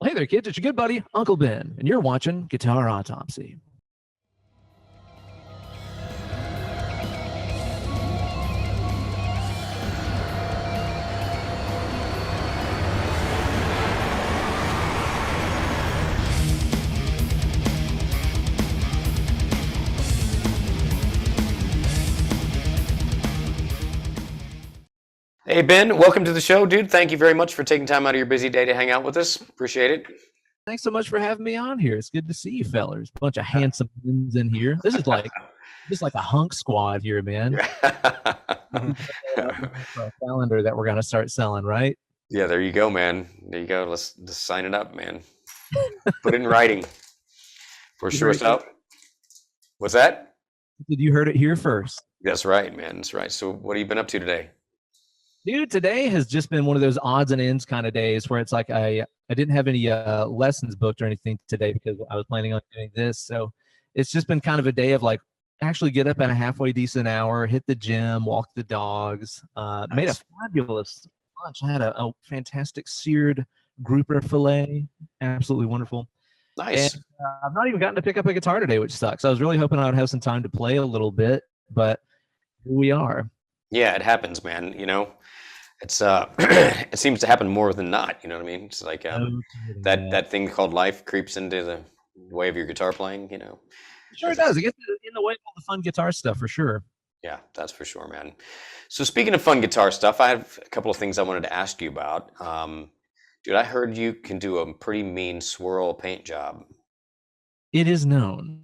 Well, hey there, kids. It's your good buddy, Uncle Ben, and you're watching Guitar Autopsy. Hey, Ben, welcome to the show, dude. Thank you very much for taking time out of your busy day to hang out with us. Appreciate it. Thanks so much for having me on here. It's good to see you fellers. Bunch of handsome men in here. This is like a hunk squad here, man. For a calendar that we're gonna start selling, right? Yeah, there you go, man. There you go. Let's just sign it up, man. Put it in writing. For sure stuff. What's that? You heard it here first. That's right, man. That's right. So what have you been up to today? Dude, today has just been one of those odds and ends kind of days where it's like I didn't have any lessons booked or anything today because I was planning on doing this. So it's just been kind of a day of like actually get up at a halfway decent hour, hit the gym, walk the dogs, made a fabulous lunch. I had a fantastic seared grouper filet, absolutely wonderful. Nice. And I've not even gotten to pick up a guitar today, which sucks. I was really hoping I would have some time to play a little bit, but here we are. Yeah, it happens, man. You know, it's it seems to happen more than not. You know what I mean? It's like that thing called life creeps into the way of your guitar playing. You know, sure it does. It gets in the way of all the fun guitar stuff for sure. Yeah, that's for sure, man. So speaking of fun guitar stuff, I have a couple of things I wanted to ask you about. Dude, I heard you can do a pretty mean swirl paint job. It is known.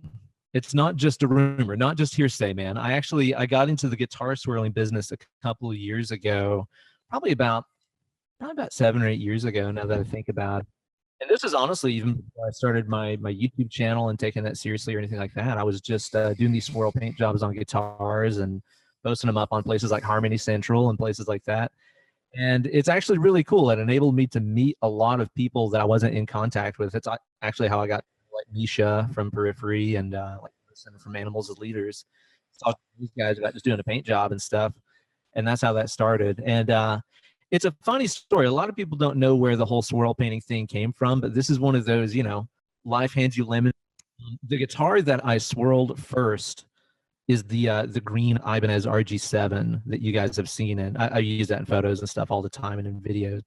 It's not just a rumor, not just hearsay, man. I got into the guitar swirling business a couple of years ago, probably about 7 or 8 years ago, now that I think about it. And this is honestly even before I started my YouTube channel and taking that seriously or anything like that. I was just doing these swirl paint jobs on guitars and posting them up on places like Harmony Central and places like that. And it's actually really cool. It enabled me to meet a lot of people that I wasn't in contact with. It's actually how I got like Misha from Periphery and like from Animals as Leaders. Talking to these guys about just doing a paint job and stuff. And that's how that started. And it's a funny story. A lot of people don't know where the whole swirl painting thing came from, but this is one of those, you know, life hands you lemons. The guitar that I swirled first is the green Ibanez RG7 that you guys have seen, and I use that in photos and stuff all the time and in videos.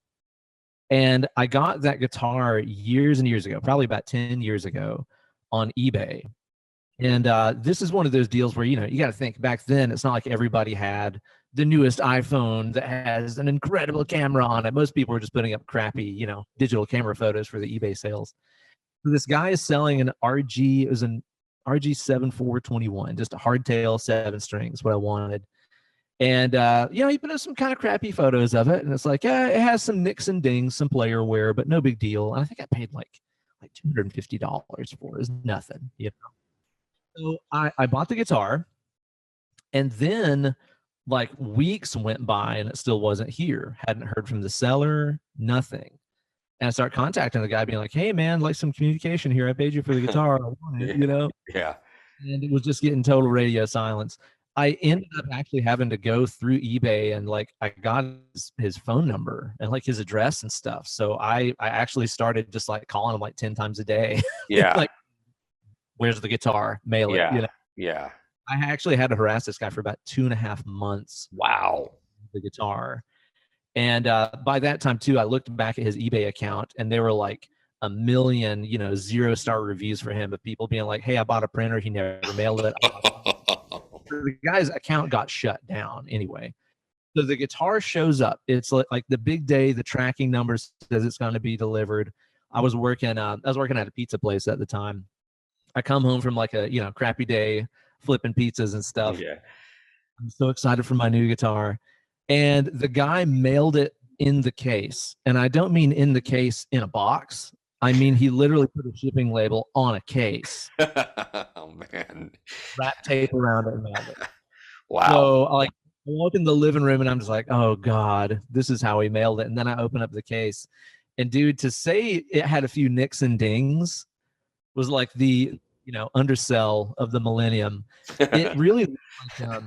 And I got that guitar years and years ago, probably about 10 years ago on eBay. And this is one of those deals where, you know, you got to think back then, it's not like everybody had the newest iPhone that has an incredible camera on it. Most people were just putting up crappy, you know, digital camera photos for the eBay sales. So this guy is selling an RG, it was an RG7421, just a hardtail 7 strings, what I wanted. And, you know, he put up some kind of crappy photos of it. And it's like, yeah, it has some nicks and dings, some player wear, but no big deal. And I think I paid like $250 for it. It's nothing, you know. So I bought the guitar. And then like weeks went by and it still wasn't here. Hadn't heard from the seller, nothing. And I start contacting the guy being like, hey man, like some communication here. I paid you for the guitar. I want it, you know? Yeah. And it was just getting total radio silence. I ended up actually having to go through eBay and like I got his phone number and like his address and stuff. So I actually started just like calling him like 10 times a day. Yeah. Like, where's the guitar? Mail it. You know? Yeah. I actually had to harass this guy for about 2.5 months. Wow. The guitar. And by that time too, I looked back at his eBay account and there were like a million, you know, 0-star reviews for him of people being like, hey, I bought a printer. He never mailed it. The guy's account got shut down anyway. So the guitar shows up. It's like the big day, the tracking number says it's going to be delivered. I was working at a pizza place at the time. I come home from like a, you know, crappy day flipping pizzas and stuff. Yeah. I'm so excited for my new guitar. And the guy mailed it in the case. And I don't mean in the case in a box. I mean, he literally put a shipping label on a case. Oh, man. Wrap tape around it and mailed it. Wow. So I walk in the living room and I'm just like, oh, God, this is how he mailed it. And then I open up the case. And, dude, to say it had a few nicks and dings was like the, you know, undersell of the millennium. It really like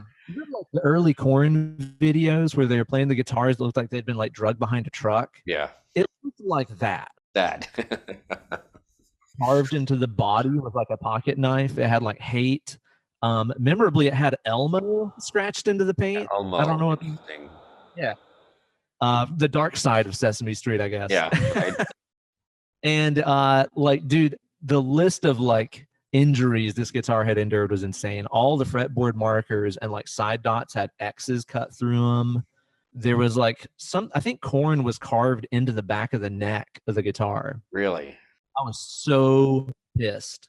the early Korn videos where they were playing the guitars that looked like they'd been like drugged behind a truck. Yeah. It looked like that. That. Carved into the body with like a pocket knife. It had like hate. Memorably, it had Elmo scratched into the paint. Elmo. I don't know what. Interesting. Yeah. The dark side of Sesame Street, I guess. Yeah. Right. And like, dude, the list of like injuries this guitar had endured was insane. All the fretboard markers and like side dots had X's cut through them. There was like I think corn was carved into the back of the neck of the guitar. Really? I was so pissed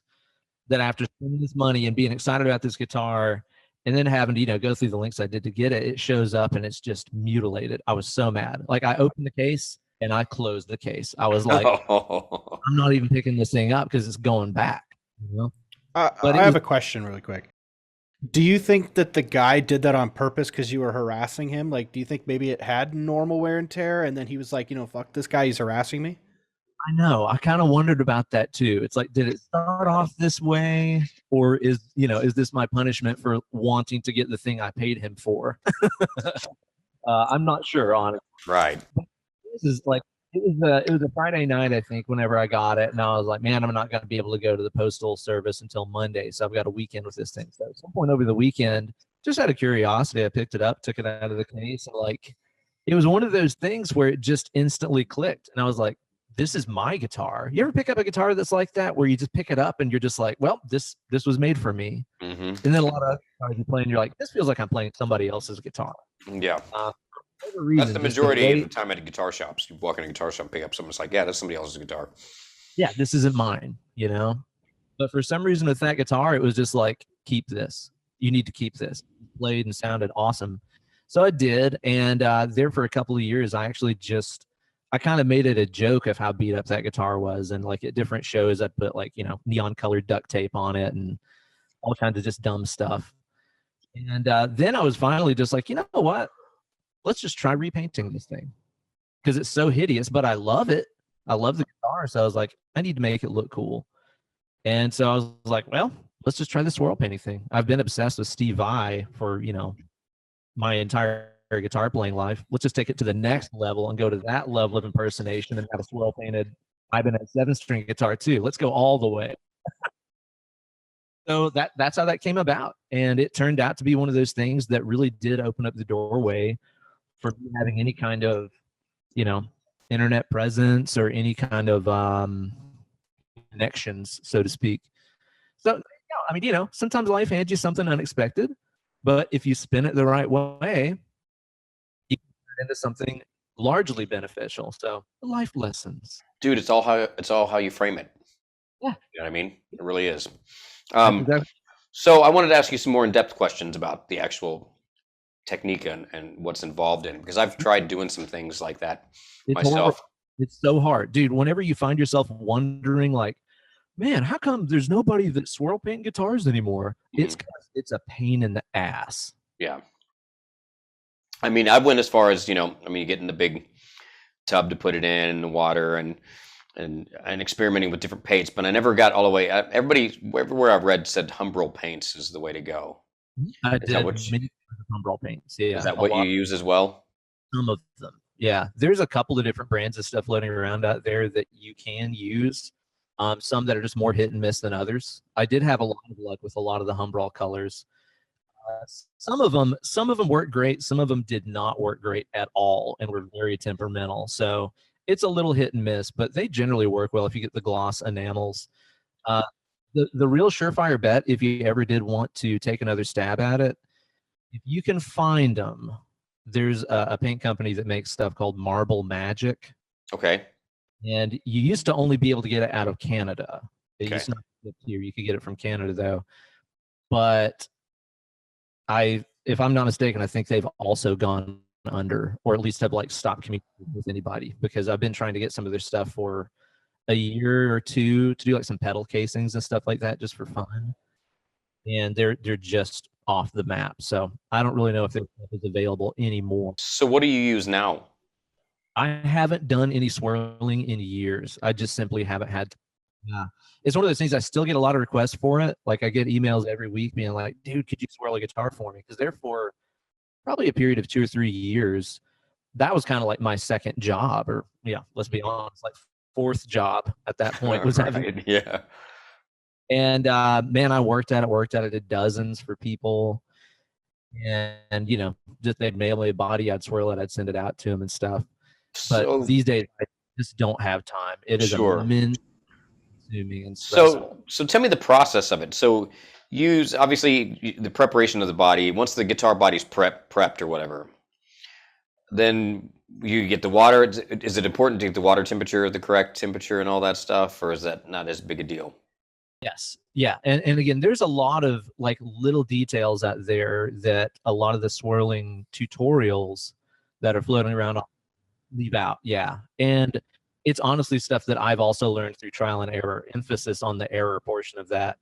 that after spending this money and being excited about this guitar and then having to, go through the links I did to get it, it shows up and it's just mutilated. I was so mad. Like, I opened the case and I closed the case. I was like, I'm not even picking this thing up because it's going back. But I have a question really quick. Do you think that the guy did that on purpose because you were harassing him? Like, do you think maybe it had normal wear and tear and then he was like, fuck this guy, he's harassing me? I know. I kind of wondered about that too. It's like, did it start off this way, or is this my punishment for wanting to get the thing I paid him for? I'm not sure, honestly. Right. This is like, it was a Friday night, I think, whenever I got it, and I was like, man, I'm not going to be able to go to the postal service until Monday, so I've got a weekend with this thing. So at some point over the weekend, just out of curiosity, I picked it up, took it out of the case, and like, it was one of those things where it just instantly clicked, and I was like, this is my guitar. You ever pick up a guitar that's like that, where you just pick it up and you're just like, well, this was made for me. Mm-hmm. And then a lot of guitars you play and you're like, this feels like I'm playing somebody else's guitar. Yeah. Reason, that's the majority of the time at guitar shops. You walk in a guitar shop, pick up something, it's like, yeah, that's somebody else's guitar. Yeah, this isn't mine, But for some reason with that guitar, it was just like, keep this. You need to keep this. It played and sounded awesome. So I did. And there for a couple of years, I kind of made it a joke of how beat up that guitar was. And like at different shows, I'd put like, neon colored duct tape on it and all kinds of just dumb stuff. And then I was finally just like, you know what? Let's just try repainting this thing because it's so hideous, but I love it. I love the guitar. So I was like, I need to make it look cool. And so I was like, well, let's just try this swirl painting thing. I've been obsessed with Steve Vai for, my entire guitar playing life. Let's just take it to the next level and go to that level of impersonation and have a swirl painted Ibanez 7-string guitar too. Let's go all the way. So that's how that came about. And it turned out to be one of those things that really did open up the doorway for me having any kind of, internet presence or any kind of connections, so to speak. So, sometimes life hands you something unexpected, but if you spin it the right way, you can turn it into something largely beneficial. So, life lessons. Dude, it's all how you frame it. Yeah. You know what I mean? It really is. So I wanted to ask you some more in-depth questions about the actual technique and what's involved in it, because I've tried doing some things like that myself. It's so hard, dude. Whenever you find yourself wondering, like, man, how come there's nobody that swirl paint guitars anymore? Mm-hmm. It's a pain in the ass. Yeah. I mean, I went as far as, you get in the big tub to put it in the water and experimenting with different paints, but I never got all the way. Everywhere I've read said Humbrol paints is the way to go. I did many Humbrol paints. Yeah. Is that what you use as well? Some of them. Yeah. There's a couple of different brands of stuff floating around out there that you can use. Some that are just more hit and miss than others. I did have a lot of luck with a lot of the Humbrol colors. Some of them worked great. Some of them did not work great at all and were very temperamental. So it's a little hit and miss, but they generally work well if you get the gloss enamels. The real surefire bet, if you ever did want to take another stab at it, if you can find them, there's a paint company that makes stuff called Marble Magic. Okay. And you used to only be able to get it out of Canada. It Okay. used not to get here. You could get it from Canada though. But if I'm not mistaken, I think they've also gone under, or at least have like stopped communicating with anybody, because I've been trying to get some of their stuff for a year or two to do like some pedal casings and stuff like that just for fun. And they're just off the map. So I don't really know if their stuff is available anymore. So what do you use now? I haven't done any swirling in years. I just simply haven't had to. Yeah. It's one of those things, I still get a lot of requests for it. Like I get emails every week being like, dude, could you swirl a guitar for me? Because therefore, probably a period of 2 or 3 years, that was kind of like my second job, or let's be honest, like fourth job at that point was having. Right, yeah. And man, I worked at it, did dozens for people. And you know, just they'd mail me a body, I'd swirl it, I'd send it out to them and stuff. But So these days, I just don't have time. It is sure. immense consuming and stressful. So tell me the process of it. So use obviously the preparation of the body. Once the guitar body's prepped or whatever, then you get the water. Is it important to get the water temperature, the correct temperature, and all that stuff, or is that not as big a deal? Yes. Yeah. And again, there's a lot of like little details out there that a lot of the swirling tutorials that are floating around leave out. Yeah. And it's honestly stuff that I've also learned through trial and error, emphasis on the error portion of that.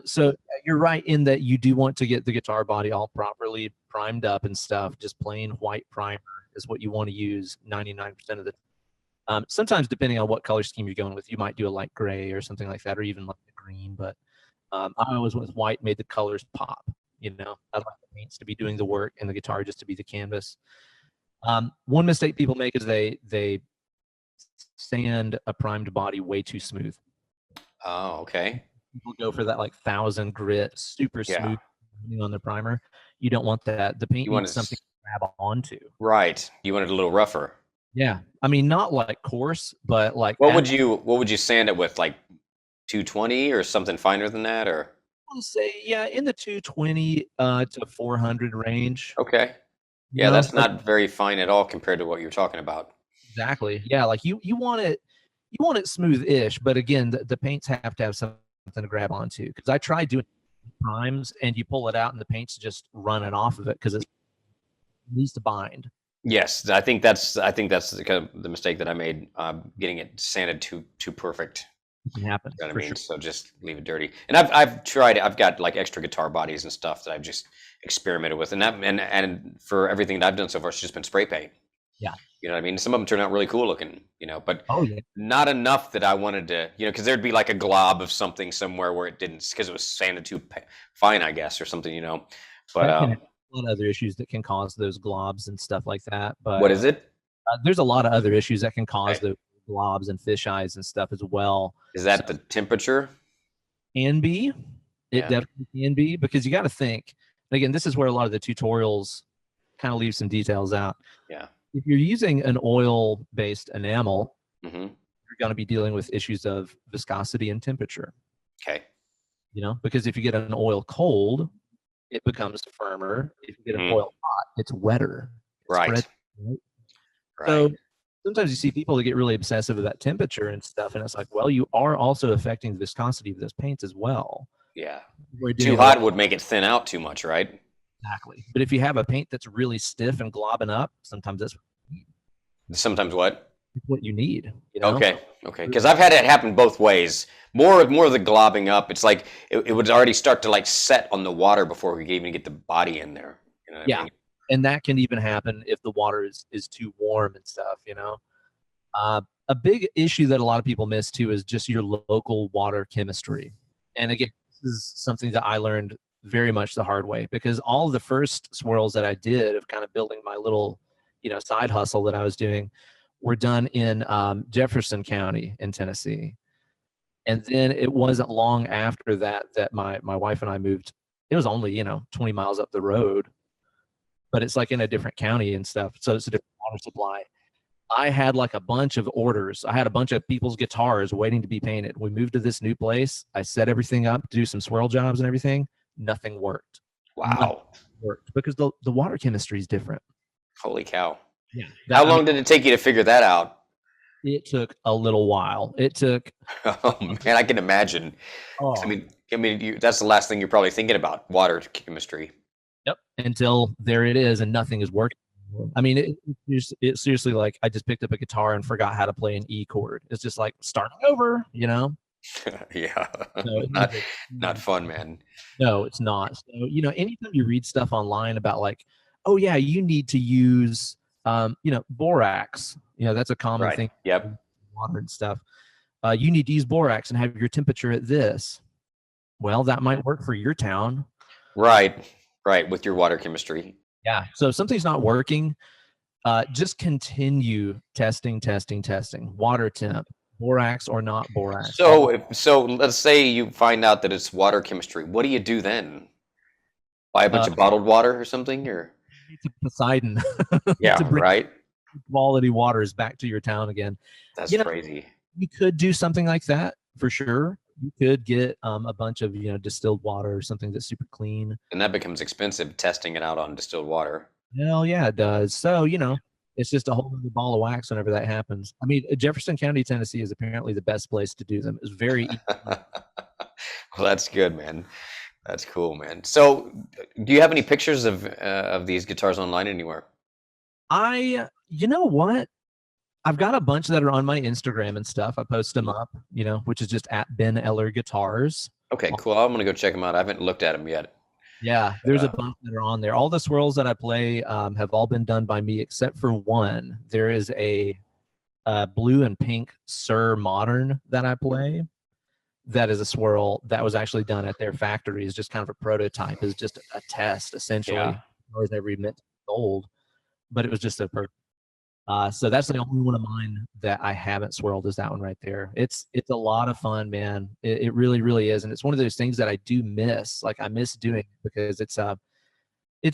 So you're right in that you do want to get the guitar body all properly primed up and stuff. Just plain white primer is what you want to use 99% of the time. Sometimes depending on what color scheme you're going with, you might do a light gray or something like that, or even like a green. But I always went with white, made the colors pop. You know, I like the paints to be doing the work and the guitar just to be the canvas. One mistake people make is they sand a primed body way too smooth. Oh, okay. People go for that like 1,000 grit, super smooth on the primer. You don't want that. The paint needs something to grab onto. Right. You want it a little rougher. Yeah. I mean, not like coarse, but like what would you sand it with? Like 220 or something finer than that, or? I would say, yeah, in the 220 to 400 range. Okay. Yeah, that's not very fine at all compared to what you're talking about. Exactly. Yeah, like you want it smooth-ish, but again, the paints have to have something to grab onto. Because I tried doing primes, and you pull it out, and the paint's just running off of it because it needs to bind. Yes, I think that's the kind of the mistake that I made, getting it sanded too perfect. It can happen. You know what I mean? Sure. So just leave it dirty. And I've tried. I've got like extra guitar bodies and stuff that I've just experimented with, and for everything that I've done so far, it's just been spray paint. Yeah. You know what I mean? Some of them turn out really cool looking, you know, but not enough that I wanted to, you know, because there'd be like a glob of something somewhere where it didn't, because it was sanded too fine, I guess, or something, you know. But a lot of other issues that can cause those globs and stuff like that. But what is it? There's a lot of other issues that can cause those globs and fish eyes and stuff as well. Is that the temperature? Can be. It definitely can be, because you got to think. Again, this is where a lot of the tutorials kind of leave some details out. Yeah. If you're using an oil-based enamel, mm-hmm. you're going to be dealing with issues of viscosity and temperature. Okay. You know, because if you get an oil cold, it becomes firmer. If you get an oil hot, it's wetter. Right. So sometimes you see people that get really obsessive about temperature and stuff, and it's like, well, you are also affecting the viscosity of those paints as well. Yeah. Too hot would make it thin out too much, right? Exactly. But if you have a paint that's really stiff and globbing up, sometimes that's what you need. Sometimes what? It's what you need. You know? Okay. Because I've had it happen both ways. More of the globbing up. It's like it would already start to like set on the water before we could even get the body in there. You know what I mean? And that can even happen if the water is too warm and stuff, you know. A big issue that a lot of people miss too is just your local water chemistry. And again, this is something that I learned very much the hard way, because all of the first swirls that I did of kind of building my little, you know, side hustle that I was doing were done in Jefferson County in Tennessee. And then it wasn't long after that my wife and I moved. It was only, you know, 20 miles up the road, but it's like in a different county and stuff. So it's a different water supply. I had like a bunch of orders. I had a bunch of people's guitars waiting to be painted. We moved to this new place. I set everything up to do some swirl jobs and everything. Nothing worked. Wow. Nothing worked because the water chemistry is different. Holy cow. Yeah. How long did it take you to figure that out? It took a little while. It took. Oh man, I can imagine. Oh. I mean, that's the last thing you're probably thinking about, water chemistry. Yep. Until there it is, and nothing is working. I mean, it's seriously like I just picked up a guitar and forgot how to play an E chord. It's just like starting over, you know. Yeah. No, not fun, man. No, it's not. So, you know, anytime you read stuff online about like, oh yeah, you need to use, you know, borax. You know, that's a common thing. Yep. Water and stuff. You need to use borax and have your temperature at this. Well, that might work for your town. Right. With your water chemistry. Yeah. So if something's not working, just continue testing. Water temp, borax or not borax. So let's say you find out that it's water chemistry. What do you do then? Buy a bunch of bottled water or something, or to Poseidon yeah, to bring right? quality waters back to your town again. That's crazy. You could do something like that for sure. You could get a bunch of distilled water or something that's super clean. And that becomes expensive, testing it out on distilled water. Hell yeah, it does. So it's just a whole other ball of wax whenever that happens. I mean, Jefferson County, Tennessee is apparently the best place to do them. It's very easy. Well, that's good, man. That's cool, man. So, do you have any pictures of these guitars online anywhere? You know what? I've got a bunch that are on my Instagram and stuff. I post them up, which is just at Ben Eller Guitars. Okay, cool. I'm gonna go check them out. I haven't looked at them yet. Yeah, there's a bunch that are on there. All the swirls that I play have all been done by me except for one. There is a blue and pink Sir Modern that I play. That is a swirl that was actually done at their factory. Is just kind of a prototype. Is just a test essentially. Yeah. I was never meant to be sold, but it was just a. So that's the only one of mine that I haven't swirled is that one right there. It's a lot of fun, man. It really, really is, and it's one of those things that I do miss. Like I miss doing it because it's a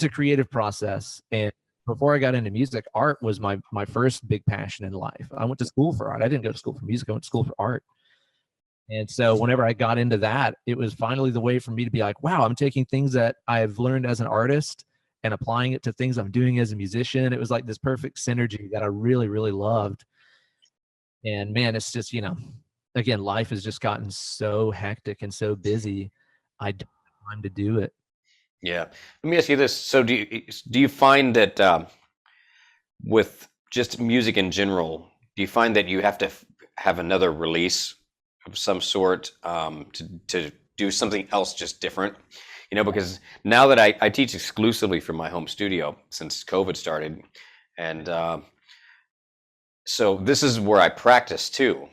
creative process. And before I got into music, art was my first big passion in life. I went to school for art. I didn't go to school for music. I went to school for art. And so whenever I got into that, it was finally the way for me to be like, wow, I'm taking things that I've learned as an artist and applying it to things I'm doing as a musician. It was like this perfect synergy that I really, really loved. And man, it's just, again, life has just gotten so hectic and so busy. I don't have time to do it. Yeah. Let me ask you this. So do you find that with just music in general, do you find that you have to have another release of some sort to do something else just different? Because now that I teach exclusively from my home studio since COVID started, and so this is where I practice too.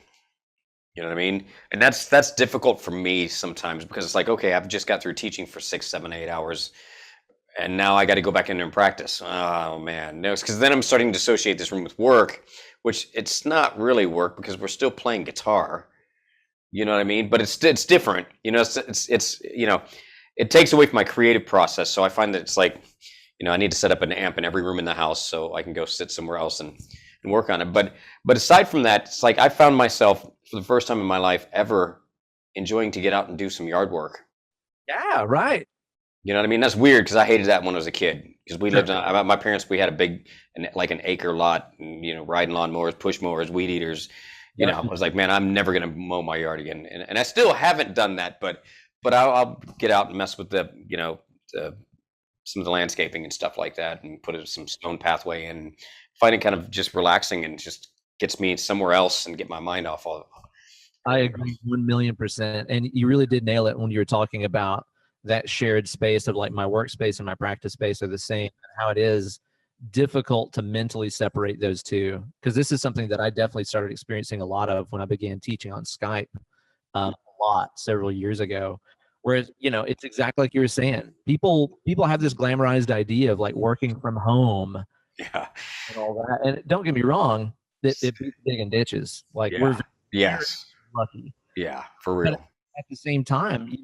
You know what I mean? And that's difficult for me sometimes because it's like, okay, I've just got through teaching for 6, 7, 8 hours, and now I got to go back in and practice. Oh man, no, because then I'm starting to associate this room with work, which it's not really work because we're still playing guitar. You know what I mean? But it's different. It's it takes away from my creative process. So I find that it's like, I need to set up an amp in every room in the house so I can go sit somewhere else and work on it. But aside from that, it's like I found myself for the first time in my life ever enjoying to get out and do some yard work. Yeah, right. You know what I mean? That's weird because I hated that when I was a kid. Because we lived on, my parents, we had a big, like an acre lot, and, riding lawnmowers, push mowers, weed eaters. I was like, man, I'm never going to mow my yard again. And I still haven't done that, but I'll get out and mess with some of the landscaping and stuff like that and put some stone pathway in. Find it kind of just relaxing and just gets me somewhere else and get my mind off all of it. I agree 1,000,000%. And you really did nail it when you were talking about that shared space of like my workspace and my practice space are the same, and how it is difficult to mentally separate those two. Because this is something that I definitely started experiencing a lot of when I began teaching on Skype a lot several years ago. Whereas, it's exactly like you were saying. People have this glamorized idea of like working from home, yeah, and all that. And don't get me wrong, it beats digging ditches. Like we're very lucky. Yeah, for real. But at the same time,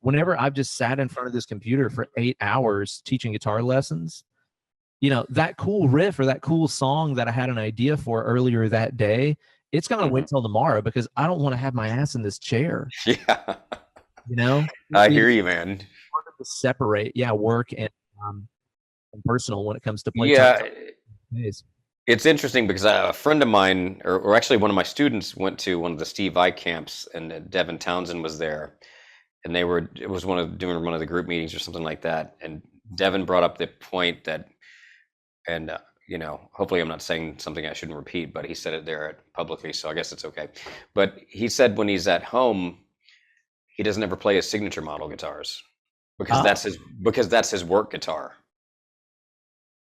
whenever I've just sat in front of this computer for 8 hours teaching guitar lessons, that cool riff or that cool song that I had an idea for earlier that day, it's gonna wait till tomorrow because I don't want to have my ass in this chair. Yeah. I hear you, man. Harder to separate, work and personal when it comes to play. Yeah, it's interesting because a friend of mine, or actually one of my students, went to one of the Steve Vai camps, and Devin Townsend was there, and it was doing one of the group meetings or something like that, and Devin brought up the point that, and hopefully I'm not saying something I shouldn't repeat, but he said it there publicly, so I guess it's okay. But he said when he's at home, he doesn't ever play his signature model guitars because that's his work guitar.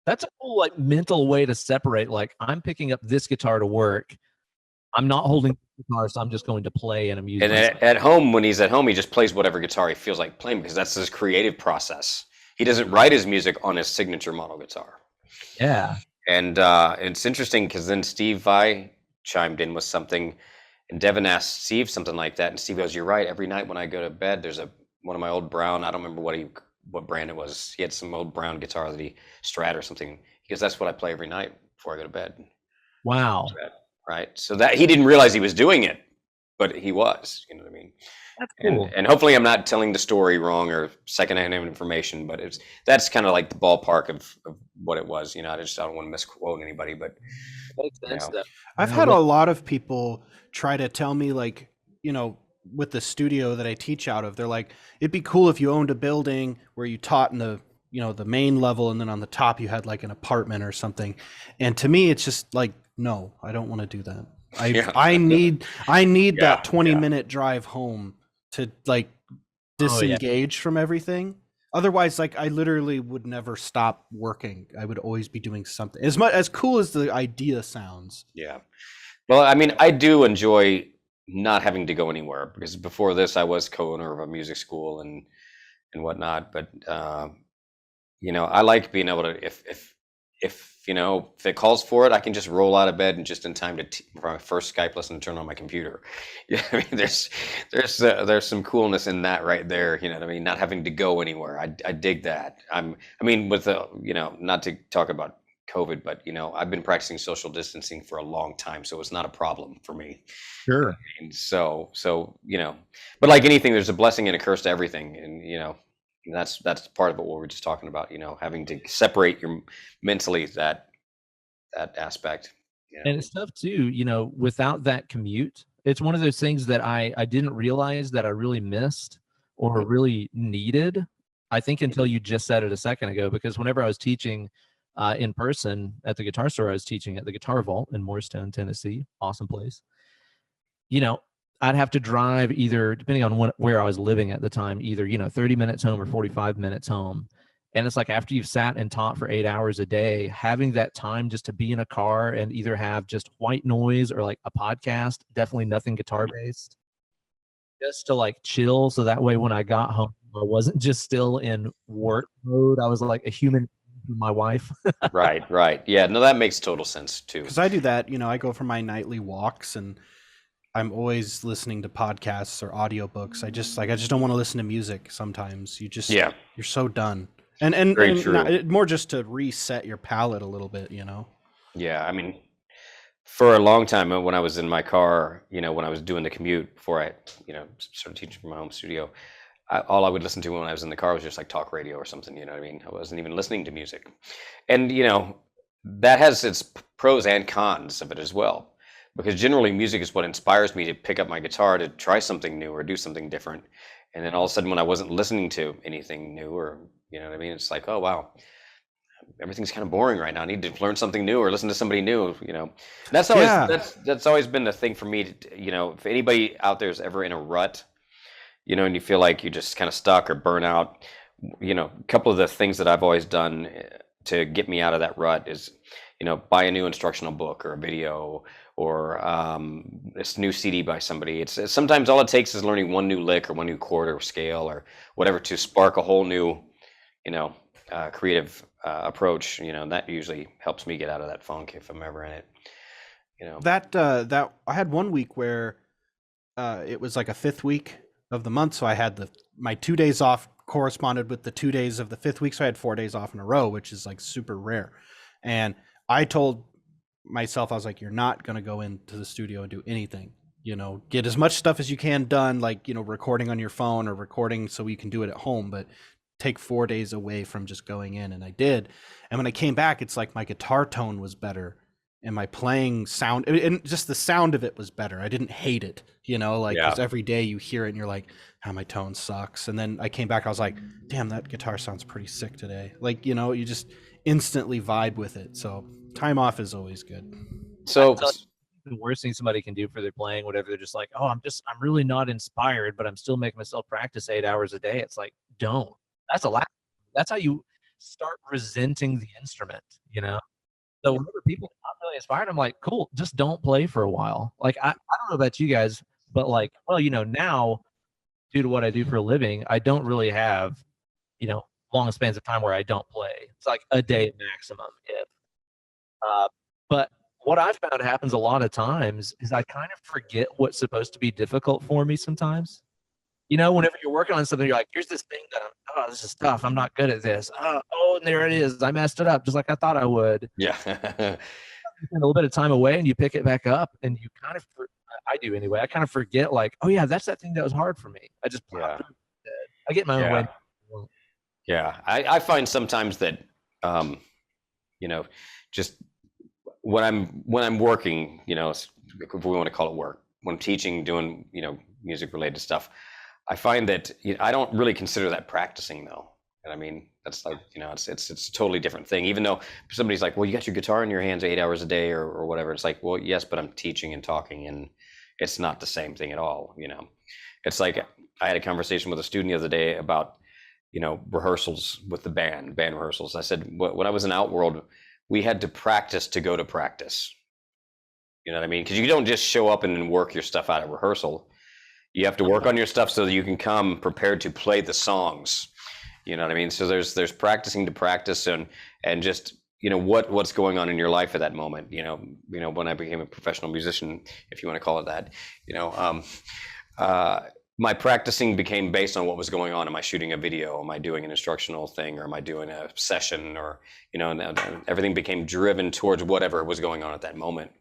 That's a cool mental way to separate. Like I'm picking up this guitar to work. I'm not holding the guitar, so I'm just going to play and amuse myself. And at home, when he's at home, he just plays whatever guitar he feels like playing because that's his creative process. He doesn't write his music on his signature model guitar. Yeah. And it's interesting because then Steve Vai chimed in with something, And Devin asked Steve something like that, and Steve goes, "You're right. Every night when I go to bed, there's one of my old brown. I don't remember what brand it was. He had some old brown guitar that he Strat or something. He goes, that's what I play every night before I go to bed." Wow. Right. So that he didn't realize he was doing it, but he was. You know what I mean? That's cool. And hopefully I'm not telling the story wrong or secondhand information, but that's kind of like the ballpark of what it was. You know, I don't want to misquote anybody, but I've had a lot of people try to tell me, like, you know, with the studio that I teach out of, they're like, it'd be cool if you owned a building where you taught in the, you know, the main level, and then on the top you had like an apartment or something. And to me, it's just like, no, I don't want to do that. I need that 20-minute drive home to like disengage from everything. Otherwise, like, I literally would never stop working. I would always be doing something. As cool as the idea sounds. Yeah. Well, I mean, I do enjoy not having to go anywhere, because before this I was co-owner of a music school and whatnot. But you know, I like being able to, if you know, if it calls for it, I can just roll out of bed and just in time for my first Skype lesson, turn on my computer. Yeah, I mean, there's some coolness in that right there. You know what I mean? Not having to go anywhere. I dig that. I mean, with the, you know, not to talk about COVID, but you know, I've been practicing social distancing for a long time, so it's not a problem for me. Sure. And so you know, but like anything, there's a blessing and a curse to everything, and you know, that's part of it, what we're just talking about. You know, having to separate your mentally that aspect. You know? And it's tough too, you know, without that commute. It's one of those things that I didn't realize that I really missed or really needed, I think, until you just said it a second ago. Because whenever I was teaching in person at the guitar store, I was teaching at the Guitar Vault in Morristown, Tennessee. Awesome place. You know, I'd have to drive either, depending on where I was living at the time, either, you know, 30 minutes home or 45 minutes home. And it's like, after you've sat and taught for 8 hours a day, having that time just to be in a car and either have just white noise or like a podcast, definitely nothing guitar based, just to like chill. So that way, when I got home, I wasn't just still in work mode. I was like a human, my wife. Right. Yeah, no, that makes total sense too. Because I do that, you know, I go for my nightly walks and I'm always listening to podcasts or audiobooks. I just don't want to listen to music sometimes. You're so done. And more just to reset your palate a little bit, you know? Yeah, I mean, for a long time when I was in my car, you know, when I was doing the commute before I, you know, started teaching from my home studio, all I would listen to when I was in the car was just like talk radio or something, you know what I mean? I wasn't even listening to music. And, you know, that has its pros and cons of it as well. Because generally music is what inspires me to pick up my guitar to try something new or do something different. And then all of a sudden, when I wasn't listening to anything new, or, you know what I mean? It's like, oh, wow, everything's kind of boring right now. I need to learn something new or listen to somebody new, you know? And that's always, that's always been the thing for me to, you know, if anybody out there is ever in a rut, you know, and you feel like you're just kind of stuck or burn out, you know, a couple of the things that I've always done to get me out of that rut is, you know, buy a new instructional book or a video or this new CD by somebody. It's sometimes all it takes is learning one new lick or one new chord or scale or whatever to spark a whole new, you know, creative approach. You know, and that usually helps me get out of that funk if I'm ever in it. You know, that I had one week where it was like a fifth week of the month, so I had my 2 days off corresponded with the 2 days of the fifth week, so I had 4 days off in a row, which is like super rare. And I told myself, I was like, you're not going to go into the studio and do anything, you know, get as much stuff as you can done, like, you know, recording on your phone or recording so you can do it at home, but take 4 days away from just going in. And I did. And when I came back, it's like my guitar tone was better and my playing sound, and just the sound of it was better. I didn't hate it, you know, like, because every day you hear it and you're like, how my tone sucks. And then I came back, I was like, damn, that guitar sounds pretty sick today. Like, you know, you just instantly vibe with it. So time off is always good. So the worst thing somebody can do for their playing, whatever, they're just like, oh, I'm really not inspired, but I'm still making myself practice 8 hours a day. It's like, don't. That's a lot. That's how you start resenting the instrument, you know? So whenever people are not really inspired, I'm like, cool, just don't play for a while. Like, I don't know about you guys, but like, well, you know, now due to what I do for a living, I don't really have, you know, long spans of time where I don't play. It's like a day maximum, if. But what I've found happens a lot of times is I kind of forget what's supposed to be difficult for me sometimes. You know, whenever you're working on something, you're like, here's this thing that this is tough. I'm not good at this. And there it is. I messed it up just like I thought I would. Yeah. You spend a little bit of time away and you pick it back up and you kind of, I do anyway, I kind of forget like, oh yeah, that's that thing that was hard for me. I just, I get my own way. Yeah. I find sometimes that, just when I'm working, if we want to call it work, when I'm teaching, doing, music related stuff, I find that I don't really consider that practicing though. And I mean, that's like, it's a totally different thing. Even though somebody's like, well, you got your guitar in your hands 8 hours a day or whatever. It's like, well, yes, but I'm teaching and talking and it's not the same thing at all. It's like I had a conversation with a student the other day about, rehearsals with the band rehearsals. I said, when I was in Outworld, we had to practice to go to practice. You know what I mean? Because you don't just show up and then work your stuff out at rehearsal. You have to work on your stuff so that you can come prepared to play the songs. You know what I mean? So there's practicing to practice and just, what's going on in your life at that moment. When I became a professional musician, if you want to call it that, my practicing became based on what was going on. Am I shooting a video? Am I doing an instructional thing? Or am I doing a session? Or, and everything became driven towards whatever was going on at that moment,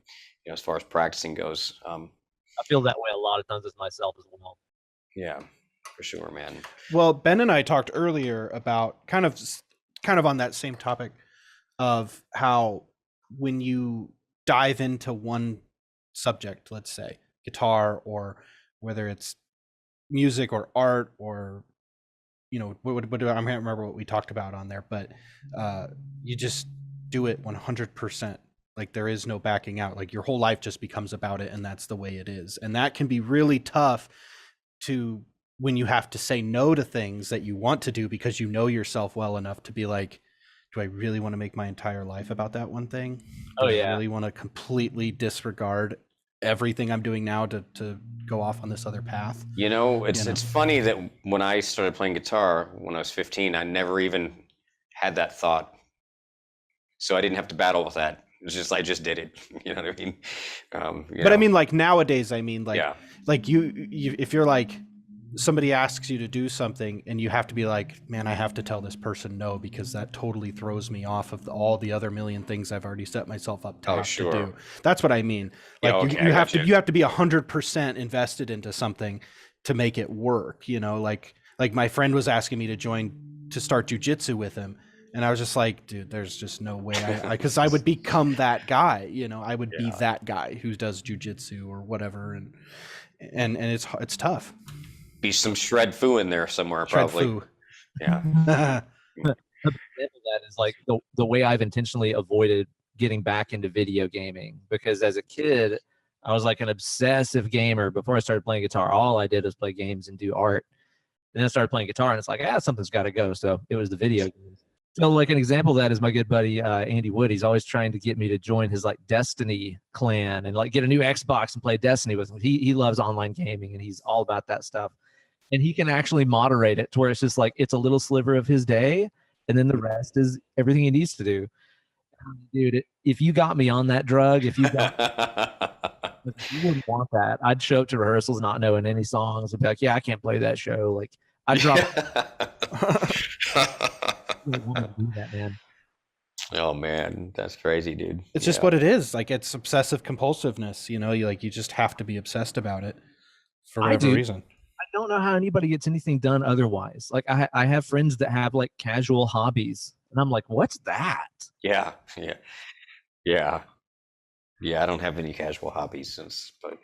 as far as practicing goes. I feel that way a lot of times as myself as well. Yeah, for sure, man. Well, Ben and I talked earlier about kind of on that same topic of how when you dive into one subject, let's say guitar, or whether it's music or art or I can't remember what we talked about on there, but you just do it 100%. Like there is no backing out. Like your whole life just becomes about it, and that's the way it is. And that can be really tough to when you have to say no to things that you want to do because you know yourself well enough to be like, do I really want to make my entire life about that one thing? Do I really want to completely disregard everything I'm doing now to go off on this other path? It's funny that when I started playing guitar when I was 15, I never even had that thought. So I didn't have to battle with that. It's just I just did it. You know what I mean? But I mean, like nowadays, like you if you're like somebody asks you to do something and you have to be like, man, I have to tell this person no because that totally throws me off of all the other million things I've already set myself up to to do. That's what I mean. Like you have to be 100% invested into something to make it work. Like my friend was asking me to start jujitsu with him. And I was just like, dude, there's just no way because I would become that guy, I would be that guy who does jujitsu or whatever. And it's tough. Be some shred foo in there somewhere, probably. Foo. Yeah. That is like the way I've intentionally avoided getting back into video gaming, because as a kid, I was like an obsessive gamer. Before I started playing guitar, all I did was play games and do art. And then I started playing guitar and it's like, something's got to go. So it was the video games. So like an example of that is my good buddy, Andy Wood. He's always trying to get me to join his like Destiny clan and like get a new Xbox and play Destiny with him. He loves online gaming and he's all about that stuff. And he can actually moderate it to where it's just like, it's a little sliver of his day. And then the rest is everything he needs to do. Dude, if you got me on that drug, if you wouldn't want that, I'd show up to rehearsals not knowing any songs and be like, yeah, I can't play that show. Like I'd drop. Do that, man. Oh man, that's crazy, dude. It's just what it is. Like it's obsessive compulsiveness, you just have to be obsessed about it for whatever reason. I don't know how anybody gets anything done otherwise. Like I have friends that have like casual hobbies and I'm like, what's that? Yeah. I don't have any casual hobbies but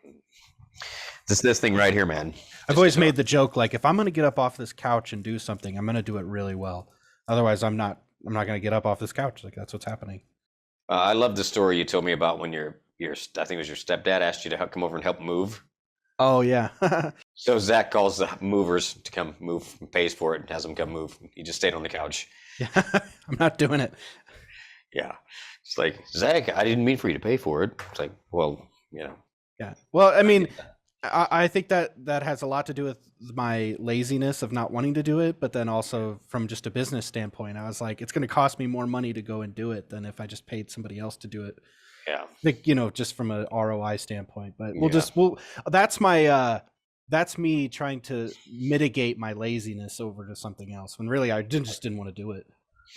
this thing right here, man. I've always made the joke, like if I'm going to get up off this couch and do something, I'm going to do it really well. Otherwise, I'm not going to get up off this couch. Like that's what's happening. I love the story you told me about when your I think it was your stepdad asked you to come over and help move. Oh yeah. So Zach calls the movers to come move, pays for it, and has them come move. He just stayed on the couch. Yeah, I'm not doing it. Yeah, it's like, Zach, I didn't mean for you to pay for it. It's like, well, Yeah. Well, I mean, I think that has a lot to do with my laziness of not wanting to do it, but then also from just a business standpoint, I was like, it's going to cost me more money to go and do it than if I just paid somebody else to do it. Yeah. Like, just from a ROI standpoint. But that's me trying to mitigate my laziness over to something else when really I just didn't want to do it.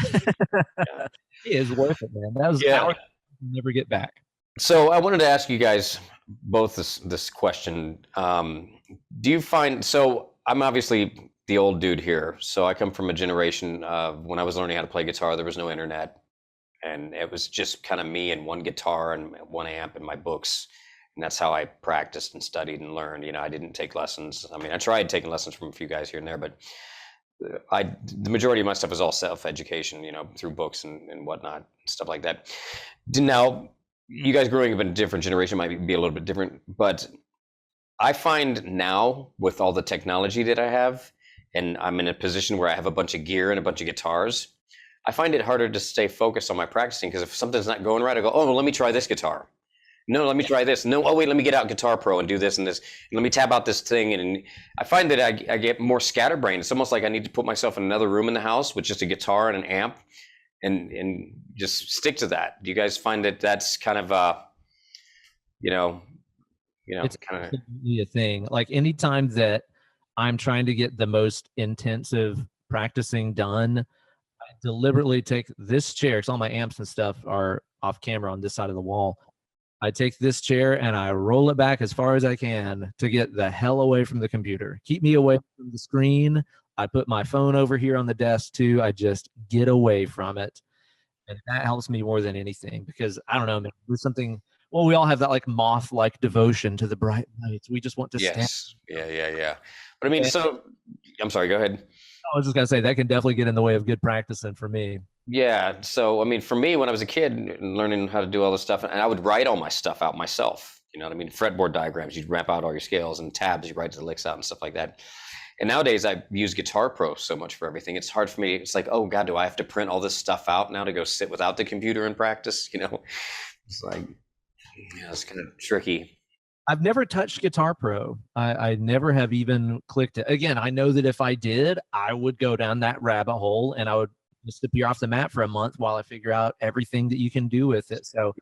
Yeah. It is worth it, man. That was hours you never get back. So I wanted to ask you guys both this question. Do you find, so I'm obviously the old dude here. So I come from a generation of when I was learning how to play guitar, there was no internet. And it was just kind of me and one guitar and one amp and my books. And that's how I practiced and studied and learned. I didn't take lessons. I mean, I tried taking lessons from a few guys here and there, but the majority of my stuff is all self-education, through books and whatnot, stuff like that. Now, you guys growing up in a different generation might be a little bit different, but I find now with all the technology that I have, and I'm in a position where I have a bunch of gear and a bunch of guitars, I find it harder to stay focused on my practicing, because if something's not going right, I go, oh, well, let me try this guitar. No, let me try this. No, oh, wait, let me get out Guitar Pro and do this and this. And let me tab out this thing. And I find that I get more scatterbrained. It's almost like I need to put myself in another room in the house with just a guitar and an amp and just stick to that. Do you guys find that that's kind of, it's kind of a thing? Like anytime that I'm trying to get the most intensive practicing done, I deliberately take this chair, because all my amps and stuff are off camera on this side of the wall. I take this chair and I roll it back as far as I can to get the hell away from the computer. Keep me away from the screen. I put my phone over here on the desk too. I just get away from it. And that helps me more than anything, because I don't know, man, there's something, well, we all have that like moth-like devotion to the bright lights. We just want to stand. Yeah. But I mean, so I'm sorry, go ahead. I was just gonna say that can definitely get in the way of good practicing for me. Yeah. So, I mean, for me, when I was a kid learning how to do all this stuff, and I would write all my stuff out myself, you know what I mean? Fretboard diagrams, you'd map out all your scales, and tabs, you write the licks out and stuff like that. And nowadays I use Guitar Pro so much for everything. It's hard for me. It's like, oh God, do I have to print all this stuff out now to go sit without the computer and practice? It's like, it's kind of tricky. I've never touched Guitar Pro. I never have even clicked it. Again, I know that if I did, I would go down that rabbit hole and I would disappear off the map for a month while I figure out everything that you can do with it. So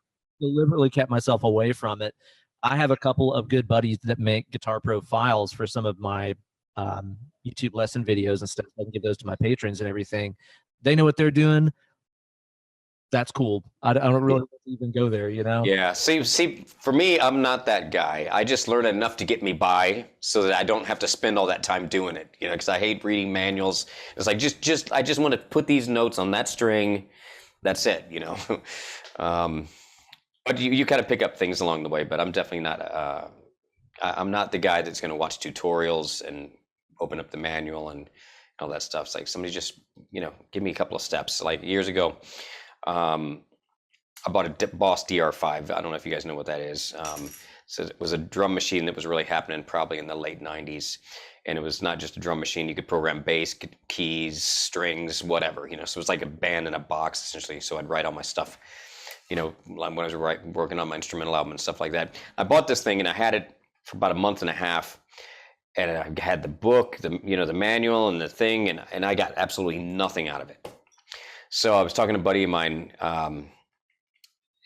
deliberately kept myself away from it. I have a couple of good buddies that make Guitar Pro files for some of my YouTube lesson videos and stuff. I can give those to my patrons and everything. They know what they're doing. That's cool. I don't really even go there, Yeah. See, for me, I'm not that guy. I just learn enough to get me by so that I don't have to spend all that time doing it, because I hate reading manuals. It's like, I just want to put these notes on that string. That's it, But you kind of pick up things along the way, but I'm definitely not, I'm not the guy that's going to watch tutorials and open up the manual and all that stuff. It's like, somebody just, give me a couple of steps. Like years ago, I bought a Boss DR5. I don't know if you guys know what that is. So it was a drum machine that was really happening probably in the late 90s. And it was not just a drum machine. You could program bass, keys, strings, whatever, So it was like a band in a box, essentially. So I'd write all my stuff, when I was working on my instrumental album and stuff like that. I bought this thing and I had it for about a month and a half. And I had the book, the manual and the thing, and I got absolutely nothing out of it. So I was talking to a buddy of mine, and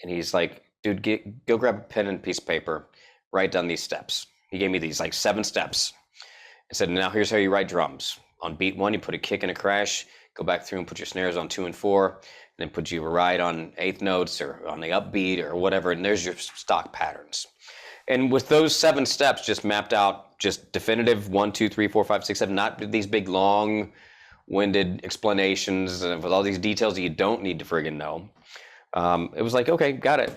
he's like, dude, go grab a pen and a piece of paper, write down these steps. He gave me these like 7 steps and said, now here's how you write drums. On beat 1, you put a kick and a crash, go back through and put your snares on 2 and 4, and then put you a ride on 8th notes or on the upbeat or whatever, and there's your stock patterns. And with those 7 steps just mapped out, just definitive 1, 2, 3, 4, 5, 6, 7, not these big long-winded explanations with all these details that you don't need to friggin' know. It was like, okay, got it.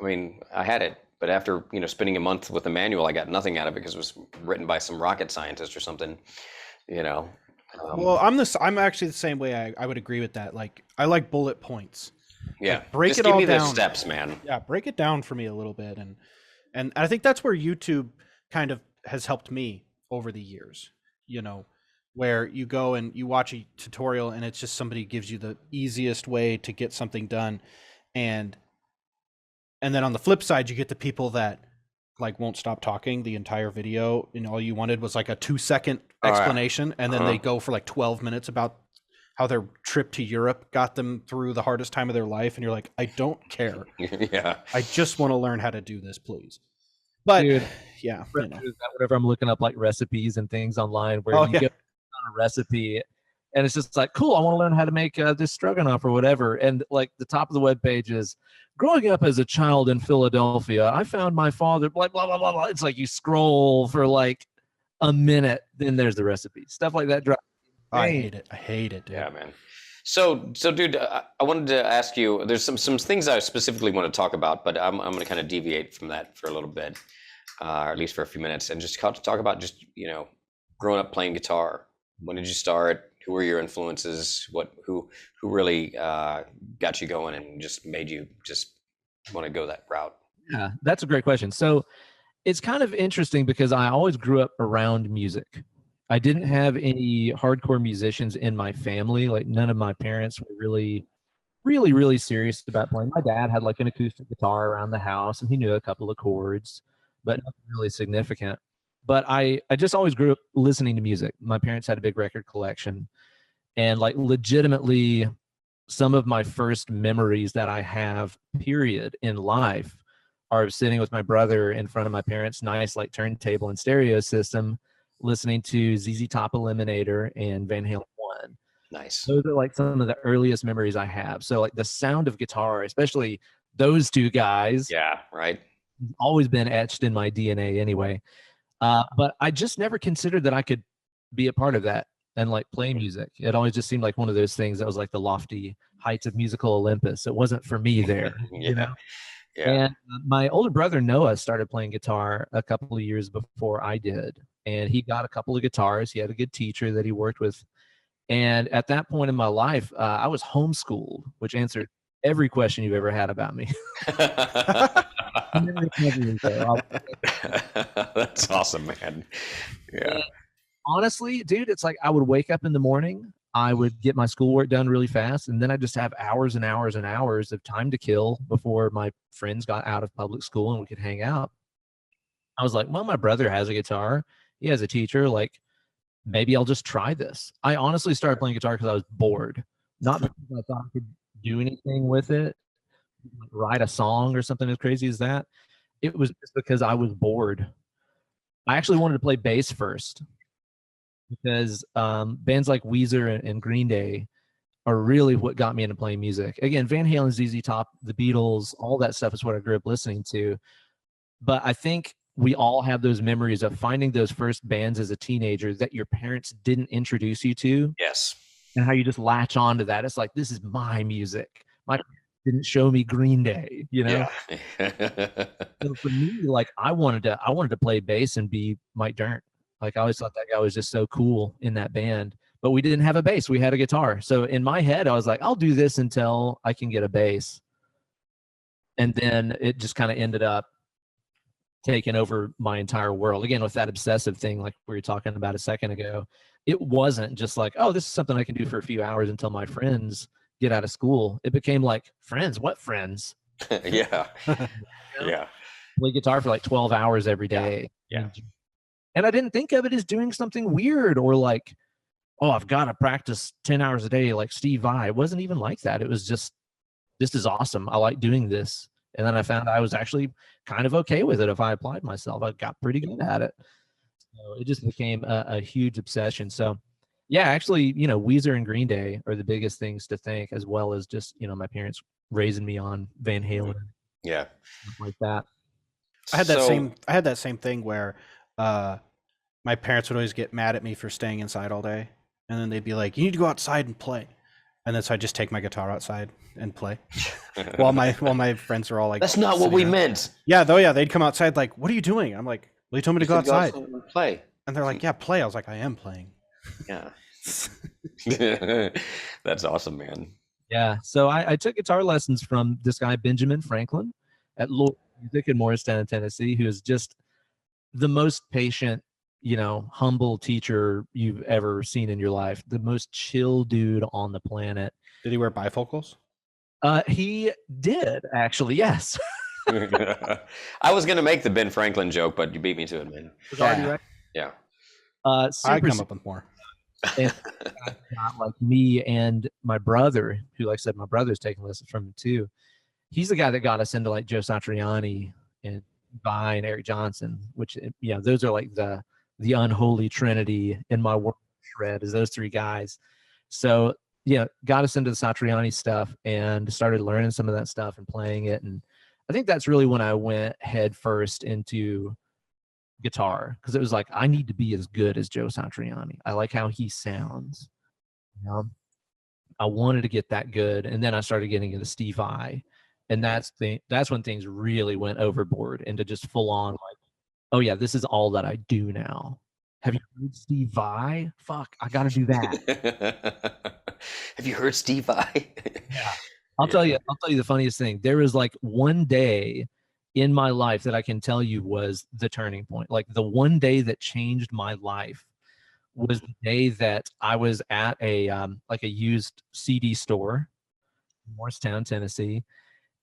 I mean, I had it, but after spending a month with the manual, I got nothing out of it because it was written by some rocket scientist or something. Well, I'm actually the same way. I would agree with that. Like, I like bullet points. Yeah, like, break just it give all me down. The steps, man. Yeah, break it down for me a little bit, and I think that's where YouTube kind of has helped me over the years. Where you go and you watch a tutorial and it's just somebody gives you the easiest way to get something done, and then on the flip side, you get the people that like won't stop talking the entire video, and all you wanted was like a 2-second explanation, and then they go for like 12 minutes about how their trip to Europe got them through the hardest time of their life, and you're like, I don't care. Yeah. I just want to learn how to do this, please. But Dude, yeah, whatever, I'm looking up like recipes and things online where you go on a recipe and it's just like, cool, I want to learn how to make this stroganoff or whatever. And like the top of the webpage is, growing up as a child in Philadelphia, I found my father, blah, blah, blah, blah, blah. It's like you scroll for like a minute, then there's the recipe. Stuff like that. I hate it. I hate it, dude. Yeah, man. So dude, I wanted to ask you, there's some things I specifically want to talk about, but I'm going to kind of deviate from that for a little bit, or at least for a few minutes, and just talk about just, growing up playing guitar. When did you start? Who were your influences? Who really got you going and just made you just want to go that route? Yeah, that's a great question. So it's kind of interesting because I always grew up around music. I didn't have any hardcore musicians in my family. Like none of my parents were really serious about playing. My dad had like an acoustic guitar around the house and he knew a couple of chords, but nothing really significant. But I just always grew up listening to music. My parents had a big record collection, and like legitimately some of my first memories that I have period in life are sitting with my brother in front of my parents' nice like turntable and stereo system, listening to ZZ Top Eliminator and Van Halen 1. Nice. Those are like some of the earliest memories I have. So like the sound of guitar, especially those two guys. Yeah, right. Always been etched in my DNA anyway. But I just never considered that I could be a part of that and like play music. It always just seemed like one of those things that was like the lofty heights of musical Olympus. It wasn't for me there. Yeah. And my older brother Noah started playing guitar a couple of years before I did, and he got a couple of guitars. He had a good teacher that he worked with, and at that point in my life, I was homeschooled, which answered every question you've ever had about me. That's awesome, man. Yeah. And honestly, dude, it's like I would wake up in the morning, I would get my schoolwork done really fast, and then I just have hours and hours and hours of time to kill before my friends got out of public school and we could hang out. I was like, well, my brother has a guitar. He has a teacher. Like, maybe I'll just try this. I honestly started playing guitar because I was bored, not because I thought I could do anything with it, like write a song or something as crazy as that. It was just because I was bored. I actually wanted to play bass first because bands like Weezer and Green Day are really what got me into playing music. Again, Van Halen, ZZ Top, the Beatles, all that stuff is what I grew up listening to. But I think we all have those memories of finding those first bands as a teenager that your parents didn't introduce you to. Yes. And how you just latch on to that. It's like, this is my music. My parents didn't show me Green Day, Yeah. So for me, like I wanted to play bass and be Mike Dirnt. Like I always thought that guy was just so cool in that band. But we didn't have a bass. We had a guitar. So in my head, I was like, I'll do this until I can get a bass. And then it just kind of ended up taking over my entire world. Again, with that obsessive thing like we were talking about a second ago, it wasn't just like, oh, this is something I can do for a few hours until my friends get out of school. It became like, friends? What friends? Yeah. Yeah. Play guitar for like 12 hours every day. Yeah. And I didn't think of it as doing something weird or like, oh, I've got to practice 10 hours a day like Steve Vai. It wasn't even like that. It was just, this is awesome. I like doing this. And then I found I was actually kind of okay with it if I applied myself. I got pretty good at it. So it just became a huge obsession. So yeah, actually, Weezer and Green Day are the biggest things to thank, as well as just, my parents raising me on Van Halen. Yeah. Like that. I had that same thing where my parents would always get mad at me for staying inside all day. And then they'd be like, you need to go outside and play. And then so I just take my guitar outside and play while my friends are all like, that's not what we meant. Yeah, they'd come outside like, what are you doing? I'm like, well, you told me to go outside and play. And they're like, yeah, play. I was like, I am playing. Yeah. That's awesome, man. Yeah. So I took guitar lessons from this guy, Benjamin Franklin, at Lord Music in Morristown, Tennessee, who is just the most patient, humble teacher you've ever seen in your life. The most chill dude on the planet. Did he wear bifocals? He did, actually, yes. I was going to make the Ben Franklin joke, but you beat me to it, man. Was already right? Yeah. I come up with more. And got like me and my brother, who, like I said, my brother's taking lessons from him too. He's the guy that got us into like Joe Satriani and Vai and Eric Johnson, which, those are like the unholy trinity in my world shred, is those three guys. So got us into the Satriani stuff and started learning some of that stuff and playing it. And I think that's really when I went head first into guitar, because it was like, I need to be as good as Joe Satriani. I like how he sounds. I wanted to get that good. And then I started getting into Steve Vai. And that's when things really went overboard into just full on like, oh yeah, this is all that I do now. Have you heard Steve Vai? Fuck, I got to do that. Have you heard Steve Vai? Yeah. I'll tell you the funniest thing. There was like one day in my life that I can tell you was the turning point. Like the one day that changed my life was the day that I was at a used CD store in Morristown, Tennessee.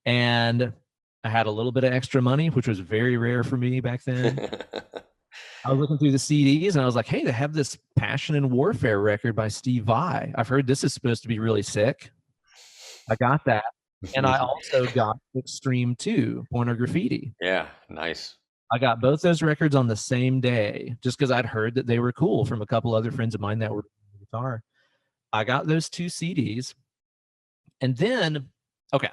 And I had a little bit of extra money, which was very rare for me back then. I was looking through the CDs and I was like, hey, they have this Passion and Warfare record by Steve Vai. I've heard this is supposed to be really sick. I got that. And I also got Extreme 2, Pointer Graffiti. Yeah, nice. I got both those records on the same day just because I'd heard that they were cool from a couple other friends of mine that were playing guitar. I got those 2 CDs. And then, okay,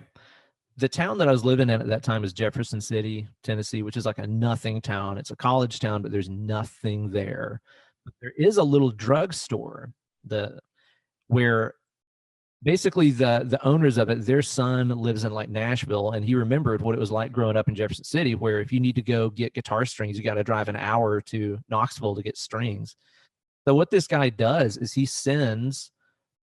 the town that I was living in at that time was Jefferson City, Tennessee, which is like a nothing town. It's a college town, but there's nothing there. But there is a little drugstore where basically the owners of it, their son lives in like Nashville, and he remembered what it was like growing up in Jefferson City, where if you need to go get guitar strings, you got to drive an hour to Knoxville to get strings. So what this guy does is he sends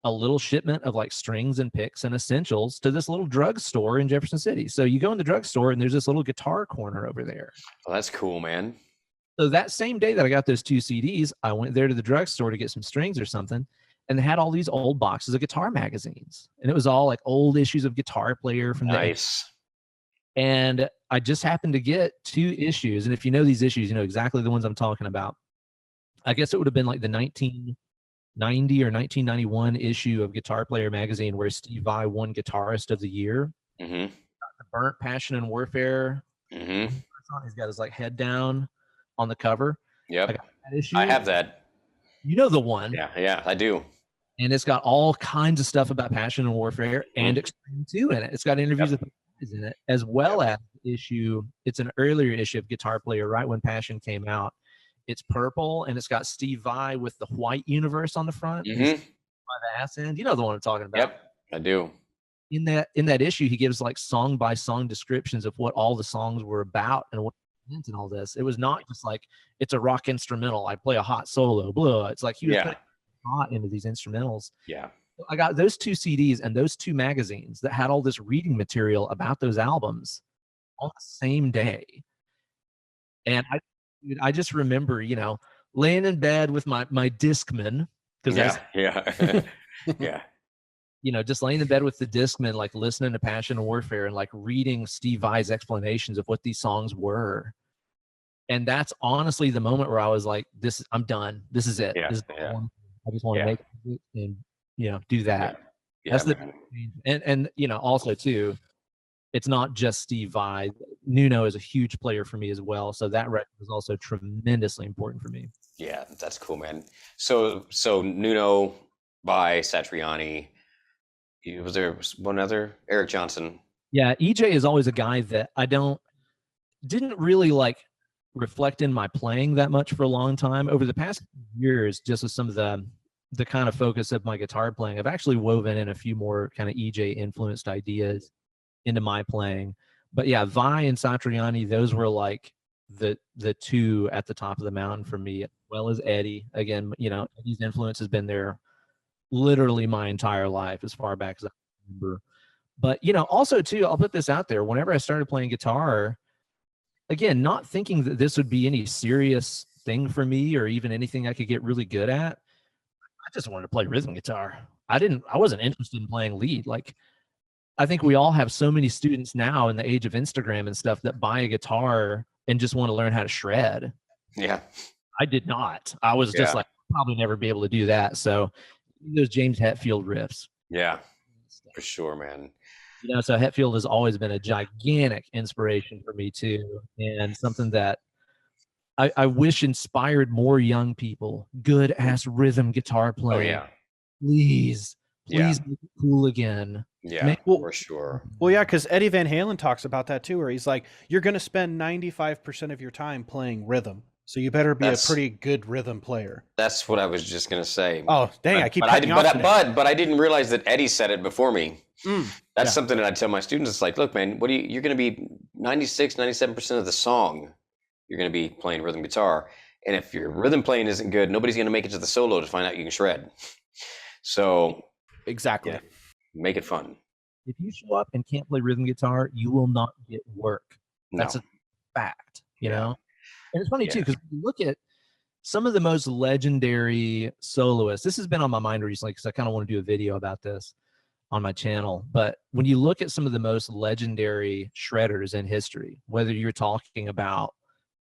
a little shipment of like strings and picks and essentials to this little drugstore in Jefferson City. So you go in the drugstore and there's this little guitar corner over there. Well, that's cool, man. So that same day that I got those 2 CDs, I went there to the drugstore to get some strings or something. And they had all these old boxes of guitar magazines. And it was all like old issues of Guitar Player from nice. And I just happened to get 2 issues. And if you know these issues, you know exactly the ones I'm talking about. I guess it would have been like the 1990 or 1991 issue of Guitar Player magazine where Steve Vai won Guitarist of the Year. Mm-hmm. The burnt Passion and Warfare. Mm-hmm. He's got his like head down on the cover. Yep. I have that. You know the one. Yeah, I do. And it's got all kinds of stuff about Passion and Warfare and Extreme 2 in it. It's got interviews with guys in it, as well as issue. It's an earlier issue of Guitar Player, right when Passion came out. It's purple, and it's got Steve Vai with the white universe on the front. By the ass end. You know the one I'm talking about. Yep, I do. In that issue, he gives like song by song descriptions of what all the songs were about and what meant and all this. It was not just like it's a rock instrumental. I play a hot solo, blah. It's like he was putting hot into these instrumentals. Yeah. I got those 2 CDs and those 2 magazines that had all this reading material about those albums on the same day. And I just remember, laying in bed with my Discman. Yeah. Just laying in bed with the Discman, like listening to Passion and Warfare and like reading Steve Vai's explanations of what these songs were. And that's honestly the moment where I was like, I'm done. This is it. This is I just want to make it and, do that. That's and also too, it's not just Steve Vai. Nuno is a huge player for me as well. So that record was also tremendously important for me. Yeah, that's cool, man. So Nuno, Vai, Satriani. Was there one other? Eric Johnson. Yeah, EJ is always a guy that I didn't really like reflect in my playing that much for a long time. Over the past years, just with some of the kind of focus of my guitar playing, I've actually woven in a few more kind of EJ influenced ideas into my playing. But yeah, Vai and Satriani, those were like the 2 at the top of the mountain for me, as well as Eddie. Again, Eddie's influence has been there literally my entire life, as far back as I remember. But also too, I'll put this out there. Whenever I started playing guitar, again, not thinking that this would be any serious thing for me or even anything I could get really good at, I just wanted to play rhythm guitar. I wasn't interested in playing lead. Like, I think we all have so many students now in the age of Instagram and stuff that buy a guitar and just want to learn how to shred. Yeah. I did not. I was just like, probably never be able to do that. So those James Hetfield riffs. Yeah, for sure, man. You know, so Hetfield has always been a gigantic inspiration for me too, and something that I wish inspired more young people. Good ass rhythm guitar playing. Oh yeah. Please Yeah. make it cool again. Yeah, for sure. Well, yeah, because Eddie Van Halen talks about that too, where he's like, you're going to spend 95% of your time playing rhythm. So you better be a pretty good rhythm player. That's what I was just going to say. Oh, dang, I keep cutting you off today. But I didn't realize that Eddie said it before me. That's something that I tell my students. It's like, look, man, you're going to be 96, 97% of the song, you're going to be playing rhythm guitar. And if your rhythm playing isn't good, nobody's going to make it to the solo to find out you can shred. So exactly. Yeah, make it fun. If you show up and can't play rhythm guitar, you will not get work. That's a fact, you know? And it's funny too, because when you look at some of the most legendary soloists, this has been on my mind recently because I kind of want to do a video about this on my channel. But when you look at some of the most legendary shredders in history, whether you're talking about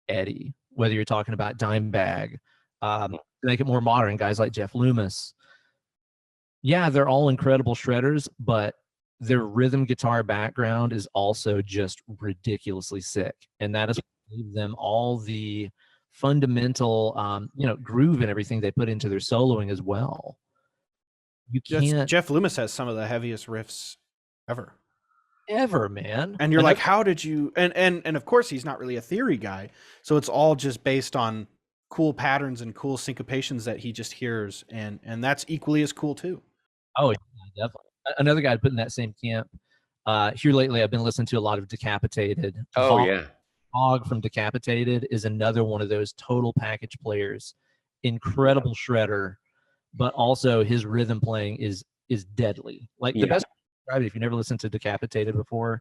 Eddie, whether you're talking about Dimebag, to make it more modern, guys like Jeff Loomis, yeah, they're all incredible shredders, but their rhythm guitar background is also just ridiculously sick. And that is what gave them all the fundamental, groove and everything they put into their soloing as well. You can't. Jeff Loomis has some of the heaviest riffs ever, man. And you're like, how did you? And of course, he's not really a theory guy, so it's all just based on cool patterns and cool syncopations that he just hears, and that's equally as cool too. Oh, yeah, definitely. Another guy to put in that same camp. Here lately, I've been listening to a lot of Decapitated. Hog from Decapitated is another one of those total package players. Incredible shredder, but also his rhythm playing is deadly. Like the best way to describe it, if you never listened to Decapitated before,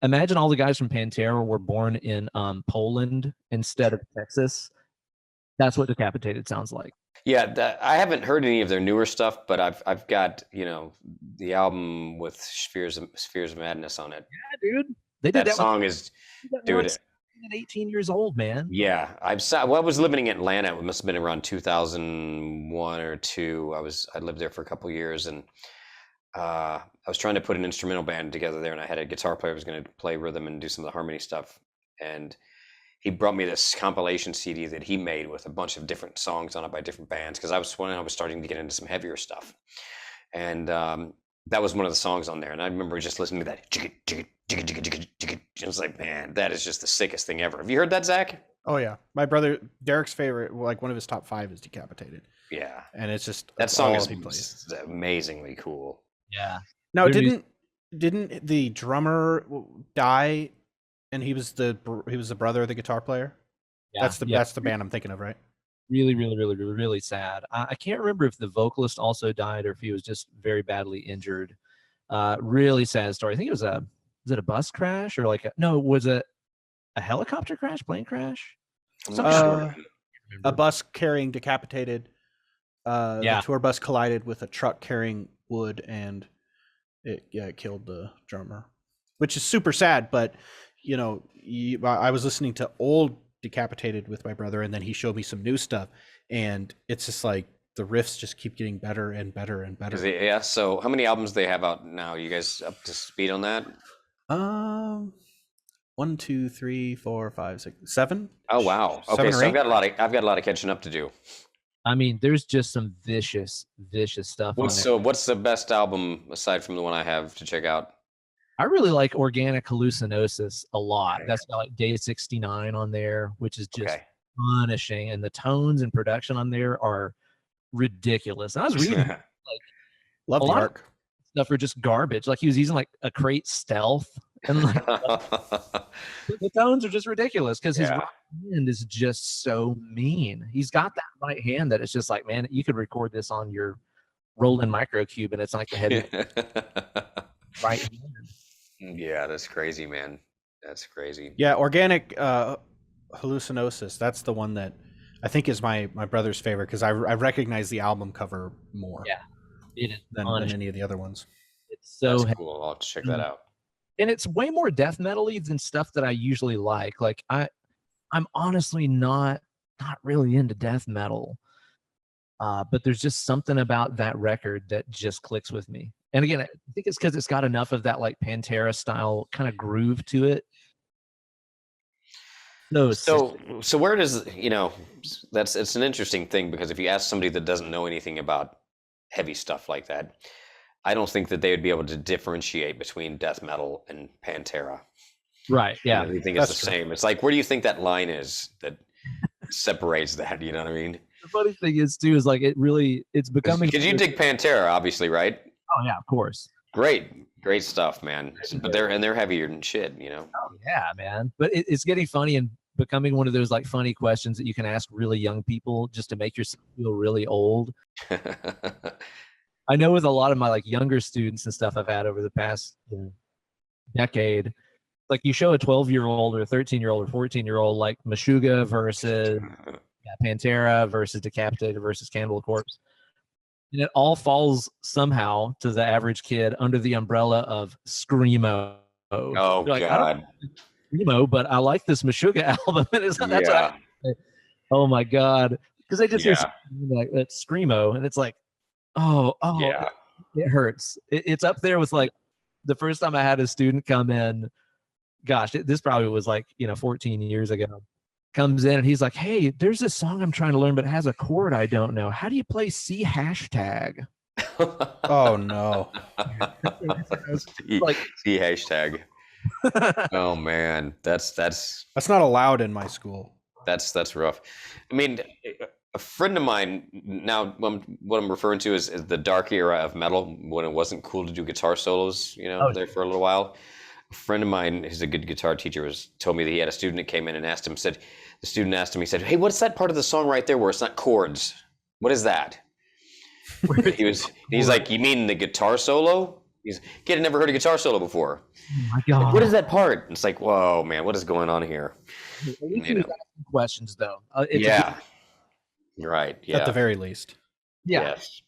imagine all the guys from Pantera were born in Poland instead of Texas. That's what Decapitated sounds like. Yeah, I haven't heard any of their newer stuff, but I've got the album with Spheres of Madness on it. Yeah, dude, they did that song is, dude. 18 years old, man. Yeah, I was living in Atlanta. It must have been around 2001 or 2. I lived there for a couple of years, and I was trying to put an instrumental band together there, and I had a guitar player who was going to play rhythm and do some of the harmony stuff, and he brought me this compilation CD that he made with a bunch of different songs on it by different bands, because I was starting to get into some heavier stuff, and that was one of the songs on there. And I remember just listening to that. I was like, man, that is just the sickest thing ever. Have you heard that, Zach? Oh yeah, my brother Derek's favorite, like one of his top 5, is Decapitated. Yeah, and it's just that song is amazingly cool. Yeah. Now, didn't the drummer die? And he was the brother of the guitar player. Yeah, that's the band I'm thinking of, right? Really, really, really, really, really sad. I can't remember if the vocalist also died or if he was just very badly injured. Really sad story. I think it was a bus crash or was it a helicopter crash, plane crash? I'm not sure. A bus carrying Decapitated. The tour bus collided with a truck carrying wood, and it killed the drummer, which is super sad. But I was listening to old Decapitated with my brother, and then he showed me some new stuff, and it's just like the riffs just keep getting better and better and better. Yeah. So how many albums do they have out now? You guys up to speed on that? 1, 2, 3, 4, 5, 6, 7. Oh wow. Okay, so I've got a lot of catching up to do. I mean, there's just some vicious stuff. What's the best album aside from the one I have to check out? I really like Organic Hallucinosis a lot. That's got like Day 69 on there, which is just punishing, and the tones and production on there are ridiculous. And I was reading love a the lot arc. of stuff are just garbage. Like he was using like a crate stealth, and the tones are just ridiculous because his right hand is just so mean. He's got that right hand that it's just like, man, you could record this on your Roland Microcube, and it's like the heavy right hand. Yeah, that's crazy, man. That's crazy. Yeah, Organic Hallucinosis. That's the one that I think is my brother's favorite, because I recognize the album cover more. Yeah, it is than any of the other ones. It's so cool. I'll have to check that out. And it's way more death metal-y than stuff that I usually like. Like I'm honestly not really into death metal. But there's just something about that record that just clicks with me. And again, I think it's because it's got enough of that like Pantera style kind of groove to it. So where does, it's an interesting thing, because if you ask somebody that doesn't know anything about heavy stuff like that, I don't think that they would be able to differentiate between death metal and Pantera. Right. Yeah. You think it's the same. It's like, where do you think that line is that separates that? You know what I mean? The funny thing is too, is like it's becoming, because you dig Pantera, obviously, right? Oh yeah, of course. Great stuff, man. But they're heavier than shit, Oh yeah, man. But it's getting funny and becoming one of those like funny questions that you can ask really young people just to make yourself feel really old. I know with a lot of my like younger students and stuff I've had over the past decade, like you show a 12-year-old or a 13-year-old or 14-year-old like Meshuggah versus Pantera versus Decapitated versus Cannibal Corpse, and it all falls somehow to the average kid under the umbrella of Screamo. Oh like, God. I don't Screamo, but I like this Meshuggah album. And that's what I say. Oh my God. Because they just hear like that Screamo, and it's like, oh yeah. It hurts. It's up there with like the first time I had a student come in, gosh, this probably was like 14 years ago, comes in and he's like, hey, there's this song I'm trying to learn but it has a chord I don't know, how do you play C#? Oh no. Like C#. Oh man, that's not allowed in my school. That's rough. I mean, a friend of mine, now what I'm referring to is the dark era of metal, when it wasn't cool to do guitar solos, there for a little while. A friend of mine who's a good guitar teacher told me that he had a student that came in and asked him, he said, hey, what's that part of the song right there where it's not chords? What is that? He's like, you mean the guitar solo? Kid had never heard a guitar solo before. Oh my God. Like, what is that part? It's like, whoa, man, what is going on here? At least he was asking questions though. Right. Yeah. At the very least. Yeah. Yes.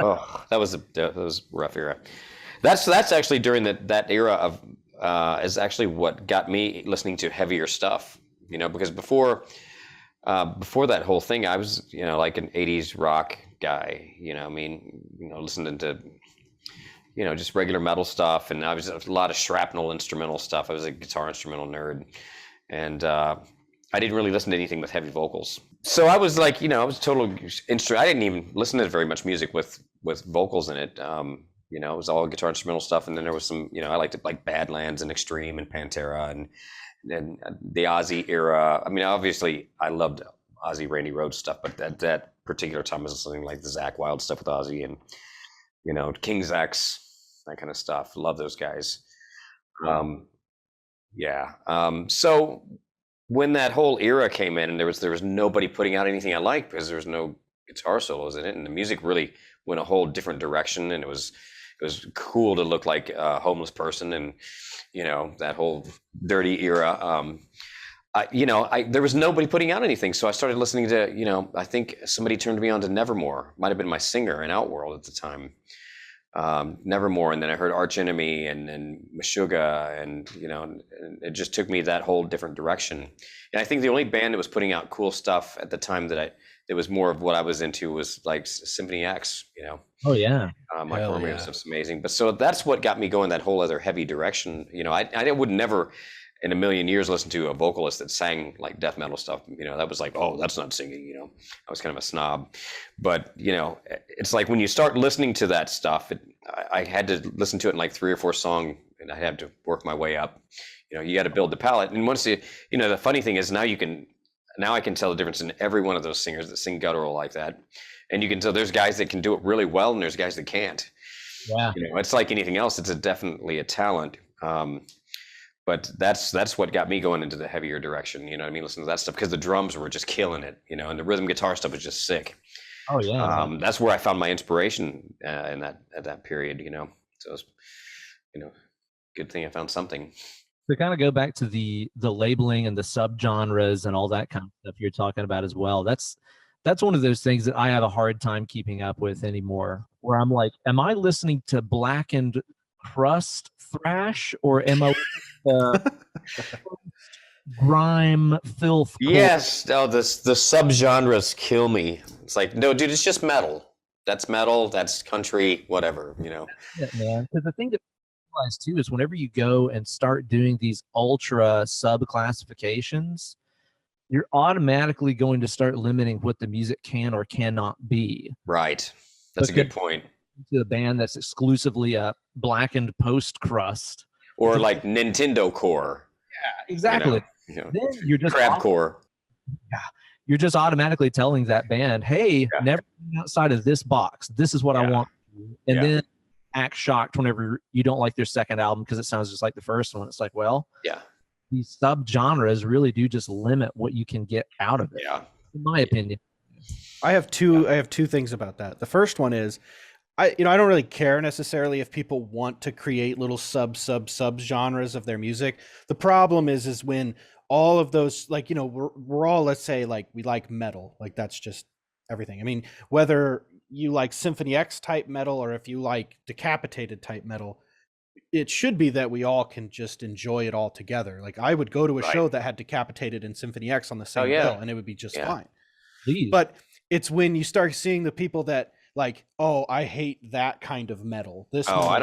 Oh, that was a rough era. That's actually during that era of is actually what got me listening to heavier stuff. Because before that whole thing, I was like an 80s rock guy. Listening to just regular metal stuff, and I was a lot of shrapnel instrumental stuff. I was a guitar instrumental nerd, and I didn't really listen to anything with heavy vocals. So I was like, I was total instrument. I didn't even listen to very much music with vocals in it. It was all guitar instrumental stuff, and then there was some, I liked it like Badlands and Extreme and Pantera and the Ozzy era. I mean, obviously, I loved Ozzy, Randy Rhoads stuff, but that particular time I was listening like the Zakk Wylde stuff with Ozzy and King's X, that kind of stuff. Love those guys. So when that whole era came in, and there was nobody putting out anything I liked because there was no guitar solos in it, and the music really went a whole different direction, and it was cool to look like a homeless person, and that whole dirty era. There was nobody putting out anything, so I started listening to I think somebody turned me on to Nevermore. Might have been my singer in Outworld at the time. Nevermore, and then I heard Arch Enemy and Meshuggah, and it just took me that whole different direction. And I think the only band that was putting out cool stuff at the time that was more of what I was into was like Symphony X. Oh yeah. My Romeo stuff's amazing, but so that's what got me going that whole other heavy direction. I would never in a million years listen to a vocalist that sang like death metal stuff. That was like, oh, that's not singing. I was kind of a snob, but it's like when you start listening to that stuff, I had to listen to it in like 3 or 4 songs, and I had to work my way up. You got to build the palette, and once the funny thing is now I can tell the difference in every one of those singers that sing guttural like that, and you can tell there's guys that can do it really well, and there's guys that can't. Yeah, it's like anything else; it's definitely a talent. But that's what got me going into the heavier direction. Listening to that stuff because the drums were just killing it. And the rhythm guitar stuff was just sick. Oh yeah. That's where I found my inspiration at that period. So it was, good thing I found something. To kind of go back to the labeling and the subgenres and all that kind of stuff you're talking about as well. That's one of those things that I have a hard time keeping up with anymore. Where I'm like, am I listening to blackened crust thrash, or am I grime, filth. Yes. Oh, the subgenres kill me. It's like, no, dude, it's just metal. That's metal. That's country. Whatever. Yeah, man. Because the thing that I realize too is whenever you go and start doing these ultra sub classifications, you're automatically going to start limiting what the music can or cannot be. Right. That's a good point. To a band that's exclusively a blackened post crust, or like Nintendo core. Yeah, exactly. Then you're just crab core. Yeah, you're just automatically telling that band, "Hey, never outside of this box. This is what I want." And then act shocked whenever you don't like their second album because it sounds just like the first one. It's like, well, these subgenres really do just limit what you can get out of it. Yeah, in my opinion. I have two things about that. The first one is, I don't really care necessarily if people want to create little sub genres of their music. The problem is when all of those, like, we're all, let's say, like, we like metal, like that's just everything. I mean, whether you like Symphony X type metal or if you like Decapitated type metal, it should be that we all can just enjoy it all together. Like, I would go to a show that had Decapitated and Symphony X on the same bill, and it would be just fine. Please. But it's when you start seeing the people that, like, oh, I hate that kind of metal. This I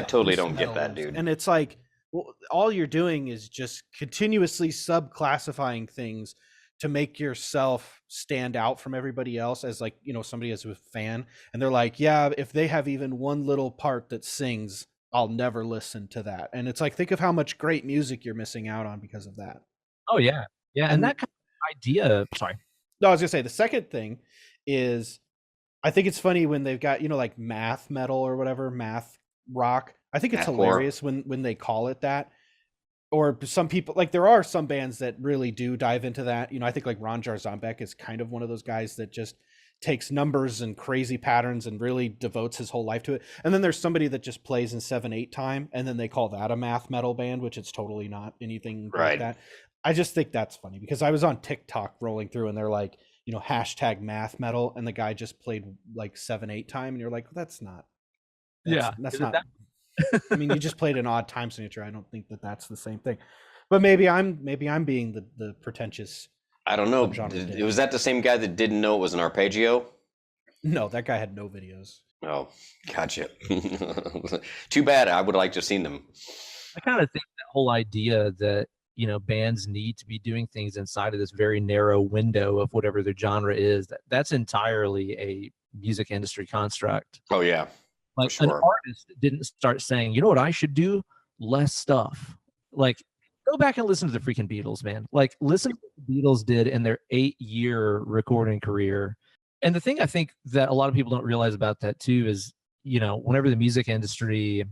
totally don't get that, dude. And it's like, well, all you're doing is just continuously subclassifying things to make yourself stand out from everybody else as, like, somebody as a fan. And they're like, yeah, if they have even one little part that sings, I'll never listen to that. And it's like, think of how much great music you're missing out on because of that. Oh yeah. Yeah. And that kind of idea, sorry. No, I was gonna say the second thing is, I think it's funny when they've got, like, math metal or whatever, math rock. I think it's hilarious when they call it that. Or some people, like, there are some bands that really do dive into that. I think like Ron Jarzombek is kind of one of those guys that just takes numbers and crazy patterns and really devotes his whole life to it. And then there's somebody that just plays in 7/8 time, and then they call that a math metal band, which it's totally not anything like that. I just think that's funny because I was on TikTok rolling through and they're like, hashtag math metal, and the guy just played like 7/8 time, and you're like, well, that's not. That's not. I mean, you just played an odd time signature. I don't think that's the same thing. But maybe I'm being the pretentious. I don't know. Was that the same guy that didn't know it was an arpeggio? No, that guy had no videos. Oh, gotcha. Too bad. I would like to have seen them. I kind of think that whole idea that, bands need to be doing things inside of this very narrow window of whatever their genre is, that's entirely a music industry construct. Oh, yeah. Like, an artist didn't start saying, you know what I should do? Less stuff. Like, go back and listen to the freaking Beatles, man. Like, listen to what the Beatles did in their 8-year recording career. And the thing I think that a lot of people don't realize about that too is, whenever the music industry,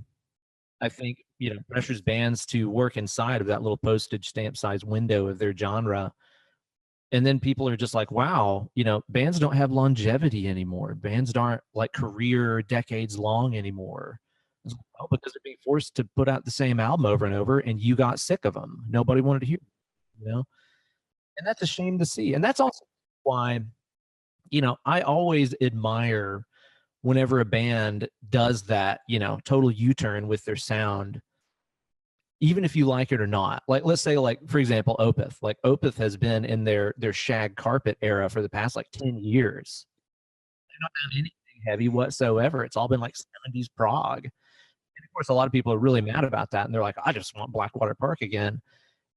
I think, pressures bands to work inside of that little postage stamp size window of their genre. And then people are just like, wow, bands don't have longevity anymore. Bands aren't like career decades long anymore. Well, because they're being forced to put out the same album over and over, and you got sick of them. Nobody wanted to hear, and that's a shame to see. And that's also why, I always admire whenever a band does that, total U-turn with their sound, even if you like it or not. Like, let's say, like, for example, Opeth. Like, Opeth has been in their shag carpet era for the past like 10 years. They don't have anything heavy whatsoever. It's all been like 70s prog. And of course, a lot of people are really mad about that, and they're like, I just want Blackwater Park again.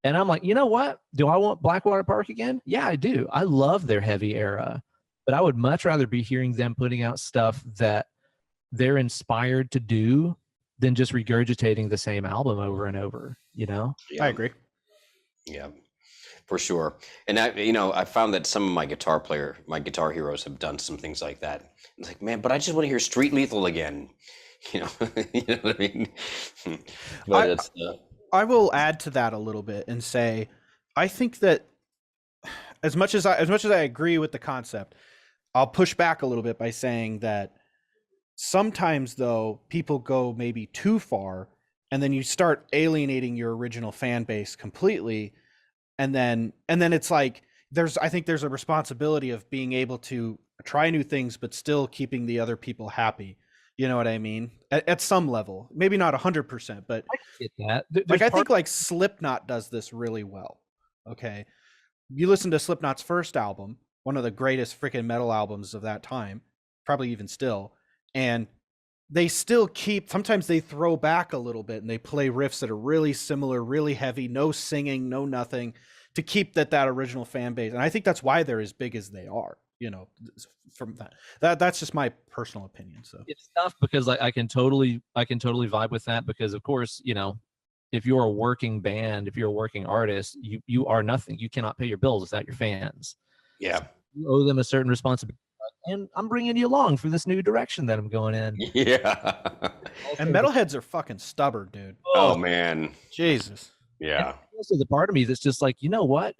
And I'm like, you know what? Do I want Blackwater Park again? Yeah, I do. I love their heavy era, but I would much rather be hearing them putting out stuff that they're inspired to do than just regurgitating the same album over and over, Yeah. I agree. Yeah, for sure. And I found that some of my guitar heroes have done some things like that. It's like, man, but I just want to hear Street Lethal again. You know what I mean? But I will add to that a little bit and say, I think that as much as I agree with the concept, I'll push back a little bit by saying that sometimes, though, people go maybe too far, and then you start alienating your original fan base completely, and then it's like I think there's a responsibility of being able to try new things but still keeping the other people happy. You know what I mean? At some level, maybe not 100%, but I get that. like, I think like Slipknot does this really well. Okay. You listen to Slipknot's first album, one of the greatest freaking metal albums of that time, probably even still, and they still keep, sometimes they throw back a little bit and they play riffs that are really similar, really heavy, no singing, no nothing, to keep that original fan base. And I think that's why they're as big as they are, you know, from that's just my personal opinion. So it's tough because I can totally vibe with that, because of course, you know, if you're a working band, if you're a working artist, you are nothing. You cannot pay your bills without your fans. Yeah. So you owe them a certain responsibility. And I'm bringing you along for this new direction that I'm going in. Yeah. And metalheads are fucking stubborn, dude. Oh man. Jesus. Yeah. Also, the part of me that's just like, you know what?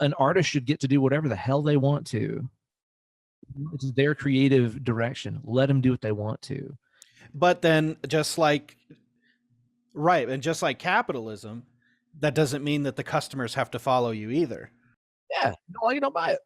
An artist should get to do whatever the hell they want to. It's their creative direction. Let them do what they want to. But then just like capitalism, that doesn't mean that the customers have to follow you either. Yeah. No, you don't buy it.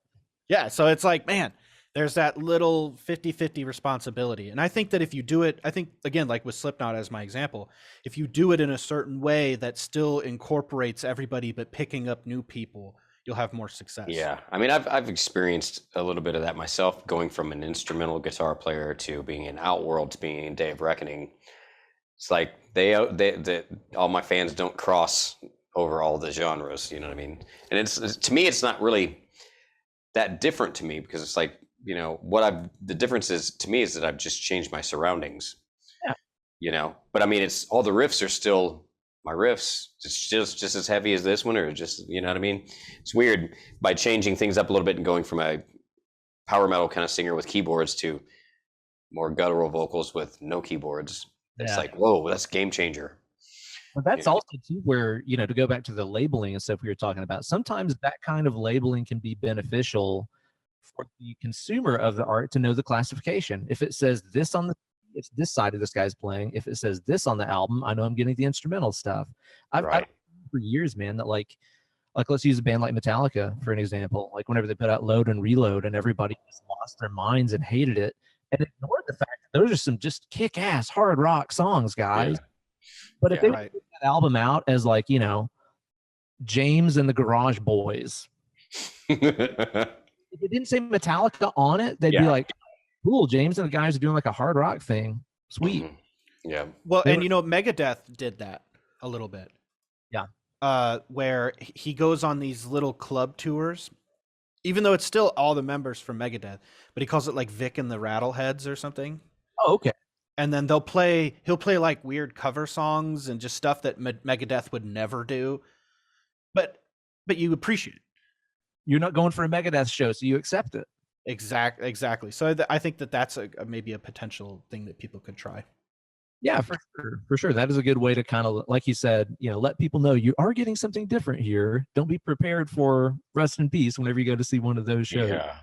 Yeah. So it's like, man, there's that little 50-50 responsibility. And I think that if you do it, I think, again, like with Slipknot as my example, if you do it in a certain way that still incorporates everybody but picking up new people, you'll have more success. Yeah. I mean, I've experienced a little bit of that myself, going from an instrumental guitar player to being in Outworld to being in Day of Reckoning. It's like they all my fans don't cross over all the genres, you know what I mean? And it's to me, it's not really that different to me, because it's like, you know, the difference is to me is that I've just changed my surroundings. Yeah. You know, but I mean, it's all the riffs are still my riffs. It's just as heavy as this one, or just, you know what I mean? It's weird by changing things up a little bit and going from a power metal kind of singer with keyboards to more guttural vocals with no keyboards. It's like, whoa, that's a game changer. But that's also too where, you know, to go back to the labeling and stuff we were talking about, sometimes that kind of labeling can be beneficial for the consumer of the art to know the classification. If it says this on it's this side of this guy's playing. If it says this on the album, I know I'm getting the instrumental stuff. I've for years, man, that like let's use a band like Metallica for an example. Like whenever they put out Load and Reload, and everybody just lost their minds and hated it, and ignored the fact that those are some just kick-ass hard rock songs, guys. Yeah. But if they put that album out as like, you know, James and the Garage Boys, if it didn't say Metallica on it, they'd be like, cool, James and the guys are doing like a hard rock thing. Sweet. Mm-hmm. Yeah. Well, and you know, Megadeth did that a little bit. Yeah. Where he goes on these little club tours, even though it's still all the members from Megadeth, but he calls it like Vic and the Rattleheads or something. Oh, okay. And then he'll play like weird cover songs and just stuff that Megadeth would never do. But you appreciate it. You're not going for a Megadeth show, so you accept it. Exactly. So I think that's maybe a potential thing that people could try. Yeah, for sure. That is a good way to kind of, like you said, you know, let people know you are getting something different here. Don't be prepared for rest in peace whenever you go to see one of those shows. Yeah.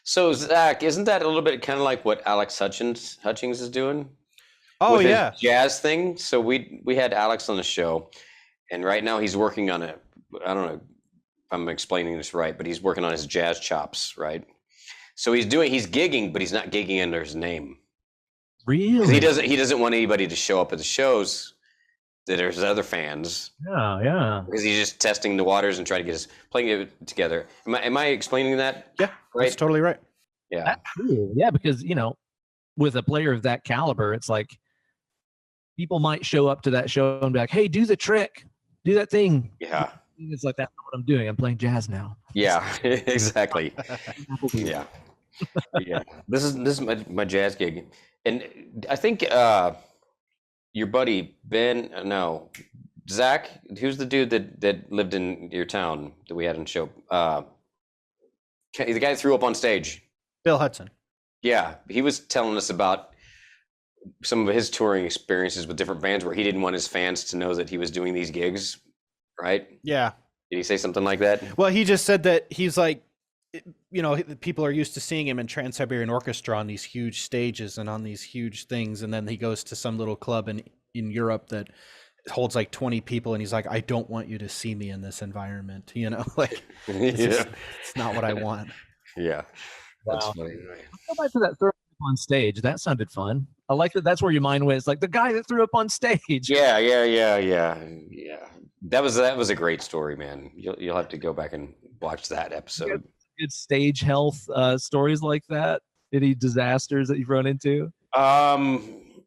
So Zach, isn't that a little bit kind of like what Alex Hutchings is doing? Oh, with yeah. His jazz thing. So we had Alex on the show, and right now he's working on it. I don't know if I'm explaining this right, but he's working on his jazz chops, right? So he's gigging, but he's not gigging under his name. Really? He doesn't want anybody to show up at the shows that there's other fans. Yeah. Because he's just testing the waters and trying to get playing it together. Am I explaining that? Yeah, right. That's totally right. Yeah. That's true. Yeah, because you know, with a player of that caliber, it's like people might show up to that show and be like, "Hey, do the trick, do that thing." Yeah. It's like, that's not what I'm doing. I'm playing jazz now. Yeah, exactly. Yeah. Yeah. This is my jazz gig. And I think your buddy Zach, who's the dude that lived in your town that we had on the show? The guy that threw up on stage. Bill Hudson. Yeah, he was telling us about some of his touring experiences with different bands where he didn't want his fans to know that he was doing these gigs, right? Yeah. Did he say something like that? Well, he just said that he's like, you know, people are used to seeing him in Trans-Siberian Orchestra on these huge stages and on these huge things, and then he goes to some little club in Europe that holds like 20 people, and he's like, I don't want you to see me in this environment, you know, like it's not what I want. Yeah. That's Wow. funny. Go back to that throw up on stage. That sounded fun. I like that. That's where your mind went. It's like the guy that threw up on stage. Yeah. That was a great story, man. You'll have to go back and watch that episode. Good stage health stories like that. Any disasters that you've run into? Um,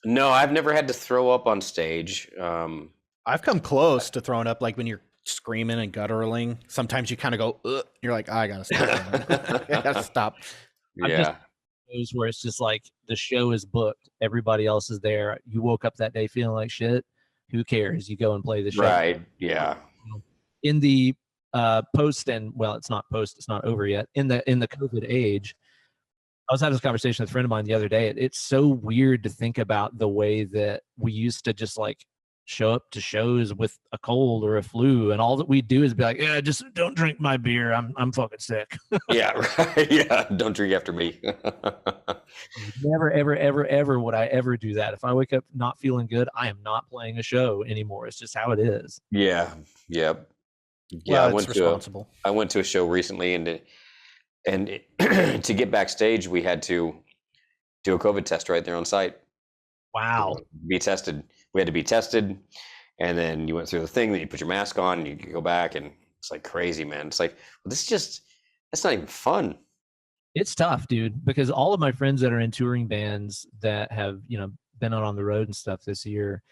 No, I've never had to throw up on stage. I've come close to throwing up, like when you're screaming and gutturling. Sometimes you kind of go, ugh. You're like, I gotta stop. I gotta stop. Yeah. Shows where it's just like the show is booked, everybody else is there. You woke up that day feeling like shit. Who cares? You go and play the show. Right. Yeah. In the post, and well, it's not post, it's not over yet. In the COVID age, I was having this conversation with a friend of mine the other day. It's so weird to think about the way that we used to just like show up to shows with a cold or a flu, and all that we do is be like, yeah, just don't drink my beer. I'm fucking sick. Yeah. Right. Yeah. Don't drink after me. Never, ever, ever, ever would I ever do that. If I wake up not feeling good, I am not playing a show anymore. It's just how it is. Yeah. Yeah. Yeah, well, responsible. I went to a show recently, and to get backstage, we had to do a COVID test right there on site. Wow. Be tested. We had to be tested, and then you went through the thing. Then you put your mask on, and you go back, and it's like crazy, man. It's like, well, that's not even fun. It's tough, dude, because all of my friends that are in touring bands that have, been out on the road and stuff this year,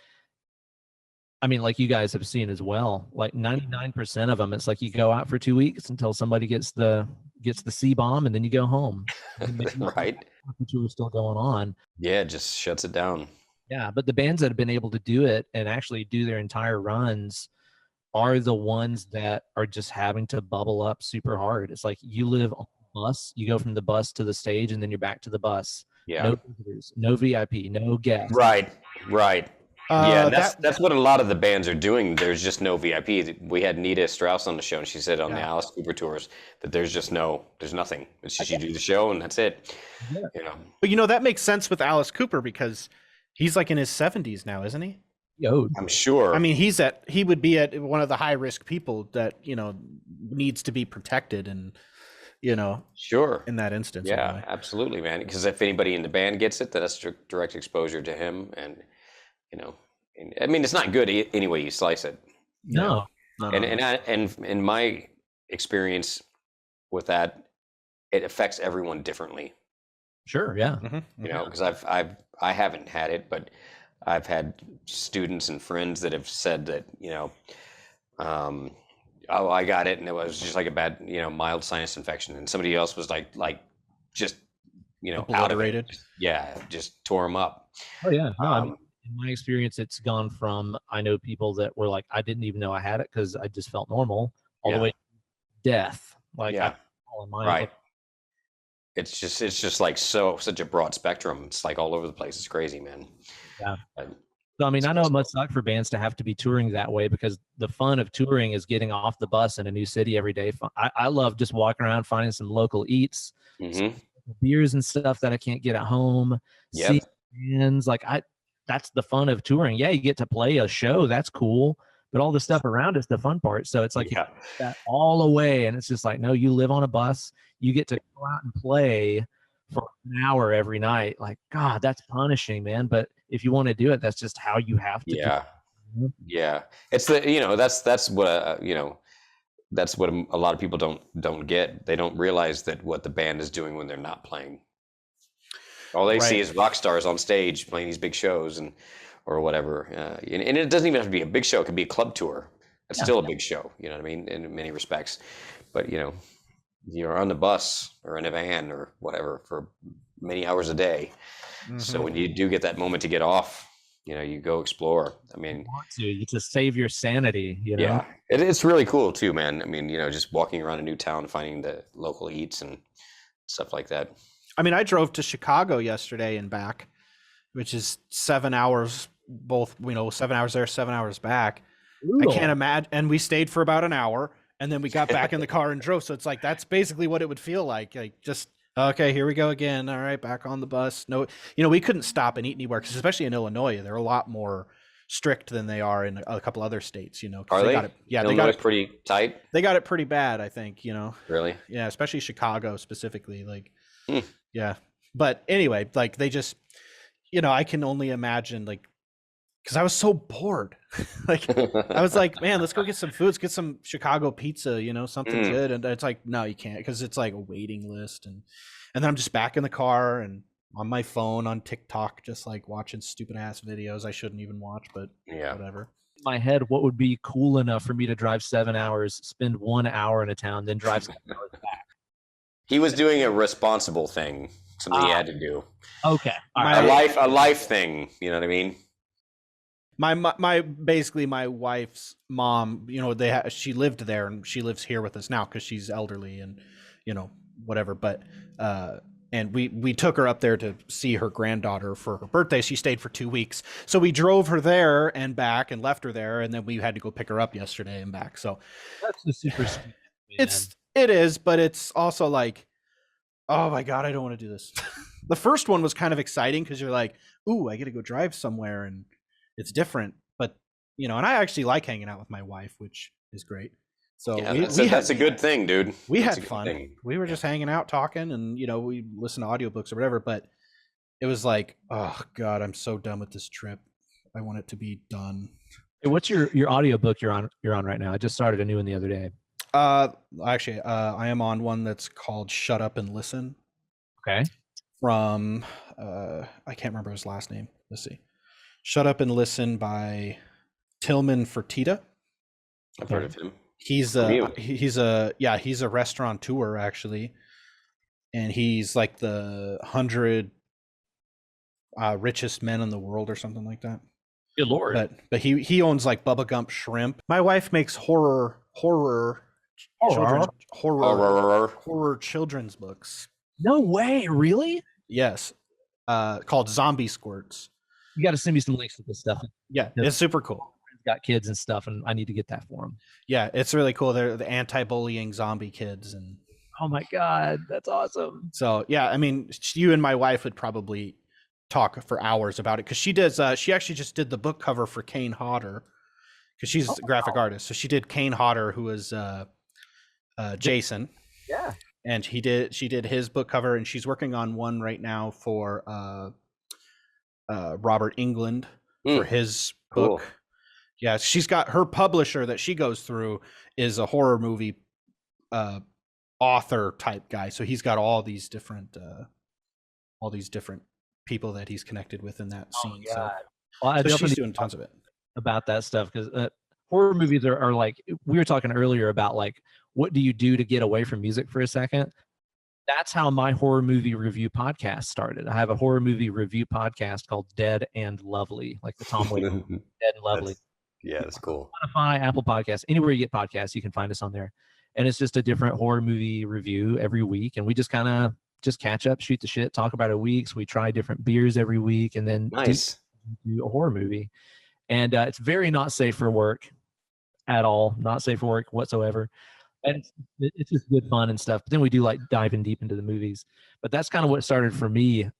I mean, like you guys have seen as well, like 99% of them, it's like you go out for 2 weeks until somebody gets the C-bomb, and then you go home. Right. The tour's still going on. Yeah, it just shuts it down. Yeah, but the bands that have been able to do it and actually do their entire runs are the ones that are just having to bubble up super hard. It's like you live on the bus, you go from the bus to the stage, and then you're back to the bus. Yeah. No visitors, no VIP, no guests. Right. Yeah, that's what a lot of the bands are doing. There's just no VIP. We had Nita Strauss on the show, and she said on the Alice Cooper tours that there's nothing. It's just you do the show and that's it. Yeah. But that makes sense with Alice Cooper because he's like in his 70s now, isn't he? Yo, I'm sure. I mean, he would be at one of the high risk people that needs to be protected, and sure in that instance. Yeah, anyway. Absolutely, man. Because if anybody in the band gets it, that's direct exposure to him, and I mean, it's not good any way you slice it. No. And in my experience with that, it affects everyone differently. Sure, yeah. Mm-hmm. Because I haven't had it, but I've had students and friends that have said that, oh, I got it, and it was just like a bad, mild sinus infection, and somebody else was like just, out of it. Yeah, just tore them up. Oh yeah. No, in my experience, it's gone from, I know people that were like, I didn't even know I had it because I just felt normal, all the way to death. Like, right. It's just like such a broad spectrum. It's like all over the place. It's crazy, man. Yeah. So, I mean, I know it must suck for bands to have to be touring that way, because the fun of touring is getting off the bus in a new city every day. I love just walking around, finding some local eats, some beers and stuff that I can't get at home. See bands. Like, that's the fun of touring. Yeah, you get to play a show. That's cool. But all the stuff around is the fun part. So it's like you get that all away, and it's just like, no, you live on a bus. You get to go out and play for an hour every night. Like, God, that's punishing, man. But if you want to do it, that's just how you have to. Yeah. Do it. Yeah. It's that's what that's what a lot of people don't get. They don't realize that what the band is doing when they're not playing. All they see is rock stars on stage playing these big shows or whatever. And it doesn't even have to be a big show. It could be a club tour. It's still a big show. You know what I mean? In many respects. But, you're on the bus or in a van or whatever for many hours a day. Mm-hmm. So when you do get that moment to get off, you go explore. I mean, you just save your sanity, Yeah. It's really cool too, man. I mean, just walking around a new town, finding the local eats and stuff like that. I mean, I drove to Chicago yesterday and back, which is 7 hours, both, 7 hours there, 7 hours back. Ooh. I can't imagine. And we stayed for about an hour, and then we got back in the car and drove. So it's like, that's basically what it would feel like. Like, just, okay, here we go again. All right, back on the bus. No, we couldn't stop and eat anywhere, because especially in Illinois, they're a lot more strict than they are in a couple other states, Are they? They got it pretty tight. They got it pretty bad, I think, Really? Yeah, especially Chicago specifically. Like, yeah. But anyway, like, they just, I can only imagine, like, because I was so bored. Like, I was like, man, let's go get some food. Let's get some Chicago pizza, something good. And it's like, no, you can't, because it's like a waiting list. And then I'm just back in the car and on my phone on TikTok, just like watching stupid ass videos I shouldn't even watch, but whatever. In my head, what would be cool enough for me to drive 7 hours, spend 1 hour in a town, then drive 7 hours back? He was doing a responsible thing, something he had to do. Okay. A life thing, you know what I mean? Basically my wife's mom, she lived there and she lives here with us now because she's elderly and whatever, but and we took her up there to see her granddaughter for her birthday. She stayed for 2 weeks, so we drove her there and back and left her there, and then we had to go pick her up yesterday and back. So that's the super sweet, man. It is, but it's also like, oh my God, I don't want to do this. The first one was kind of exciting because you're like, ooh, I get to go drive somewhere and it's different. But, and I actually like hanging out with my wife, which is great. So that's a good thing, dude. We had fun. We were just hanging out, talking, and, we listened to audiobooks or whatever. But it was like, oh God, I'm so done with this trip. I want it to be done. Hey, what's your audiobook you're on right now? I just started a new one the other day. Actually, I am on one that's called Shut Up and Listen. Okay. From, I can't remember his last name. Let's see. Shut Up and Listen by Tillman Fertitta. I've heard of him. He's a restaurateur actually. And he's like the 100 richest men in the world or something like that. Good Lord. But he owns like Bubba Gump Shrimp. My wife makes horror children's books. No way, really? Yes. Called Zombie Squirts. You got to send me some links to this stuff. Yeah, it's super cool. Got kids and stuff, and I need to get that for them. Yeah, it's really cool. They're the anti-bullying zombie kids, and oh my God, that's awesome. So yeah, I mean, you and my wife would probably talk for hours about it because she does. She actually just did the book cover for Kane Hodder because she's a graphic artist. So she did Kane Hodder, who was Jason. Yeah, and she did his book cover, and she's working on one right now for Robert Englund for his book. Yeah, she's got her publisher that she goes through is a horror movie author type guy. So he's got all these different people that he's connected with in that scene. So, she's doing tons of it about that stuff because horror movies are like, we were talking earlier about like, what do you do to get away from music for a second? That's how my horror movie review podcast started. I have a horror movie review podcast called Dead and Lovely, like the Tom Waits Dead and Lovely. That's cool. Spotify, Apple Podcasts, anywhere you get podcasts, you can find us on there. And it's just a different horror movie review every week. And we just kind of catch up, shoot the shit, talk about our weeks. We try different beers every week and then do a horror movie. And it's very not safe for work at all. Not safe for work whatsoever. And it's just good fun and stuff. But then we do like diving deep into the movies. But that's kind of what started for me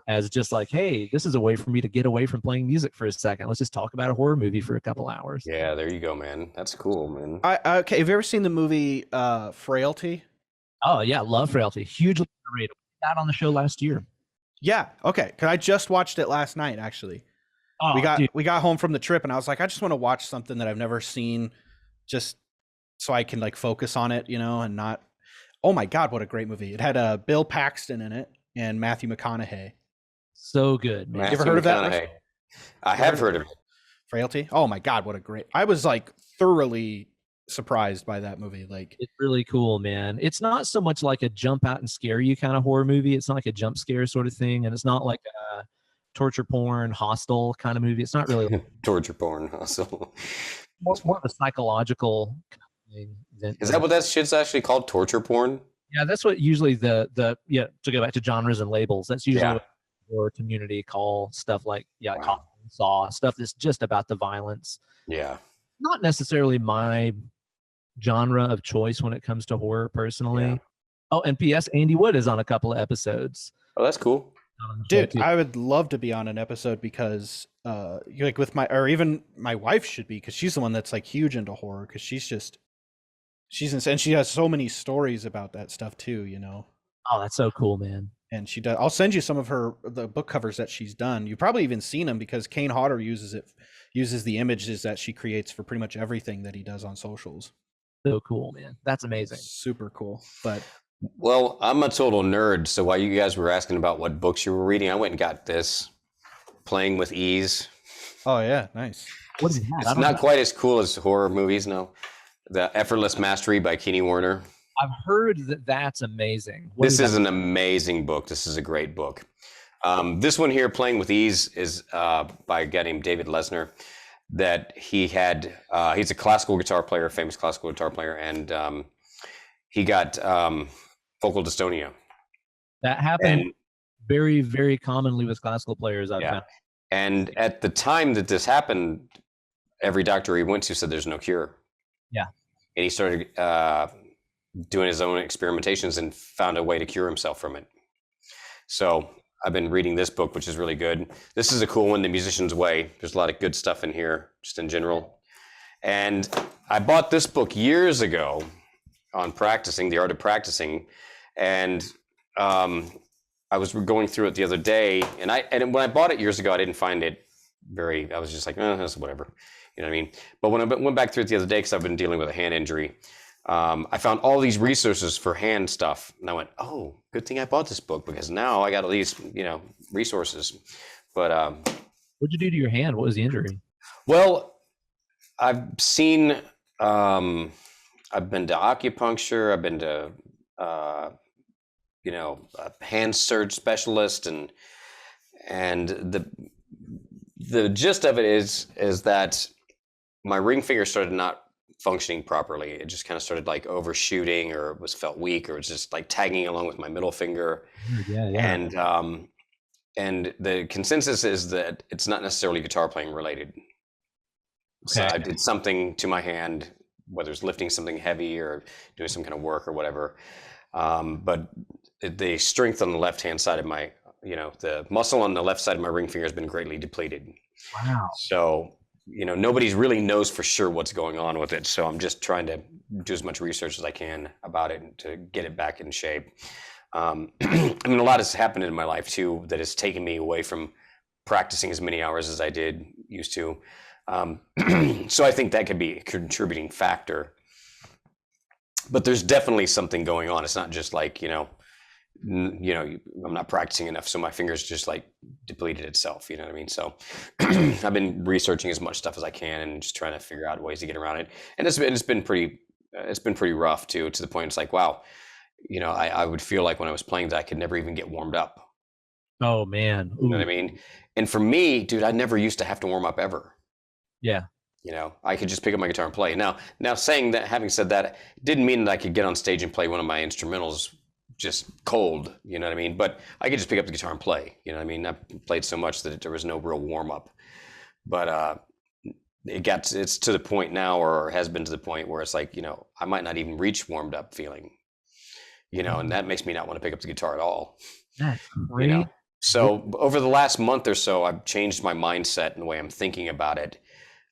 as just like, hey, this is a way for me to get away from playing music for a second. Let's just talk about a horror movie for a couple hours. Yeah, there you go, man. That's cool, man. Okay, have you ever seen the movie Frailty? Oh yeah, love Frailty. Hugely underrated. We got on the show last year. Yeah. Okay. Cause I just watched it last night. Actually, we got home from the trip, and I was like, I just want to watch something that I've never seen, just so I can like focus on it, and not. Oh my God, what a great movie! It had Bill Paxton in it and Matthew McConaughey. So good, man. You ever heard of that? I have heard of it. Frailty. Oh my God, what a great! I was like thoroughly surprised by that movie. Like, it's really cool, man. It's not so much like a jump out and scare you kind of horror movie. It's not like a jump scare sort of thing, and it's not like a torture porn, Hostel kind of movie. It's not really torture porn, Hostel. More of a psychological thing. Is that what that shit's actually called? Torture porn? Yeah, that's what usually to go back to genres and labels. That's usually what our community call stuff like Saw, stuff that's just about the violence. Yeah. Not necessarily my genre of choice when it comes to horror personally. Yeah. Oh, and P.S. Andy Wood is on a couple of episodes. Oh, that's cool. Dude, I would love to be on an episode because like with even my wife should be, because she's the one that's like huge into horror, because she's insane. She has so many stories about that stuff too, Oh, that's so cool, man. And she does. I'll send you some of the book covers that she's done. You've probably even seen them because Kane Hodder uses the images that she creates for pretty much everything that he does on socials. So cool, man. That's amazing. Super cool. But well, I'm a total nerd. So while you guys were asking about what books you were reading, I went and got this, Playing with Ease. Oh yeah, nice. What is that? It's not quite as cool as horror movies, no. The Effortless Mastery by Keeney Warner. I've heard that that's amazing. This is an amazing book. This is a great book. This one here, Playing with Ease, is by a guy named David Lesnar. That he had, he's a classical guitar player, famous classical guitar player, and he got vocal dystonia. That happened very, very commonly with classical players, I've found. And at the time that this happened, every doctor he went to said there's no cure. Yeah. And he started doing his own experimentations and found a way to cure himself from it. So I've been reading this book, which is really good. This is a cool one, The Musician's Way. There's a lot of good stuff in here, just in general. And I bought this book years ago on practicing, the art of practicing. And I was going through it the other day, and when I bought it years ago, I didn't find it I was just like, that's whatever. You know what I mean? But when I went back through it the other day, because I've been dealing with a hand injury, I found all these resources for hand stuff. And I went, oh, good thing I bought this book, because now I got all these, resources. But what'd you do to your hand? What was the injury? Well, I've seen, I've been to acupuncture. I've been to, a hand surge specialist, and the gist of it is that my ring finger started not functioning properly. It just kind of started like overshooting, or it felt weak, or it's just like tagging along with my middle finger. Yeah. And the consensus is that it's not necessarily guitar playing related. Okay. So I did something to my hand, whether it's lifting something heavy or doing some kind of work or whatever. But the strength on the left-hand side of my, the muscle on the left side of my ring finger has been greatly depleted. Wow. So, nobody really knows for sure what's going on with it. So I'm just trying to do as much research as I can about it to get it back in shape. I mean, a lot has happened in my life too that has taken me away from practicing as many hours as I used to. So I think that could be a contributing factor. But there's definitely something going on. It's not just like, I'm not practicing enough, so my fingers just like depleted itself. You know what I mean? So I've been researching as much stuff as I can and just trying to figure out ways to get around it. And it's been pretty rough too, to the point it's like, wow, I would feel like when I was playing that I could never even get warmed up. Oh man. Ooh. You know what I mean? And for me, dude, I never used to have to warm up ever. Yeah. I could just pick up my guitar and play. Now having said that, it didn't mean that I could get on stage and play one of my instrumentals just cold, you know what I mean? But I could just pick up the guitar and play, you know what I mean? I played so much that there was no real warm up. But it's to the point now, or has been to the point where it's like, I might not even reach warmed up feeling, and that makes me not want to pick up the guitar at all. That's great. So over the last month or so, I've changed my mindset and the way I'm thinking about it.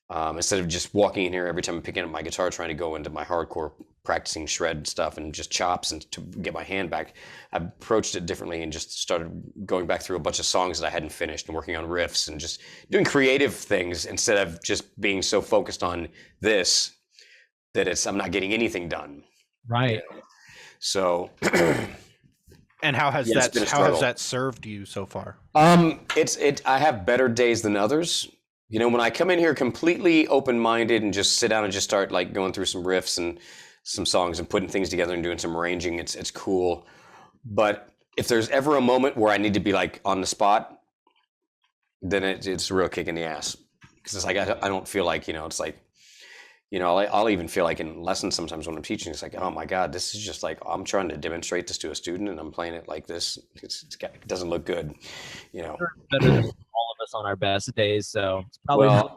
Instead of just walking in here every time I'm picking up my guitar, trying to go into my hardcore practicing shred stuff and just chops and to get my hand back, I've approached it differently and just started going back through a bunch of songs that I hadn't finished and working on riffs and just doing creative things instead of just being so focused on this that I'm not getting anything done. Right. So. And how has that served you so far? I have better days than others. When I come in here completely open-minded and just sit down and just start like going through some riffs and some songs and putting things together and doing some arranging, it's cool. But if there's ever a moment where I need to be like on the spot, then it's a real kick in the ass. Because it's like I don't feel like, it's like, I'll even feel like in lessons sometimes when I'm teaching, it's like, oh my God, this is just like, I'm trying to demonstrate this to a student and I'm playing it like this. It doesn't look good, Better than all of us on our best days, so it's probably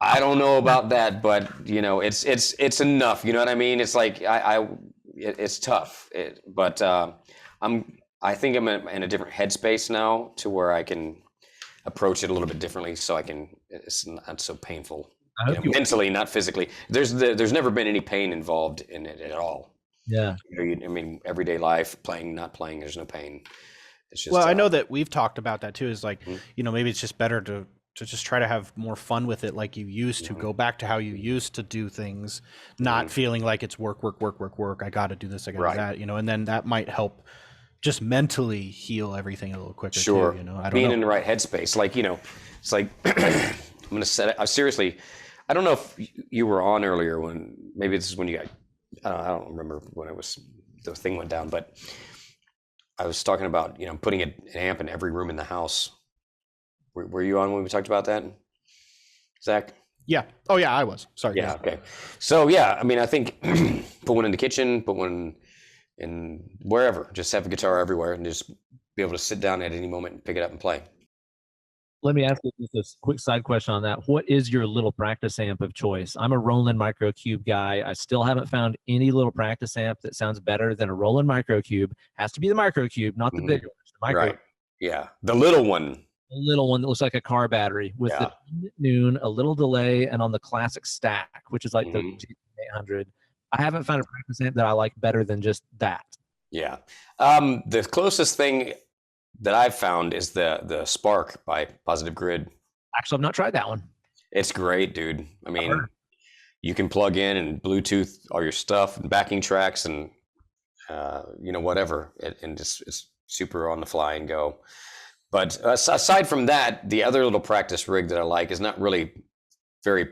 I don't know about that, but it's enough. You know what I mean? It's like it's tough, but I think I'm in a different headspace now to where I can approach it a little bit differently, so it's not so painful. Mentally, not physically. There's never been any pain involved in it at all. Yeah. Everyday life, playing, not playing, there's no pain. It's just, well, I know that we've talked about that too, is like, Mhm. you know, maybe it's just better to just try to have more fun with it like you used to. Mhm. Go back to how you used to do things, not feeling like it's work. I got to do this, I got to do that, you know, and then that might help just mentally heal everything a little quicker Sure. too, you know. I don't Being know. in the right headspace, like, you know, it's like I'm gonna set it. Seriously, I don't know if you were on earlier when, maybe this is when you got. I don't remember when it was, the thing went down, but I was talking about, you know, putting an amp in every room in the house. Were you on when we talked about that, Zach? Yeah. Oh yeah, I was. Sorry. Yeah. Okay. So yeah, I mean, I think put one in the kitchen, put one in wherever. Just have a guitar everywhere, and just be able to sit down at any moment and pick it up and play. Let me ask you just a quick side question on that. What is your little practice amp of choice? I'm a Roland Microcube guy. I still haven't found any little practice amp that sounds better than a Roland Microcube. Has to be the Microcube, not the big one. The micro, Right. Yeah. The little one. the little one that looks like a car battery with the noon, a little delay, and on the classic stack, which is like the 800. I haven't found a practice amp that I like better than just that. Yeah. The closest thing that I've found is the Spark by Positive Grid. Actually, I've not tried that one. It's great, dude. I mean, you can plug in and Bluetooth all your stuff and backing tracks and you know, whatever, and just it's super on the fly and go. But aside from that, the other little practice rig that I like is not really very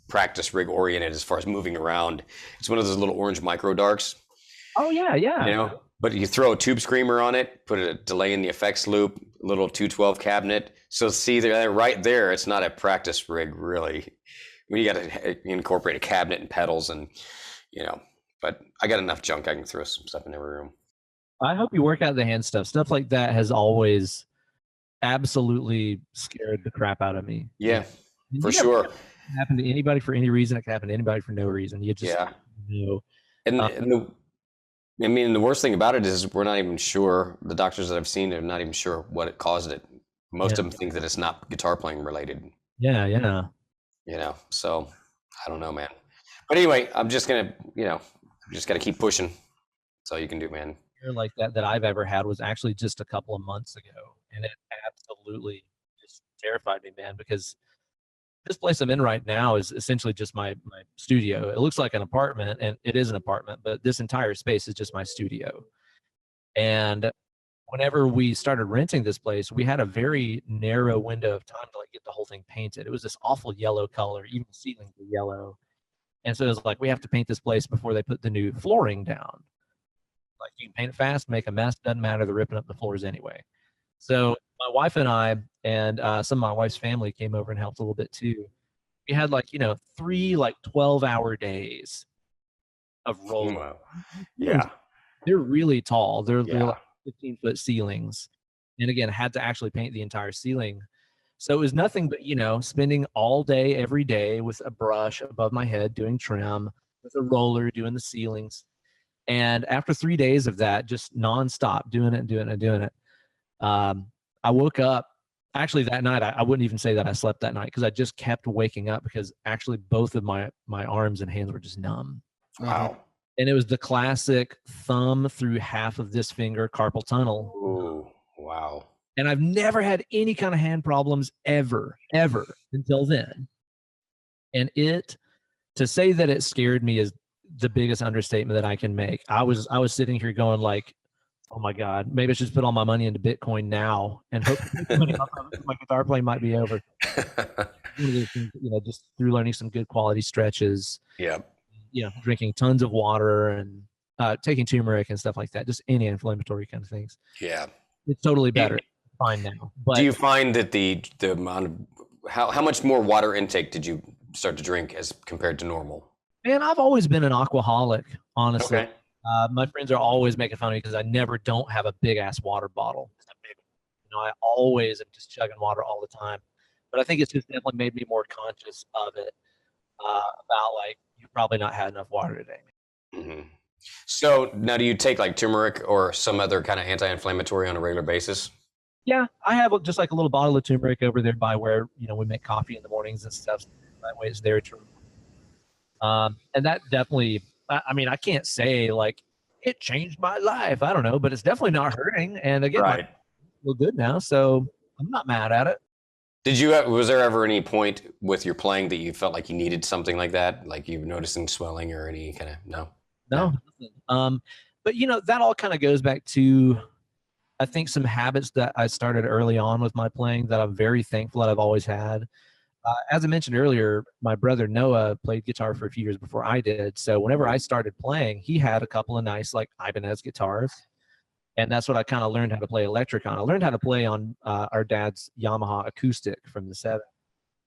practice rig oriented as far as moving around. It's one of those little orange micro darks. Oh yeah, yeah. You know, but you throw a tube screamer on it, put a delay in the effects loop, a little 212 cabinet. So see there, right there, it's not a practice rig really. You got to incorporate a cabinet and pedals, and you know. But I got enough junk, I can throw some stuff in every room. I hope you work out the hand stuff. Stuff like that has always absolutely scared the crap out of me. Yeah, for sure. It can happen to anybody for any reason. It can happen to anybody for no reason. You just know. And the worst thing about it is we're not even sure. The doctors that I've seen are not even sure what it caused it. Most of them think that it's not guitar playing related. Yeah. You know, so I don't know, man. But anyway, I'm just gonna, you know, just gotta keep pushing. That's all you can do, man. Like that I've ever had was actually just a couple of months ago, and it absolutely just terrified me, man, because this place I'm in right now is essentially just my studio. It looks like an apartment, and it is an apartment, but this entire space is just my studio. And whenever we started renting this place, we had a very narrow window of time to like get the whole thing painted. It was this awful yellow color, even the ceilings were yellow. And so it was like, we have to paint this place before they put the new flooring down. Like, you can paint it fast, make a mess, doesn't matter, they're ripping up the floors anyway. So my wife and I and some of my wife's family came over and helped a little bit too. We had like, you know, 3 like 12-hour days of rolling. Wow. Yeah. They're really tall. They're like 15-foot ceilings. And again, had to actually paint the entire ceiling. So it was nothing but, you know, spending all day, every day with a brush above my head doing trim, with a roller doing the ceilings. And after 3 days of that, just nonstop doing it, I woke up. Actually, that night, I wouldn't even say that I slept that night because I just kept waking up because actually both of my arms and hands were just numb. Wow. And it was the classic thumb through half of this finger carpal tunnel. Ooh, wow. And I've never had any kind of hand problems ever until then. And to say that it scared me is the biggest understatement that I can make. I was sitting here going like, oh my God, maybe I should just put all my money into Bitcoin now and hope my guitar playing might be over. You know, just through learning some good quality stretches. Yeah. You know, drinking tons of water and taking turmeric and stuff like that. Just anti-inflammatory kind of things. Yeah. It's totally better. Fine now. But do you find that the amount of how much more water intake did you start to drink as compared to normal? Man, I've always been an aquaholic, honestly. Okay. My friends are always making fun of me because I never don't have a big ass water bottle. You know, I always am just chugging water all the time. But I think it's just definitely made me more conscious of it. About like, you've probably not had enough water today. Mm-hmm. So now, do you take like turmeric or some other kind of anti-inflammatory on a regular basis? Yeah, I have just like a little bottle of turmeric over there by where, you know, we make coffee in the mornings and stuff. That way it's there too. And that definitely, I mean, I can't say like it changed my life. I don't know, but it's definitely not hurting. And again, right. feel good now, so I'm not mad at it. Was there ever any point with your playing that you felt like you needed something like that? Like you were noticing swelling or any kind of, no? No. But that all kind of goes back to, I think, some habits that I started early on with my playing that I'm very thankful that I've always had. As I mentioned earlier, my brother Noah played guitar for a few years before I did. So whenever I started playing, he had a couple of nice like Ibanez guitars. And that's what I kind of learned how to play electric on. I learned how to play on our dad's Yamaha acoustic from the 70s,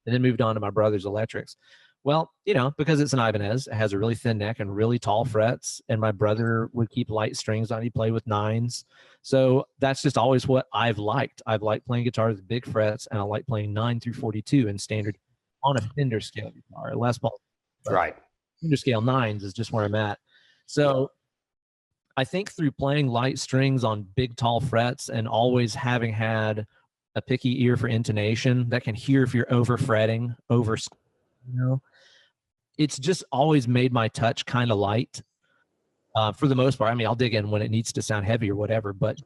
and then moved on to my brother's electrics. Well, because it's an Ibanez, it has a really thin neck and really tall frets, and my brother would keep light strings on. He'd play with nines. So that's just always what I've liked. I've liked playing guitars with big frets, and I like playing 9 through 42 in standard on a Fender scale guitar. Les Paul. Right. Fender scale 9s is just where I'm at. So I think through playing light strings on big, tall frets and always having had a picky ear for intonation that can hear if you're over fretting, it's just always made my touch kind of light for the most part. I mean, I'll dig in when it needs to sound heavy or whatever, but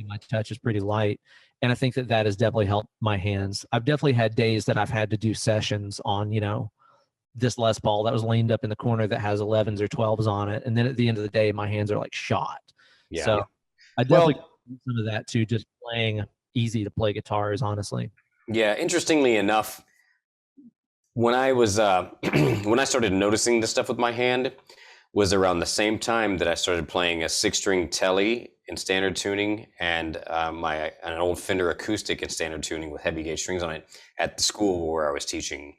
my touch is pretty light. And I think that has definitely helped my hands. I've definitely had days that I've had to do sessions on, this Les Paul that was leaned up in the corner that has 11s or 12s on it. And then at the end of the day, my hands are like shot. Yeah. So I definitely some of that too, just playing easy to play guitars, honestly. Yeah. Interestingly enough, when I was, when I started noticing this stuff with my hand was around the same time that I started playing a 6-string Telly in standard tuning and an old Fender acoustic in standard tuning with heavy gauge strings on it at the school where I was teaching.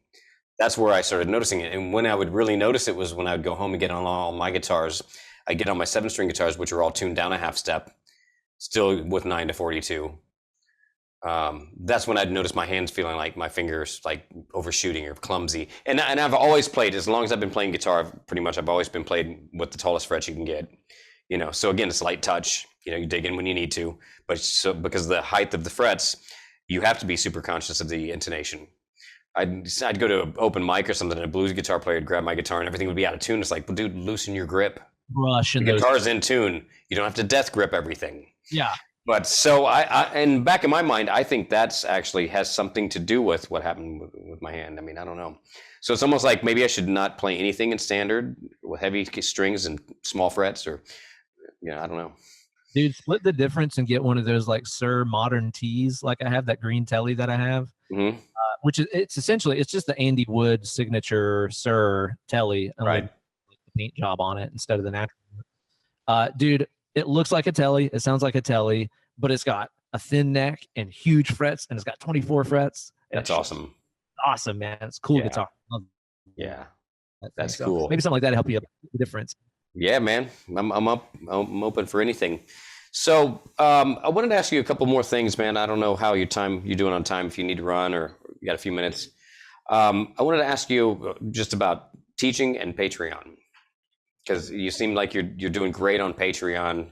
That's where I started noticing it. And when I would really notice it was when I would go home and get on all my guitars. I get on my 7-string guitars, which are all tuned down a half step, still with 9 to 42. That's when I'd notice my hands feeling like my fingers like overshooting or clumsy. And I've always played, as long as I've been playing guitar, I've always been played with the tallest frets you can get. So again, it's light touch. You dig in when you need to, but because of the height of the frets, you have to be super conscious of the intonation. I'd go to an open mic or something, and a blues guitar player would grab my guitar and everything would be out of tune. It's like, well, dude, loosen your grip. Brush the guitar's in tune. You don't have to death grip everything. Yeah. But so and back in my mind, I think that's actually has something to do with what happened with my hand. I mean, I don't know. So it's almost like maybe I should not play anything in standard with heavy strings and small frets, or I don't know. Dude, split the difference and get one of those like Sir Modern Tees. Like I have that green Telly that I have. Mm-hmm. Which is it's just the Andy Wood signature Sir Telly, and right? Like the paint job on it instead of the natural. Dude, it looks like a Telly, it sounds like a Telly, but it's got a thin neck and huge frets, and it's got 24 frets. That's awesome. Awesome, man. It's cool guitar. Yeah, that's cool. Maybe something like that to help you the difference. Yeah, man. I'm open for anything. So I wanted to ask you a couple more things, man. I don't know how you're doing on time, if you need to run or you got a few minutes. I wanted to ask you just about teaching and Patreon, because you seem like you're doing great on Patreon.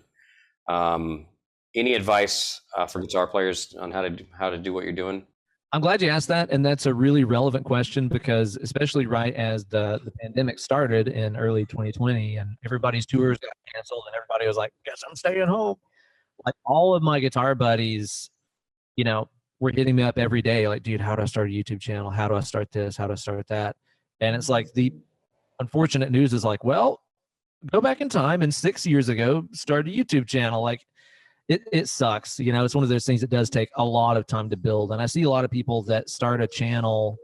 Any advice for guitar players on how to do what you're doing? I'm glad you asked that, and that's a really relevant question, because especially right as the pandemic started in early 2020 and everybody's tours got canceled and everybody was like, guess I'm staying home. Like all of my guitar buddies, were hitting me up every day like, dude, how do I start a YouTube channel? How do I start this? How do I start that? And it's like the unfortunate news is like, well, go back in time and 6 years ago, start a YouTube channel. Like it sucks. It's one of those things that does take a lot of time to build. And I see a lot of people that start a channel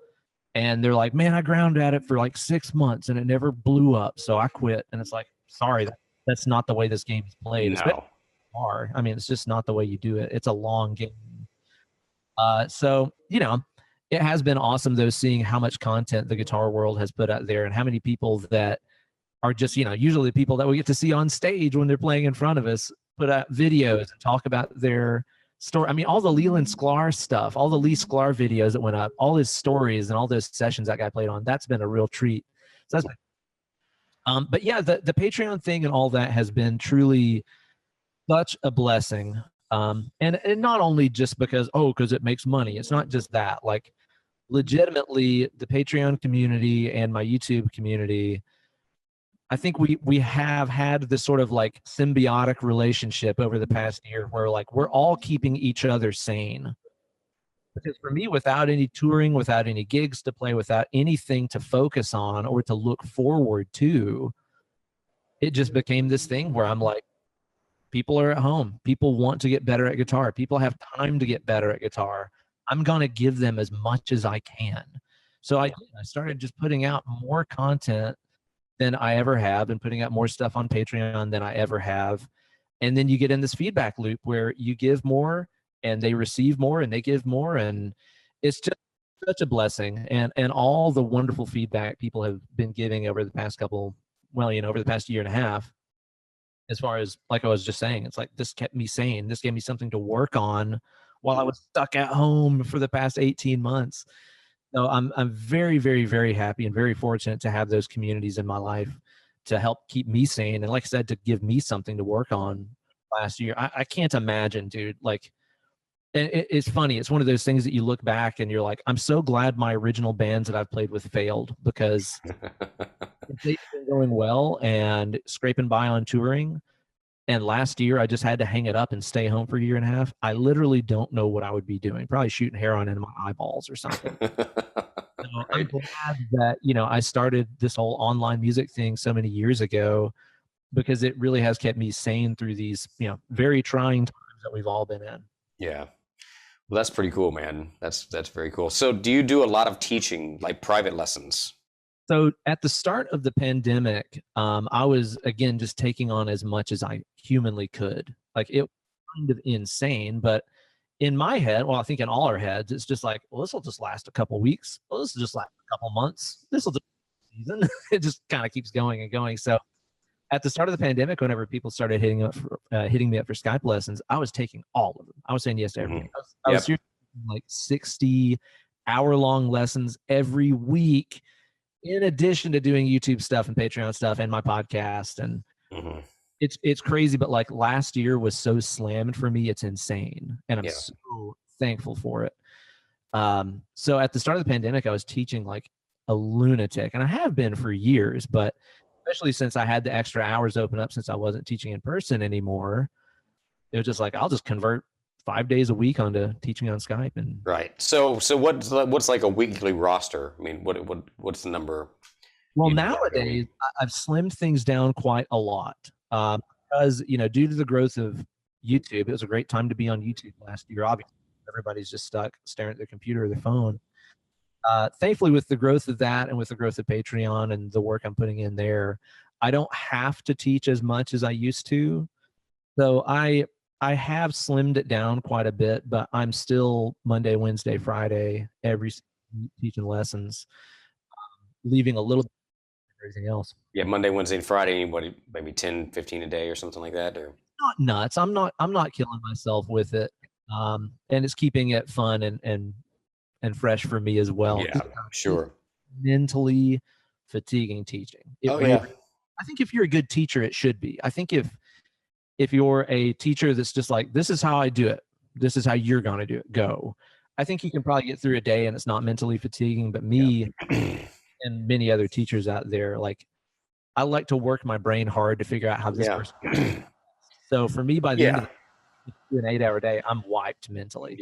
and they're like, man, I ground at it for like 6 months and it never blew up. So I quit. And it's like, sorry, that's not the way this game is played. No. I mean, it's just not the way you do it. It's a long game. So, it has been awesome though, seeing how much content the guitar world has put out there and how many people that are just, usually the people that we get to see on stage when they're playing in front of us put out videos and talk about their story. I mean, all the Leland Sklar stuff, all the Lee Sklar videos that went up, all his stories and all those sessions that guy played on, that's been a real treat. So that's but yeah, the Patreon thing and all that has been truly such a blessing. And not only just because it makes money. It's not just that. Like legitimately the Patreon community and my YouTube community, I think we have had this sort of like symbiotic relationship over the past year where like we're all keeping each other sane. Because for me, without any touring, without any gigs to play, without anything to focus on or to look forward to, it just became this thing where I'm like, people are at home. People want to get better at guitar. People have time to get better at guitar. I'm going to give them as much as I can. So I started just putting out more content than I ever have and putting out more stuff on Patreon than I ever have. And then you get in this feedback loop where you give more and they receive more and they give more. And it's just such a blessing. And all the wonderful feedback people have been giving over the past couple, well, you know, over the past year and a half, as far as, like I was just saying, it's like, this kept me sane. This gave me something to work on while I was stuck at home for the past 18 months. So I'm very, very, very happy and very fortunate to have those communities in my life to help keep me sane. And like I said, to give me something to work on last year. I can't imagine, dude, like, it's funny. It's one of those things that you look back and you're like, I'm so glad my original bands that I've played with failed, because if they've been going well and scraping by on touring, and last year I just had to hang it up and stay home for a year and a half, I literally don't know what I would be doing. Probably shooting heroin into my eyeballs or something. So I'm glad that, you know, I started this whole online music thing so many years ago, because it really has kept me sane through these, you know, very trying times that we've all been in. Yeah. Well, that's pretty cool, man. That's very cool. So do you do a lot of teaching, like private lessons? So at the start of the pandemic, I was, again, just taking on as much as I humanly could. Like, it was kind of insane, but in my head, well, I think in all our heads, it's just like, well, this will just last a couple weeks. Well, this will just last a couple months. This will just season. It just kind of keeps going and going. So at the start of the pandemic, whenever people started hitting me up for Skype lessons, I was taking all of them. I was saying yes to everything. I was seriously like 60-hour-long lessons every week, in addition to doing YouTube stuff and Patreon stuff and my podcast. And it's crazy, but like last year was so slammed for me, it's insane. And I'm so thankful for it. So at the start of the pandemic, I was teaching like a lunatic, and I have been for years, but especially since I had the extra hours open up since I wasn't teaching in person anymore, it was just like, I'll just convert 5 days a week onto teaching on Skype. And right. So what's like a weekly roster? I mean, what's the number? Well, nowadays I've slimmed things down quite a lot, because, you know, due to the growth of YouTube, it was a great time to be on YouTube last year. Obviously, everybody's just stuck staring at their computer or their phone. Thankfully, with the growth of that and with the growth of Patreon and the work I'm putting in there, I don't have to teach as much as I used to. So I have slimmed it down quite a bit, but I'm still Monday, Wednesday, Friday, every teaching lessons, leaving a little bit of everything else. Yeah, Monday, Wednesday, and Friday, maybe 10, 15 a day or something like that? Or not nuts. I'm not killing myself with it. And it's keeping it fun and fresh for me as well. Yeah, sure. Mentally fatiguing teaching. I think if you're a good teacher, it should be. I think if you're a teacher that's just like, this is how I do it, this is how you're going to do it, go. I think you can probably get through a day and it's not mentally fatiguing. But me and many other teachers out there, like, I like to work my brain hard to figure out how this person. So for me, by the end of an 8-hour day, I'm wiped mentally.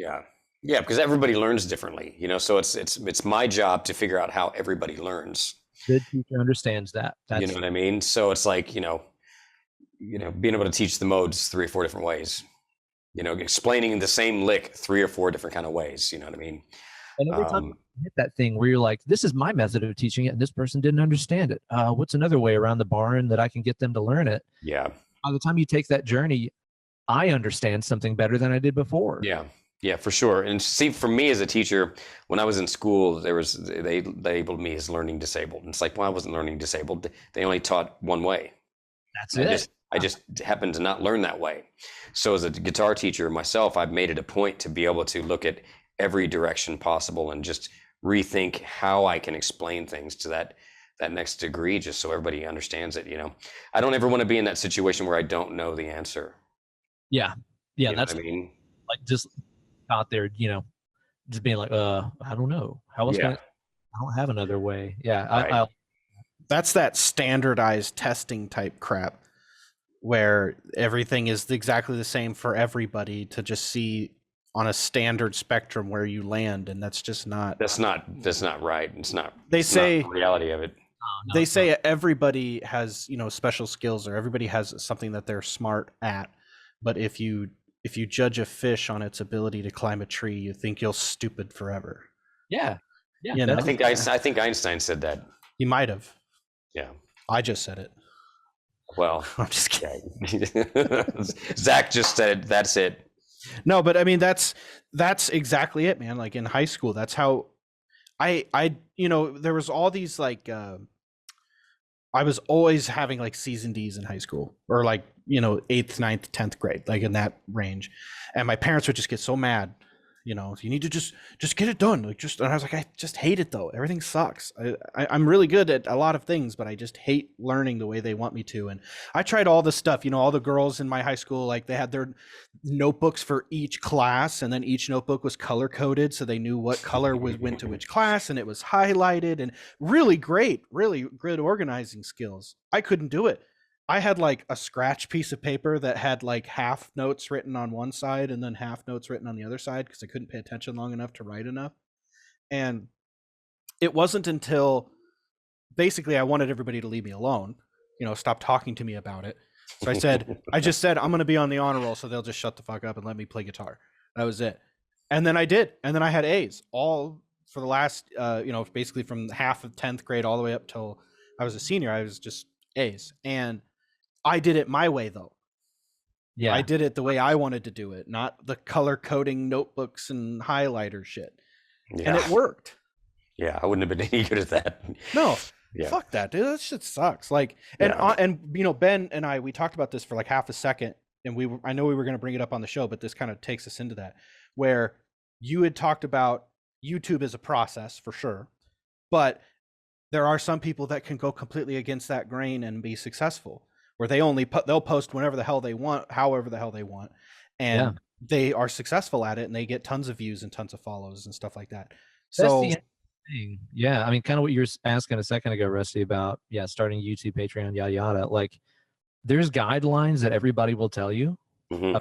Yeah, because everybody learns differently, you know. So it's my job to figure out how everybody learns. Good teacher understands that. You know what I mean? So it's like, you know, being able to teach the modes 3 or 4 different ways. You know, explaining the same lick 3 or 4 different kind of ways. You know what I mean? And every time you hit that thing where you're like, this is my method of teaching it, and this person didn't understand it. What's another way around the barn that I can get them to learn it? Yeah. By the time you take that journey, I understand something better than I did before. Yeah, for sure. And see, for me as a teacher, when I was in school, they labeled me as learning disabled. And it's like, well, I wasn't learning disabled. They only taught one way. That's it. I just happened to not learn that way. So as a guitar teacher myself, I've made it a point to be able to look at every direction possible and just rethink how I can explain things to that next degree, just so everybody understands it. You know, I don't ever want to be in that situation where I don't know the answer. Yeah, that's what I mean. Like, just out there, you know, just being like, I don't know how else. I don't have another way. Yeah, right. That's that standardized testing type crap where everything is exactly the same for everybody to just see on a standard spectrum where you land, and that's just not. That's not right. It's not. They say not the reality of it. They say everybody has, special skills, or everybody has something that they're smart at. But if you judge a fish on its ability to climb a tree, you think you're stupid forever. Yeah. I think Einstein said that. He might have. Yeah. I just said it. Well, I'm just kidding. Zach just said it. That's it. No, but I mean that's exactly it, man. Like in high school, that's how I there was all these like I was always having like C's and D's in high school, or like 8th, 9th, 10th grade, like in that range, and my parents would just get so mad. You need to just get it done. And I was like, I just hate it though. Everything sucks. I'm really good at a lot of things, but I just hate learning the way they want me to. And I tried all the stuff, all the girls in my high school, like they had their notebooks for each class, and then each notebook was color coded. So they knew what color went to which class, and it was highlighted, and really great, really good organizing skills. I couldn't do it. I had like a scratch piece of paper that had like half notes written on one side and then half notes written on the other side because I couldn't pay attention long enough to write enough. And it wasn't until basically I wanted everybody to leave me alone, stop talking to me about it. So I just said, I'm going to be on the honor roll, so they'll just shut the fuck up and let me play guitar. That was it. And then I did. And then I had A's all for the last, basically from half of 10th grade all the way up till I was a senior. I was just A's. And I did it my way though. Yeah. I did it the way I wanted to do it, not the color coding notebooks and highlighter shit. Yeah. And it worked. Yeah, I wouldn't have been any good at that. No. Yeah. Fuck that, dude. That shit sucks. Like, and Ben and I, we talked about this for like half a second, and I know we were going to bring it up on the show, but this kind of takes us into that, where you had talked about YouTube as a process for sure, but there are some people that can go completely against that grain and be successful, where they'll post whenever the hell they want, however the hell they want, and they are successful at it, and they get tons of views and tons of follows and stuff like that. So that's the thing. Yeah, I mean, kind of what you were asking a second ago, Rusty, about starting YouTube, Patreon, yada yada. Like, there's guidelines that everybody will tell you. Mm-hmm.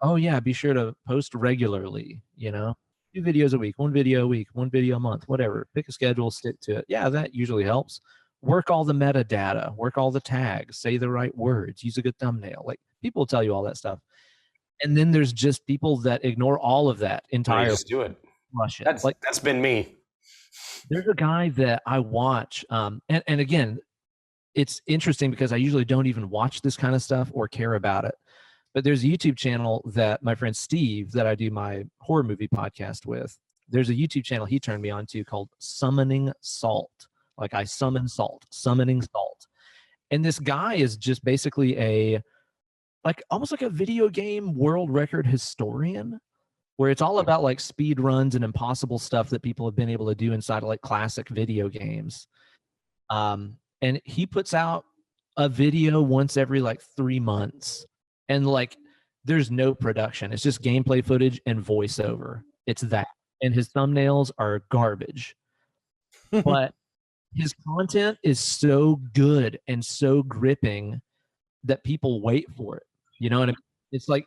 Oh yeah, be sure to post regularly. 2 videos a week, 1 video a week, 1 video a month, whatever. Pick a schedule, stick to it. Yeah, that usually helps. Work all the metadata, work all the tags, say the right words, use a good thumbnail. Like, people will tell you all that stuff. And then there's just people that ignore all of that entirely. Just do it. Rush it. That's been me. There's a guy that I watch, and again, it's interesting because I usually don't even watch this kind of stuff or care about it. But there's a YouTube channel that my friend Steve, that I do my horror movie podcast with, there's a YouTube channel he turned me on to called Summoning Salt. Like, I summon salt, summoning salt. And this guy is just basically almost like a video game world record historian, where it's all about like speed runs and impossible stuff that people have been able to do inside of like classic video games. And he puts out a video once every like 3 months, and like, there's no production. It's just gameplay footage and voiceover. It's that. And his thumbnails are garbage. But his content is so good and so gripping that people wait for it. You know what I mean? It's like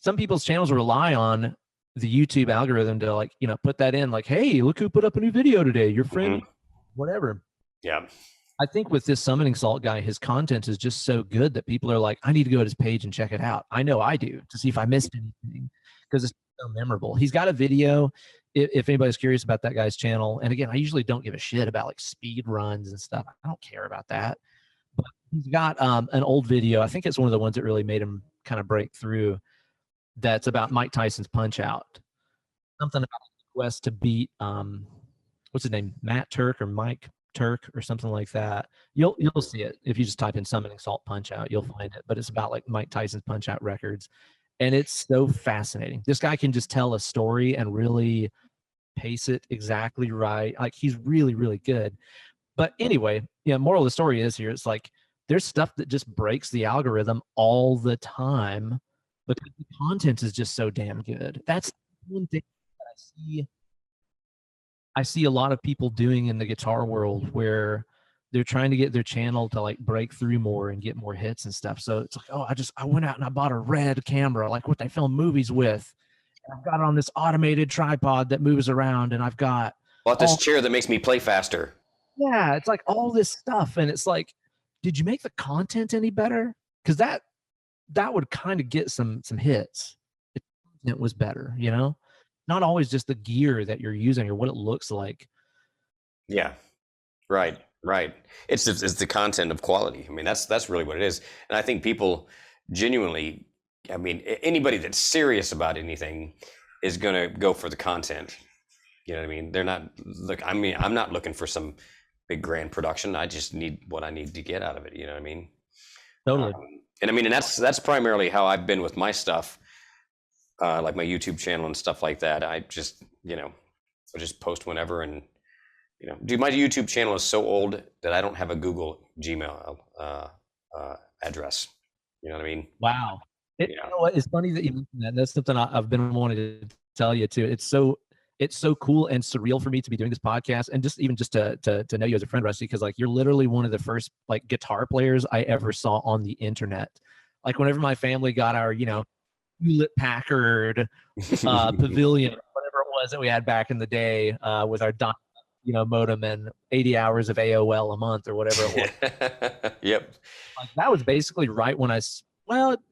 some people's channels rely on the YouTube algorithm to like, put that in like, hey, look who put up a new video today. Your friend, whatever. Yeah. I think with this Summoning Salt guy, his content is just so good that people are like, I need to go to his page and check it out. I know I do, to see if I missed anything, because it's so memorable. He's got a video, if anybody's curious about that guy's channel. And again, I usually don't give a shit about like speed runs and stuff. I don't care about that. But he's got an old video. I think it's one of the ones that really made him kind of break through. That's about Mike Tyson's Punch Out. Something about the quest to beat, what's his name? Matt Turk or Mike Turk or something like that. You'll see it if you just type in Summoning Salt Punch Out. You'll find it. But it's about like Mike Tyson's Punch Out records, and it's so fascinating. This guy can just tell a story and really pace it exactly right. Like, he's really, really good. But anyway, moral of the story is here, it's like there's stuff that just breaks the algorithm all the time because the content is just so damn good. That's one thing that I see a lot of people doing in the guitar world, where they're trying to get their channel to like break through more and get more hits and stuff. So it's like, oh, I went out and I bought a red camera, like what they film movies with. And I've got it on this automated tripod that moves around, and I've got this chair that makes me play faster. Yeah, it's like all this stuff, and it's like, did you make the content any better? Because that would kind of get some hits if the content was better, you know? Not always just the gear that you're using or what it looks like. Yeah, right. It's the content of quality. I mean, that's really what it is. And I think people genuinely, I mean, anybody that's serious about anything is going to go for the content. You know what I mean? They're not I'm not looking for some big grand production. I just need what I need to get out of it. You know what I mean? Totally. And I mean, and that's primarily how I've been with my stuff, like my YouTube channel and stuff like that. I just, I just post whenever, and dude, my YouTube channel is so old that I don't have a Google Gmail address. You know what I mean? Wow. You know what? It's funny that you mentioned that. That's something I've been wanting to tell you too. It's so cool and surreal for me to be doing this podcast, and just to know you as a friend, Rusty, because like you're literally one of the first like guitar players I ever saw on the internet. Like whenever my family got our, Hewlett Packard Pavilion, whatever it was that we had back in the day, with our modem and 80 hours of AOL a month or whatever it was. Yep. Like that was basically right when it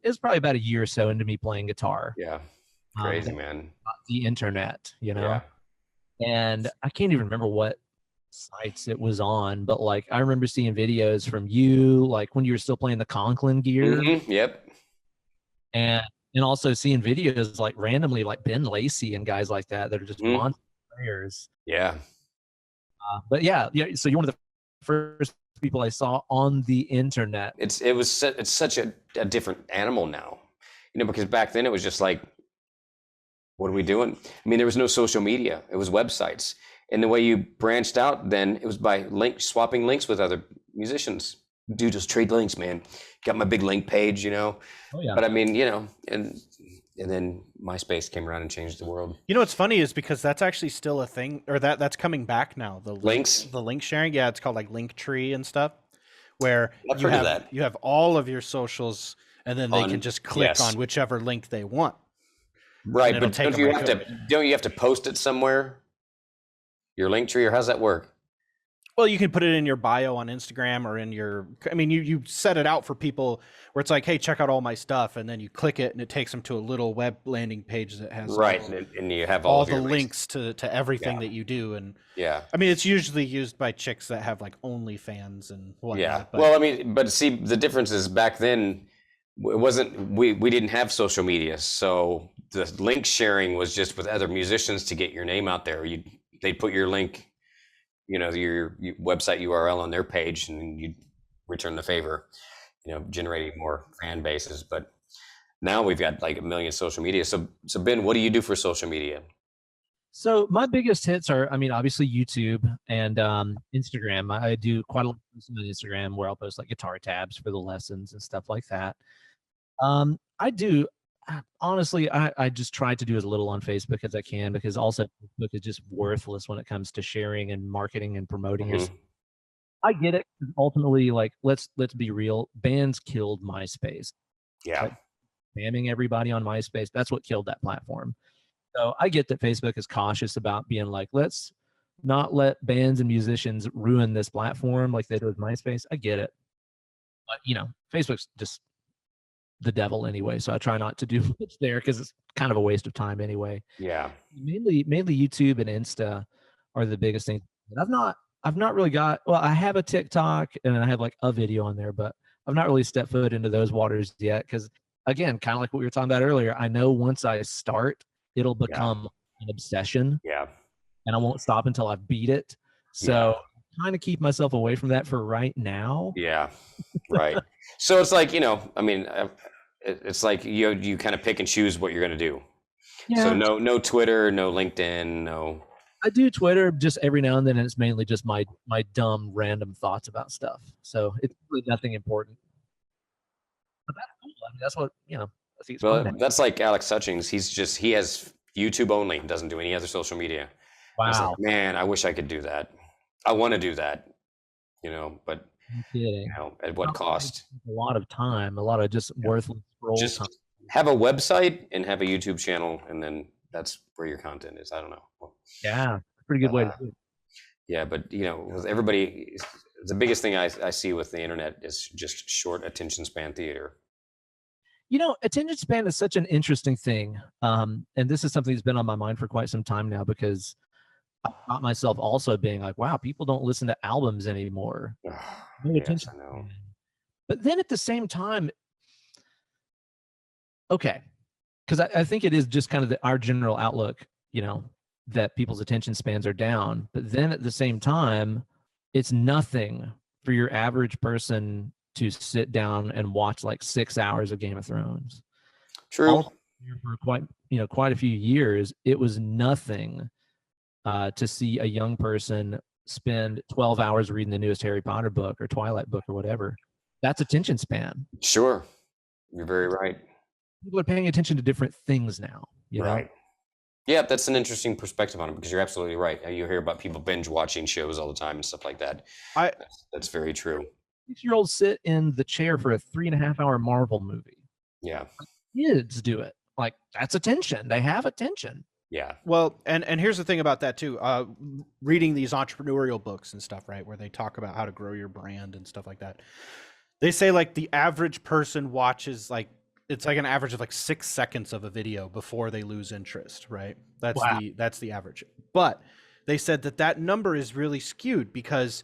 was probably about a year or so into me playing guitar. Yeah. Crazy, man. The internet, Yeah. And I can't even remember what sites it was on, but like I remember seeing videos from you, like when you were still playing the Conklin gear. Mm-hmm. Yep. And also seeing videos like randomly, like Ben Lacey and guys like that are just monster players. Yeah. But yeah. So you're one of the first people I saw on the internet. It's such a different animal now, because back then it was just like, what are we doing? I mean, there was no social media. It was websites. And the way you branched out then, it was by swapping links with other musicians. Dude, just trade links, man. Got my big link page, Oh, yeah. But I mean, and then MySpace came around and changed the world. What's funny is because that's actually still a thing, or that's coming back now. The links? The link sharing. Yeah, it's called like Linktree and stuff, where I've heard of that. You have all of your socials, and then they can just click on whichever link they want. Right, but don't you have to post it somewhere? Your Linktree, or how's that work? Well, you can put it in your bio on Instagram or in your. I mean, you set it out for people where it's like, hey, check out all my stuff, and then you click it, and it takes them to a little web landing page that has and you have all of the links to everything that you do, and I mean, it's usually used by chicks that have like OnlyFans and whatnot. Yeah, well, I mean, but see, the difference is back then. It wasn't, we didn't have social media, so the link sharing was just with other musicians to get your name out there. They'd put your link, your website URL on their page, and you'd return the favor, generating more fan bases. But now we've got like a million social media. So Ben, what do you do for social media? So my biggest hits are, I mean, obviously YouTube and Instagram. I do quite a lot of posting on Instagram where I'll post like guitar tabs for the lessons and stuff like that. Honestly, I just try to do as little on Facebook as I can, because also Facebook is just worthless when it comes to sharing and marketing and promoting yourself. I get it. Ultimately, like, let's be real. Bands killed MySpace. Yeah. Like, spamming everybody on MySpace, that's what killed that platform. So I get that Facebook is cautious about being like, let's not let bands and musicians ruin this platform like they did with MySpace. I get it. But, Facebook's just the devil anyway, so I try not to do much there because it's kind of a waste of time anyway. Yeah. Mainly YouTube and Insta are the biggest things. I've not really got, well, I have a TikTok and I have like a video on there, but I've not really stepped foot into those waters yet because, again, kind of like what we were talking about earlier, I know once I start, it'll become an obsession. Yeah. And I won't stop until I beat it. So kind of keep myself away from that for right now. Yeah. Right. So it's like, I mean, it's like you kind of pick and choose what you're going to do. Yeah. So no Twitter, no LinkedIn, no. I do Twitter just every now and then, and it's mainly just my dumb random thoughts about stuff. So it's really nothing important. But that's cool. I mean, that's what, I think it's fun. That's like Alex Hutchings. He has YouTube only, doesn't do any other social media. Wow. Like, man, I wish I could do that. I want to do that. but No kidding. at what cost? A lot of time, a lot of just worthless scroll Just time. have a website and have a YouTube channel, and then that's where your content is. I don't know. Yeah, pretty good way to do it. Yeah, but with everybody, the biggest thing I see with the internet is just short attention span theater. Attention span is such an interesting thing. And this is something that's been on my mind for quite some time now, because I caught myself also being like, wow, people don't listen to albums anymore. No Yes, attention I know. span. But then at the same time, okay, because I think it is just kind of our general outlook, that people's attention spans are down. But then at the same time, it's nothing for your average person to sit down and watch like 6 hours of Game of Thrones. True. For quite a few years, it was nothing to see a young person spend 12 hours reading the newest Harry Potter book or Twilight book or whatever. That's attention span. Sure. You're very right. People are paying attention to different things now. Right. Yeah, that's an interesting perspective on it, because you're absolutely right. You hear about people binge watching shows all the time and stuff like that. That's very true. 6-year-olds sit in the chair for a 3.5-hour Marvel movie. Yeah. Kids do it. Like, that's attention. They have attention. Yeah. Well, and here's the thing about that too. Reading these entrepreneurial books and stuff, right, where they talk about how to grow your brand and stuff like that. They say like the average person watches it's like an average of like 6 seconds of a video before they lose interest, right? That's the average. But they said that number is really skewed, because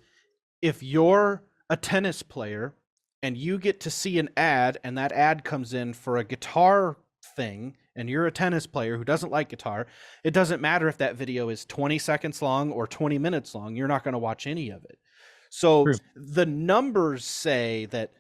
if you're a tennis player and you get to see an ad, and that ad comes in for a guitar thing, and you're a tennis player who doesn't like guitar, it doesn't matter if that video is 20 seconds long or 20 minutes long, you're not going to watch any of it. So True. The numbers say that,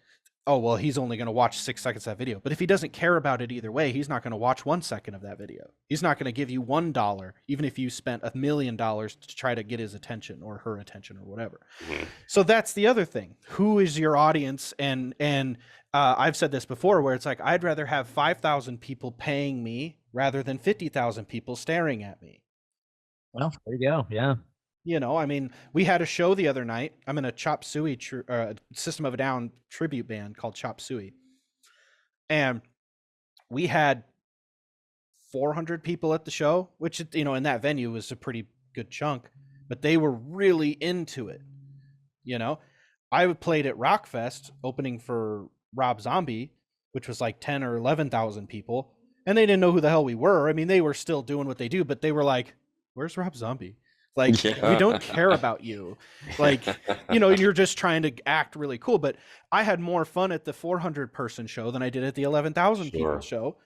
oh, well, he's only going to watch 6 seconds of that video. But if he doesn't care about it either way, he's not going to watch 1 second of that video. He's not going to give you $1, even if you spent $1 million to try to get his attention or her attention or whatever. Mm-hmm. So that's the other thing. Who is your audience? And I've said this before, where it's like, I'd rather have 5,000 people paying me rather than 50,000 people staring at me. Well, there you go. Yeah. I mean, we had a show the other night. I'm in a Chop Suey System of a Down tribute band called Chop Suey. And we had 400 people at the show, which, in that venue was a pretty good chunk, but they were really into it. I played at Rockfest opening for Rob Zombie, which was like 10 or 11,000 people. And they didn't know who the hell we were. I mean, they were still doing what they do, but they were like, where's Rob Zombie? Like, we don't care about you. Like, you're just trying to act really cool. But I had more fun at the 400 person show than I did at the 11,000 people show,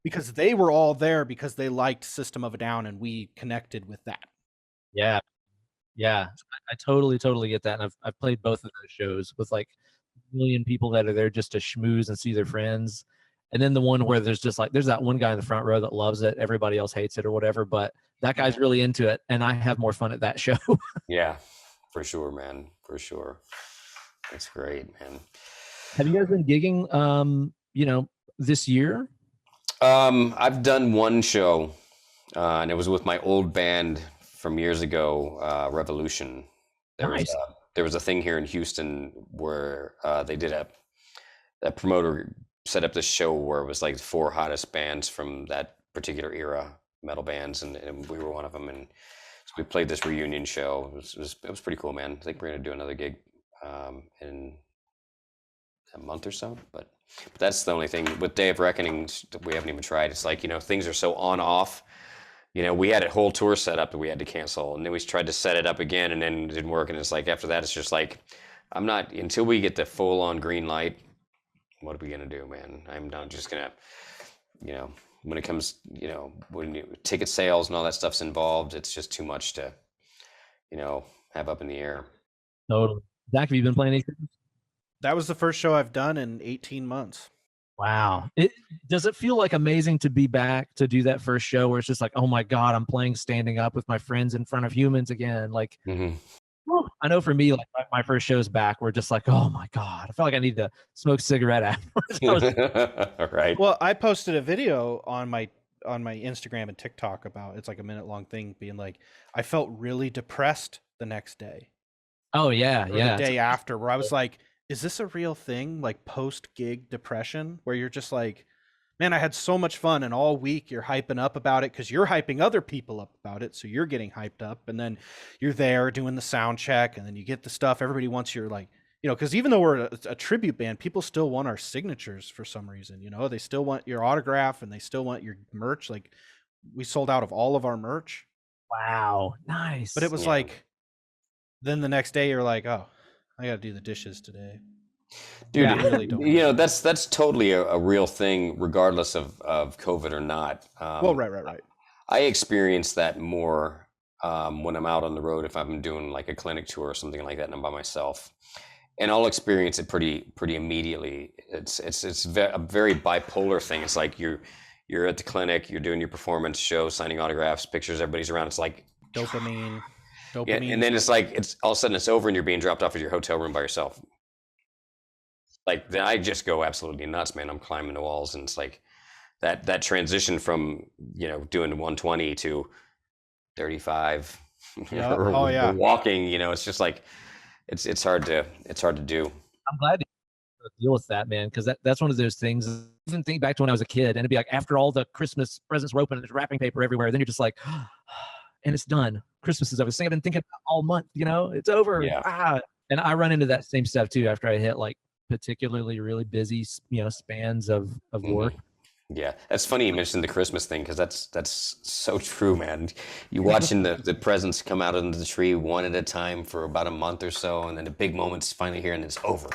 because they were all there because they liked System of a Down, and we connected with that. Yeah. Yeah. I totally get that. And I've played both of those shows with like a million people that are there just to schmooze and see their friends. And then the one where there's that one guy in the front row that loves it. Everybody else hates it or whatever, but that guy's really into it. And I have more fun at that show. Yeah, for sure, man. For sure. That's great, man. Have you guys been gigging, this year? I've done one show, and it was with my old band from years ago, Revolution. There was a thing here in Houston where they did a promoter set up this show where it was like the 4 hottest bands from that particular era, metal bands, and we were one of them. And so we played this reunion show. It was pretty cool, man. I think we're gonna do another gig in a month or so. But that's the only thing with Day of Reckoning we haven't even tried. It's like, things are so on off. We had a whole tour set up that we had to cancel, and then we tried to set it up again, and then it didn't work. And it's like, after that, it's just like, I'm not, until we get the full on green light, what are we going to do, man? I'm not just going to, when it comes, when ticket sales and all that stuff's involved, it's just too much to, have up in the air. Totally. Zach, have you been playing anything? That was the first show I've done in 18 months. Wow. Does it feel like amazing to be back to do that first show where it's just like, oh my God, I'm playing standing up with my friends in front of humans again? Like, I know for me, like my first shows back, we're just like, oh my God, I felt like I need to smoke a cigarette afterwards. Right. Well, I posted a video on my Instagram and TikTok about, it's like a minute long thing, being like, I felt really depressed the next day. Oh yeah, or yeah. the day after, where I was like, is this a real thing? Like post-gig depression, where you're just like, man, I had so much fun, and all week you're hyping up about it because you're hyping other people up about it, so you're getting hyped up, and then you're there doing the sound check, and then you get the stuff. Everybody wants your, like, because even though we're a tribute band, people still want our signatures for some reason. They still want your autograph, and they still want your merch. Like, we sold out of all of our merch. Wow, nice. But it was like, then the next day you're like, oh, I got to do the dishes today. Dude, I really don't. That's totally a real thing, regardless of COVID or not. Well, right. I experience that more when I'm out on the road, if I'm doing like a clinic tour or something like that, and I'm by myself, and I'll experience it pretty immediately. It's a very bipolar thing. It's like you're at the clinic, you're doing your performance show, signing autographs, pictures, everybody's around. It's like dopamine. Yeah, and then it's like it's all of a sudden it's over, and you're being dropped off at your hotel room by yourself. Like, then I just go absolutely nuts, man. I'm climbing the walls, and it's like that transition from doing 120 to 35 or walking. It's just like it's hard to do. I'm glad to deal with that, man, because that's one of those things. Even think back to when I was a kid, and it'd be like after all the Christmas presents were open and there's wrapping paper everywhere, then you're just like, and it's done. Christmas is over. I've been thinking about all month. It's over. Yeah. And I run into that same stuff too after I hit like particularly really busy spans of work. Yeah, that's funny you mentioned the Christmas thing, because that's so true, man. You watching the presents come out under the tree one at a time for about a month or so, and then the big moment's finally here and it's over.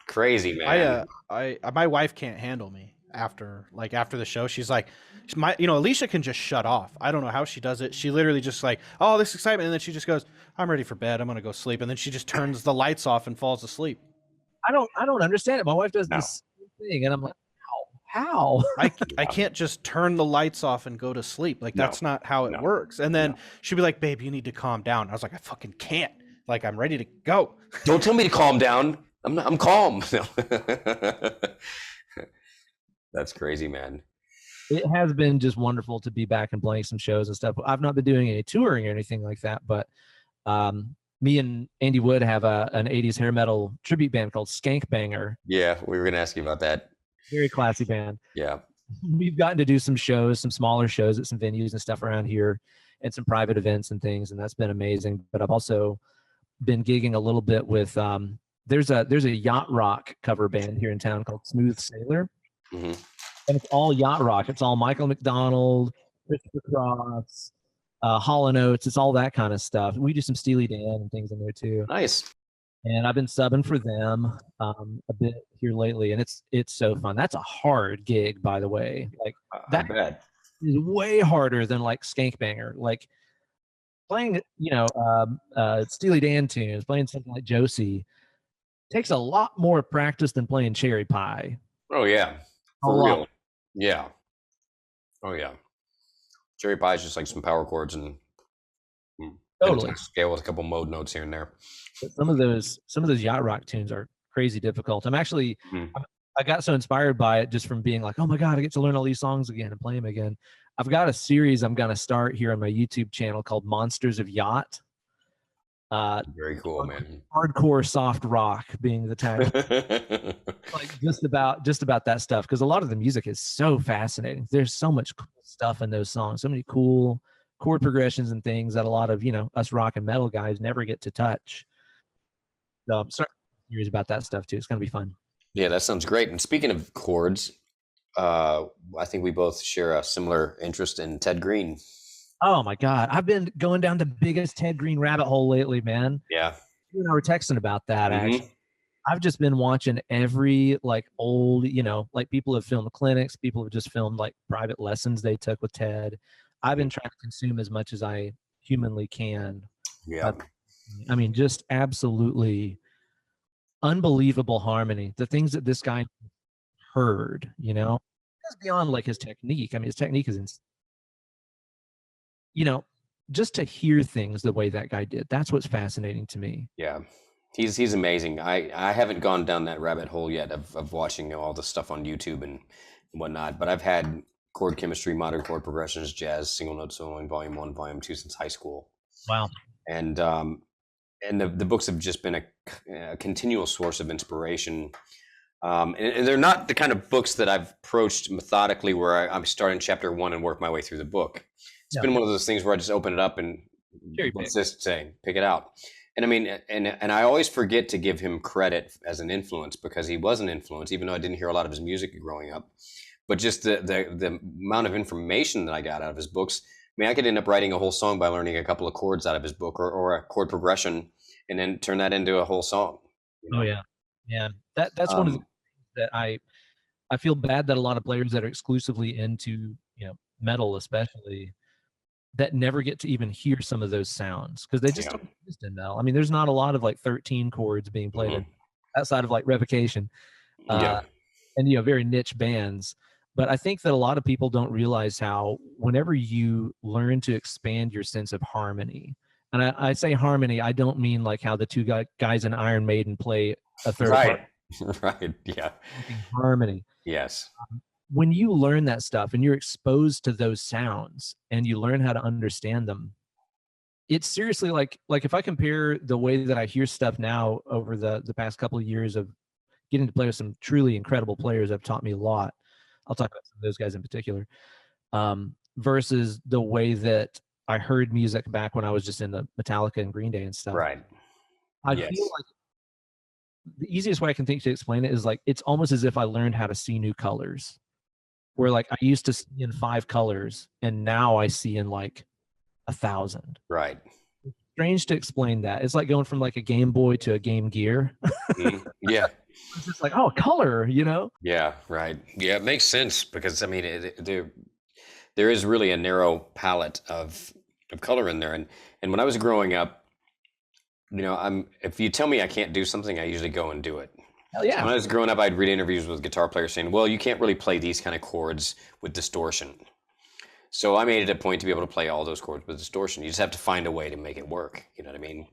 Crazy, man. My wife can't handle me after the show. She's like, Alicia can just shut off. I don't know how she does it. She literally just like, oh, this excitement, and then she just goes, I'm ready for bed. I'm gonna go sleep, and then she just turns the lights off and falls asleep. I don't understand it. My wife does this thing, and I'm like, how? I can't just turn the lights off and go to sleep. Like, that's not how it works. And then she'd be like, babe, you need to calm down. I was like, I fucking can't. Like, I'm ready to go. Don't tell me to calm down. I'm calm. That's crazy, man. It has been just wonderful to be back and playing some shows and stuff. I've not been doing any touring or anything like that, but me and Andy Wood have an 80s hair metal tribute band called Skank Banger. Yeah, we were going to ask you about that. Very classy band. Yeah. We've gotten to do some shows, some smaller shows at some venues and stuff around here, and some private events and things, and that's been amazing. But I've also been gigging a little bit with there's a yacht rock cover band here in town called Smooth Sailor. Mm-hmm. And it's all yacht rock. It's all Michael McDonald, Christopher Cross, Hall & Oates. It's all that kind of stuff. We do some Steely Dan and things in there too. Nice. And I've been subbing for them a bit here lately, and it's so fun. That's a hard gig, by the way. Like, that is way harder than like Skank Banger. Like, playing Steely Dan tunes, playing something like Josie takes a lot more practice than playing Cherry Pie. Oh yeah, for real. Yeah. Oh yeah. Cherry Pie is just like some power chords and totally scale with a couple mode notes here and there. But some of those yacht rock tunes are crazy difficult. I'm actually I got so inspired by it just from being like, oh my god, I get to learn all these songs again and play them again. I've got a series I'm gonna start here on my YouTube channel called Monsters of Yacht. Very cool, man. Hardcore soft rock being the tag. Like just about that stuff, because a lot of the music is so fascinating. There's so much cool stuff in those songs, so many cool chord progressions and things that a lot of us rock and metal guys never get to touch. So I'm starting a series about that stuff too. It's gonna be fun. Yeah, that sounds great. And speaking of chords, I think we both share a similar interest in Ted Green. Oh my God. I've been going down the biggest Ted Green rabbit hole lately, man. Yeah. You and I were texting about that, actually. I've just been watching every like old, like people have filmed clinics, people have just filmed like private lessons they took with Ted. I've been trying to consume as much as I humanly can. Yeah. I mean, just absolutely unbelievable harmony. The things that this guy heard, it's beyond like his technique. I mean, his technique is insane. Just to hear things the way that guy did, that's what's fascinating to me. Yeah, he's amazing. I haven't gone down that rabbit hole yet of watching all the stuff on YouTube and whatnot, but I've had chord chemistry, modern chord progressions, jazz, single note soloing, volume 1, volume 2 since high school. Wow. And and the books have just been a continual source of inspiration. And they're not the kind of books that I've approached methodically where I'm starting chapter 1 and work my way through the book. It's been one of those things where I just open it up and what's this saying? Pick it out. And I mean, and I always forget to give him credit as an influence, because he was an influence, even though I didn't hear a lot of his music growing up. But just the amount of information that I got out of his books. I mean, I could end up writing a whole song by learning a couple of chords out of his book, or a chord progression, and then turn that into a whole song. You know? Oh yeah, yeah. That's one of the that I feel bad that a lot of players that are exclusively into, you know, metal especially, that never get to even hear some of those sounds, because they just don't exist in metal. I mean, there's not a lot of like 13 chords being played outside of like Revocation, and you know, very niche bands. But I think that a lot of people don't realize how whenever you learn to expand your sense of harmony, and I say harmony, I don't mean like how the two guys in Iron Maiden play a third part. Right. Yeah. Harmony. Yes. When you learn that stuff and you're exposed to those sounds and you learn how to understand them, it's seriously like if I compare the way that I hear stuff now over the past couple of years of getting to play with some truly incredible players that have taught me a lot. I'll talk about some of those guys in particular, versus the way that I heard music back when I was just in the Metallica and Green Day and stuff. Right. I feel like the easiest way I can think to explain it is like, it's almost as if I learned how to see new colors, where like I used to see in 5 colors and now I see in like 1,000. Right. It's strange to explain that. It's like going from like a Game Boy to a Game Gear. Yeah. It's just like, oh, color, you know? Yeah. Right. Yeah. It makes sense, because I mean, there is really a narrow palette of color in there. And when I was growing up, you know, if you tell me I can't do something, I usually go and do it. Hell yeah. When I was growing up, I'd read interviews with guitar players saying, well, you can't really play these kind of chords with distortion. So I made it a point to be able to play all those chords with distortion. You just have to find a way to make it work. You know what I mean?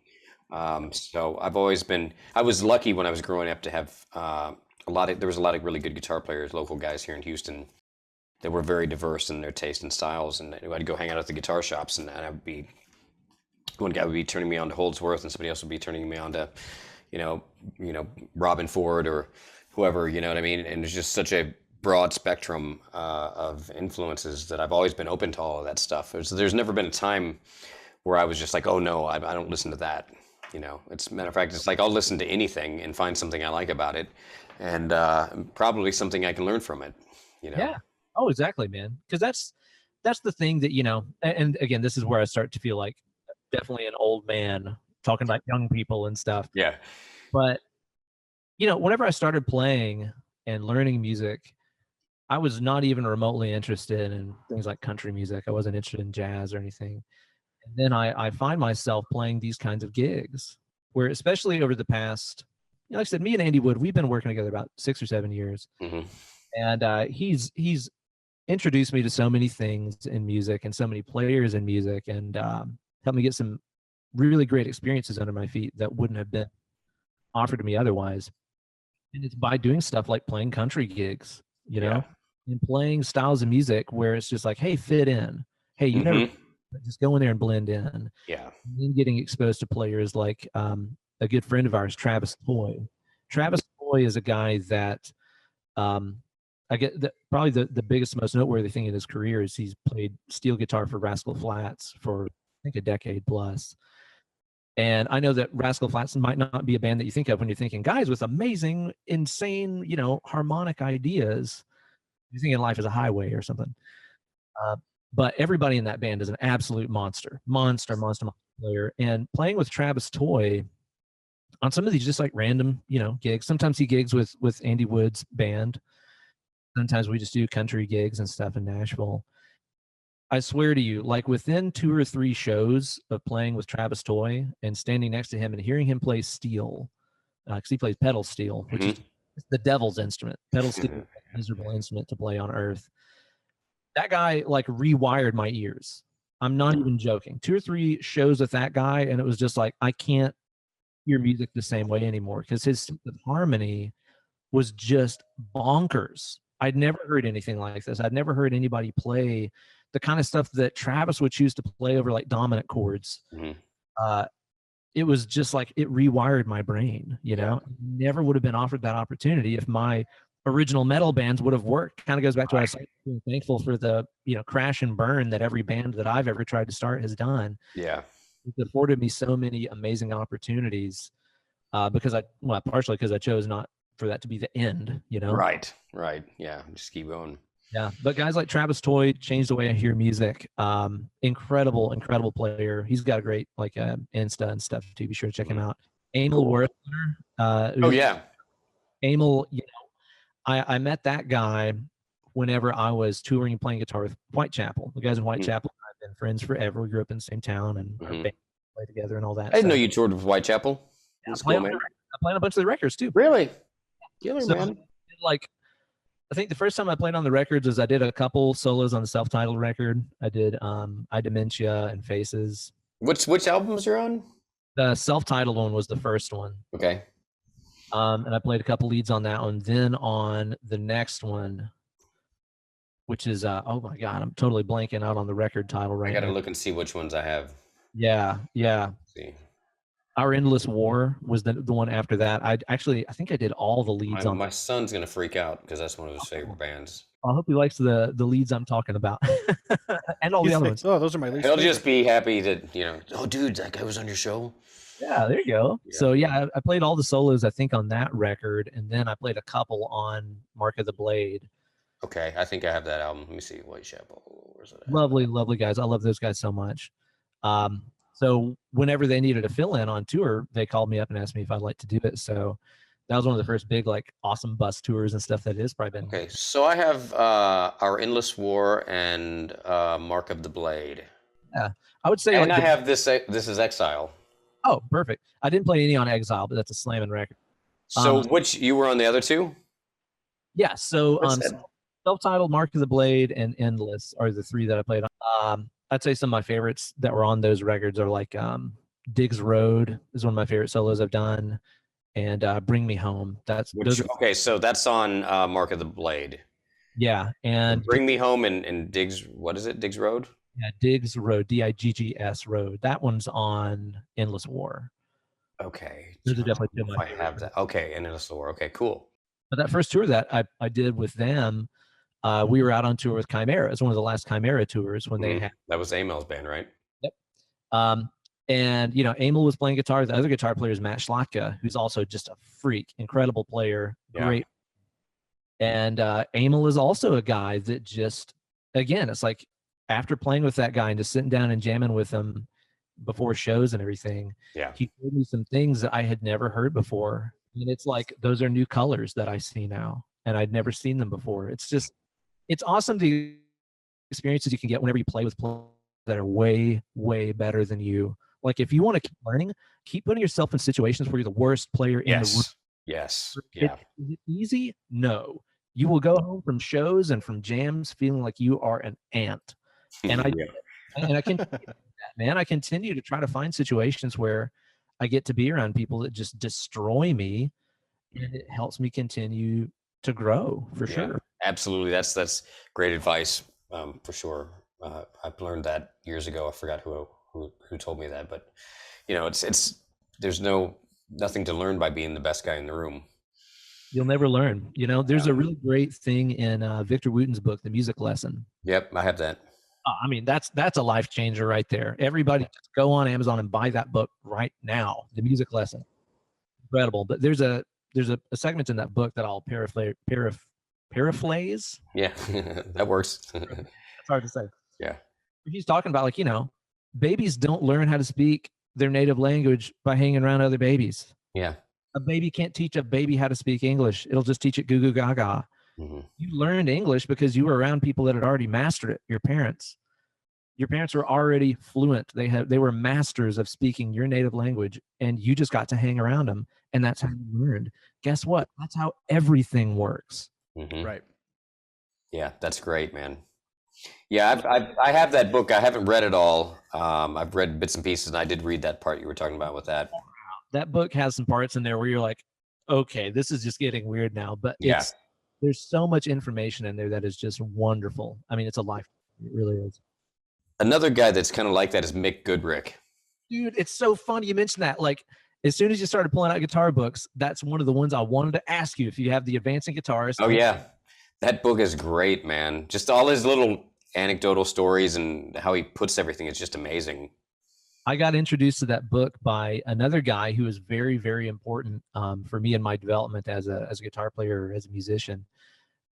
So I was lucky when I was growing up to have there was a lot of really good guitar players, local guys here in Houston, that were very diverse in their taste and styles. And I'd go hang out at the guitar shops, and one guy would be turning me on to Holdsworth, and somebody else would be turning me on to, you know, Robin Ford or whoever, you know what I mean? And it's just such a broad spectrum of influences that I've always been open to all of that stuff. There's never been a time where I was just like, oh no, I don't listen to that. You know, matter of fact, it's like I'll listen to anything and find something I like about it, and probably something I can learn from it. You know? Yeah. Oh, exactly, man. Because that's the thing that, you know, and again, this is where I start to feel like definitely an old man talking about young people and stuff. Yeah. But, you know, whenever I started playing and learning music, I was not even remotely interested in things like country music. I wasn't interested in jazz or anything. And then I find myself playing these kinds of gigs where, especially over the past, you know, like I said, me and Andy Wood, we've been working together about 6 or 7 years. And he's introduced me to so many things in music and so many players in music, and helped me get some really great experiences under my feet that wouldn't have been offered to me otherwise. And it's by doing stuff like playing country gigs, you know, and playing styles of music where it's just like, hey, fit in. Hey, you never just go in there and blend in. Yeah. And then getting exposed to players like a good friend of ours, Travis Toy. Travis Toy is a guy that I get probably the biggest, most noteworthy thing in his career is he's played steel guitar for Rascal Flatts for, I think, a decade plus. And I know that Rascal Flatts might not be a band that you think of when you're thinking guys with amazing, insane, you know, harmonic ideas. You're thinking life is a highway or something. But everybody in that band is an absolute monster player. And playing with Travis Toy on some of these just like random, you know, gigs. Sometimes he gigs with Andy Wood's band. Sometimes we just do country gigs and stuff in Nashville. I swear to you, like within 2 or 3 shows of playing with Travis Toy and standing next to him and hearing him play steel, because he plays pedal steel, which is the devil's instrument. Pedal steel is a miserable instrument to play on earth. That guy like rewired my ears. I'm not even joking. 2 or 3 shows with that guy, and it was just like, I can't hear music the same way anymore, because his harmony was just bonkers. I'd never heard anything like this. I'd never heard anybody play the kind of stuff that Travis would choose to play over like dominant chords. it was just like it rewired my brain, you know. Never would have been offered that opportunity if my original metal bands would have worked. Kind of goes back to what I was being thankful for the, you know, crash and burn that every band that I've ever tried to start has done. Yeah. It afforded me so many amazing opportunities because partially because I chose not for that to be the end, you know? Right. Yeah. Just keep going. Yeah. But guys like Travis Toy changed the way I hear music. Incredible player. He's got a great like Insta and stuff too. Be sure to check him out. Emil Werthler. Oh yeah. Emil, you know, I met that guy whenever I was touring and playing guitar with Whitechapel. The guys in Whitechapel, I've been friends forever. We grew up in the same town and our band played together and all that. I didn't know you toured with Whitechapel. Yeah, I played on a bunch of the records too. Really? Killer, man. Like, I think the first time I played on the records is I did a couple solos on the self-titled record. I did I Dementia and Faces. Which albums you're on? The self-titled one was the first one. Okay. And I played a couple leads on that one. Then on the next one, which is oh my God, I'm totally blanking out on the record title right now. I gotta look and see which ones I have. Yeah. Let's see. Our Endless War was the one after that. I think I did all the leads on. My son's gonna freak out because that's one of his favorite bands. I hope he likes the leads I'm talking about, and all the other ones. Oh, those are my least. He'll just be happy that, you know. Oh, dude, that guy was on your show. Yeah, there you go. Yeah. So yeah, I played all the solos I think on that record, and then I played a couple on Mark of the Blade. Okay, I think I have that album. Let me see, Whitechapel. Where's it at? Lovely guys. I love those guys so much. So whenever they needed a fill-in on tour, they called me up and asked me if I'd like to do it. So that was one of the first big, like, awesome bus tours and stuff that it has probably been. Okay, so I have Our Endless War and Mark of the Blade. Yeah, I would say. And like I have This Is Exile. Oh, perfect. I didn't play any on Exile, but that's a slamming record. So which you were on the other two? Yeah. So self-titled, Mark of the Blade, and Endless are the three that I played on. I'd say some of my favorites that were on those records are like Diggs Road is one of my favorite solos I've done, and Bring Me Home. Okay, so that's on Mark of the Blade. Yeah, and Bring Me Home and Diggs. What is it? Diggs Road. Yeah, Diggs Road, Diggs Road. That one's on Endless War. Okay, those are definitely two of my favorites. I have that. Okay, Endless War. Okay, cool. But that first tour that I did with them. We were out on tour with Chimera. It's one of the last Chimera tours when they had. That was Emil's band, right? Yep. And you know, Emil was playing guitar. The other guitar player is Matt Schlatka, who's also just a freak, incredible player, great. And Emil is also a guy that just, again, it's like after playing with that guy and just sitting down and jamming with him before shows and everything, he told me some things that I had never heard before. And it's like those are new colors that I see now, and I'd never seen them before. It's awesome the experiences you can get whenever you play with players that are way, way better than you. Like if you want to keep learning, keep putting yourself in situations where you're the worst player in the room. Yes. Yeah. Is it easy? No. You will go home from shows and from jams feeling like you are an ant. And I continue that, man. I continue to try to find situations where I get to be around people that just destroy me, and it helps me continue to grow for sure. Absolutely. That's great advice, for sure. I've learned that years ago. I forgot who told me that, but you know, there's nothing to learn by being the best guy in the room. You'll never learn. You know, there's a really great thing in Victor Wooten's book, The Music Lesson. Yep, I have that. I mean, that's a life changer right there. Everybody just go on Amazon and buy that book right now. The Music Lesson. Incredible. But there's a segment in that book that I'll paraphrase. Yeah, that works. It's hard to say. Yeah. He's talking about, like, you know, babies don't learn how to speak their native language by hanging around other babies. Yeah. A baby can't teach a baby how to speak English. It'll just teach it goo goo gaga. Mm-hmm. You learned English because you were around people that had already mastered it. Your parents were already fluent. They were masters of speaking your native language, and you just got to hang around them, and that's how you learned. Guess what? That's how everything works. Mm-hmm. Right. Yeah, that's great, man. Yeah, I have that book. I haven't read it all. I've read bits and pieces, and I did read that part you were talking about with that. That book has some parts in there where you're like, okay, this is just getting weird now. But there's so much information in there that is just wonderful. I mean, it's a life. It really is. Another guy that's kind of like that is Mick Goodrick. Dude, it's so funny you mentioned that. Like, as soon as you started pulling out guitar books, that's one of the ones I wanted to ask you if you have the Advancing Guitarist. Oh yeah, that book is great, man. Just all his little anecdotal stories and how he puts everything is just amazing. I got introduced to that book by another guy who was very, very important for me in my development as a guitar player, as a musician.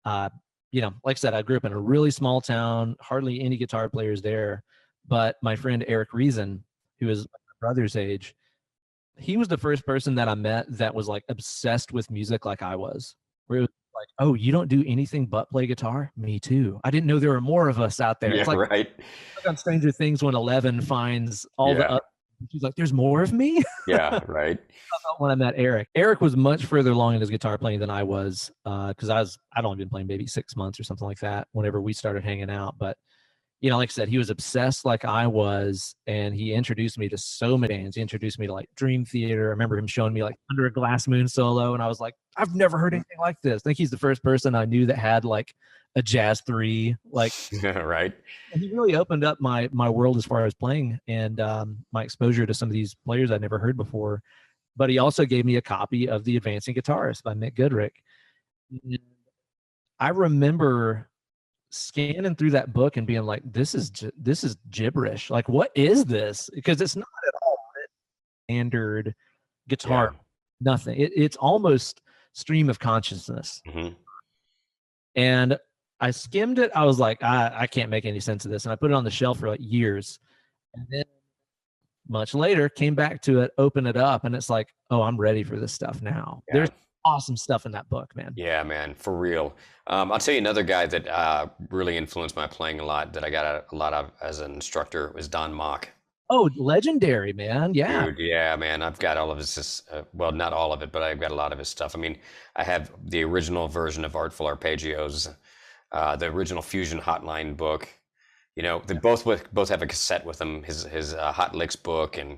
You know, like I said, I grew up in a really small town, hardly any guitar players there. But my friend Eric Reason, who is my brother's age, he was the first person that I met that was like obsessed with music like I was. Where it was like, oh, you don't do anything but play guitar? Me too. I didn't know there were more of us out there. Yeah, It's like, right. like on Stranger Things when Eleven finds all the other, she's like, there's more of me. Yeah, right. When I met Eric, Eric was much further along in his guitar playing than I was, because I'd only been playing maybe 6 months or something like that whenever we started hanging out. But you know, like I said, he was obsessed like I was, and he introduced me to so many bands. He introduced me to like Dream Theater. I remember him showing me like Under a Glass Moon solo, and I was like, I've never heard anything like this. I think he's the first person I knew that had like a Jazz 3, like right. And he really opened up my world as far as playing and my exposure to some of these players I'd never heard before. But he also gave me a copy of The Advancing Guitarist by Mick Goodrick. And I remember scanning through that book and being like, this is gibberish. Like, what is this? Because it's not at all standard guitar. Nothing. It's almost stream of consciousness. Mm-hmm. And I skimmed it. I was like, I can't make any sense of this. And I put it on the shelf for like years. And then much later, came back to it, opened it up, and it's like, oh, I'm ready for this stuff now. Yeah. There's awesome stuff in that book, man. Yeah, man, for real. I'll tell you another guy that really influenced my playing a lot, that I got a lot of as an instructor, was Don Mock. Oh, legendary, man. Yeah. Dude, yeah, man. I've got all of his, well, not all of it, but I've got a lot of his stuff. I mean, I have the original version of Artful Arpeggios, the original Fusion Hotline book. You know, they both have a cassette with them. His Hot Licks book, and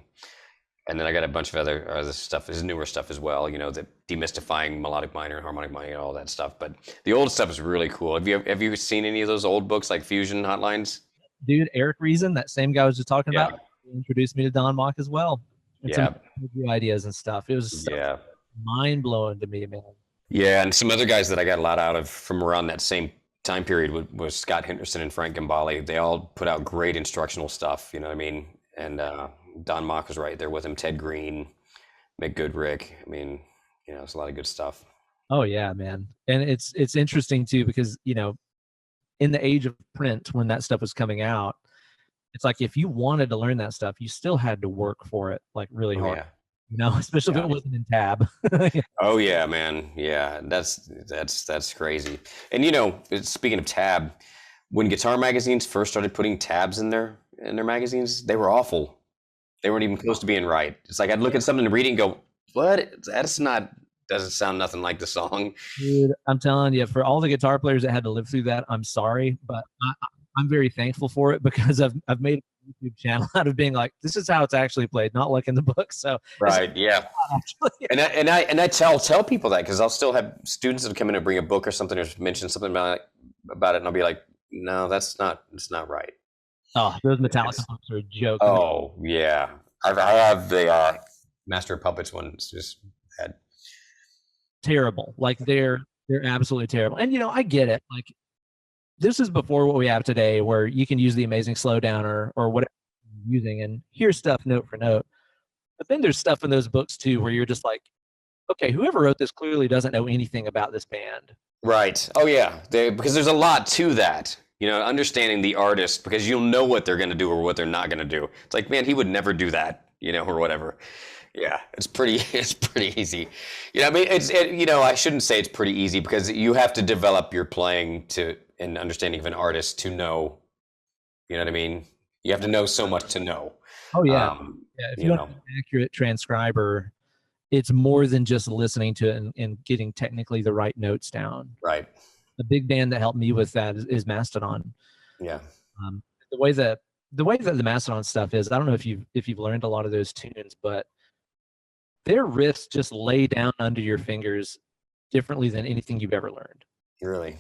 then I got a bunch of other stuff, his newer stuff as well. You know, the demystifying melodic minor and harmonic minor and all that stuff. But the old stuff is really cool. Have you seen any of those old books like Fusion Hotlines? Dude, Eric Reason, that same guy I was just talking about, introduced me to Don Mock as well. And some ideas and stuff. It was mind blowing to me, man. Yeah, and some other guys that I got a lot out of from around that same time period was Scott Henderson and Frank Gambale. They all put out great instructional stuff. You know what I mean? And Don Mock was right there with him. Ted Green, Mick Goodrick. I mean, you know, it's a lot of good stuff. Oh yeah, man. And it's interesting too, because, you know, in the age of print, when that stuff was coming out, it's like, if you wanted to learn that stuff, you still had to work for it, like really hard. Yeah. You know, especially if it wasn't in tab. Oh yeah, man. Yeah, that's crazy. And you know, speaking of tab, when guitar magazines first started putting tabs in their magazines, they were awful. They weren't even close to being right. It's like I'd look at something and read it and go, "What? Doesn't sound nothing like the song." Dude, I'm telling you, for all the guitar players that had to live through that, I'm sorry, but I'm very thankful for it, because I've made a YouTube channel out of being like, this is how it's actually played, not like in the book. So right, yeah. And I tell people that, because I'll still have students that come in and bring a book or something, or mention something about it, and I'll be like, no, it's not right. Oh, those Metallica books are a joke. Oh yeah, I have the Master of Puppets one. It's just bad. Terrible. Like they're absolutely terrible. And you know, I get it. Like, this is before what we have today, where you can use the Amazing Slowdown or whatever you're using and hear stuff note for note. But then there's stuff in those books too, where you're just like, okay, whoever wrote this clearly doesn't know anything about this band. Right. Oh yeah. Because there's a lot to that. You know, understanding the artist, because you'll know what they're going to do or what they're not going to do. It's like, man, he would never do that, you know, or whatever. Yeah, it's pretty easy. You know, I mean, you know, I shouldn't say it's pretty easy, because you have to develop your playing and understanding of an artist to know, you know what I mean? You have to know so much to know. Oh yeah. If you want an accurate transcriber, it's more than just listening to it and getting technically the right notes down. Right. The big band that helped me with that is Mastodon. Yeah. The way that the Mastodon stuff is, I don't know if you've learned a lot of those tunes, but their riffs just lay down under your fingers differently than anything you've ever learned. Really?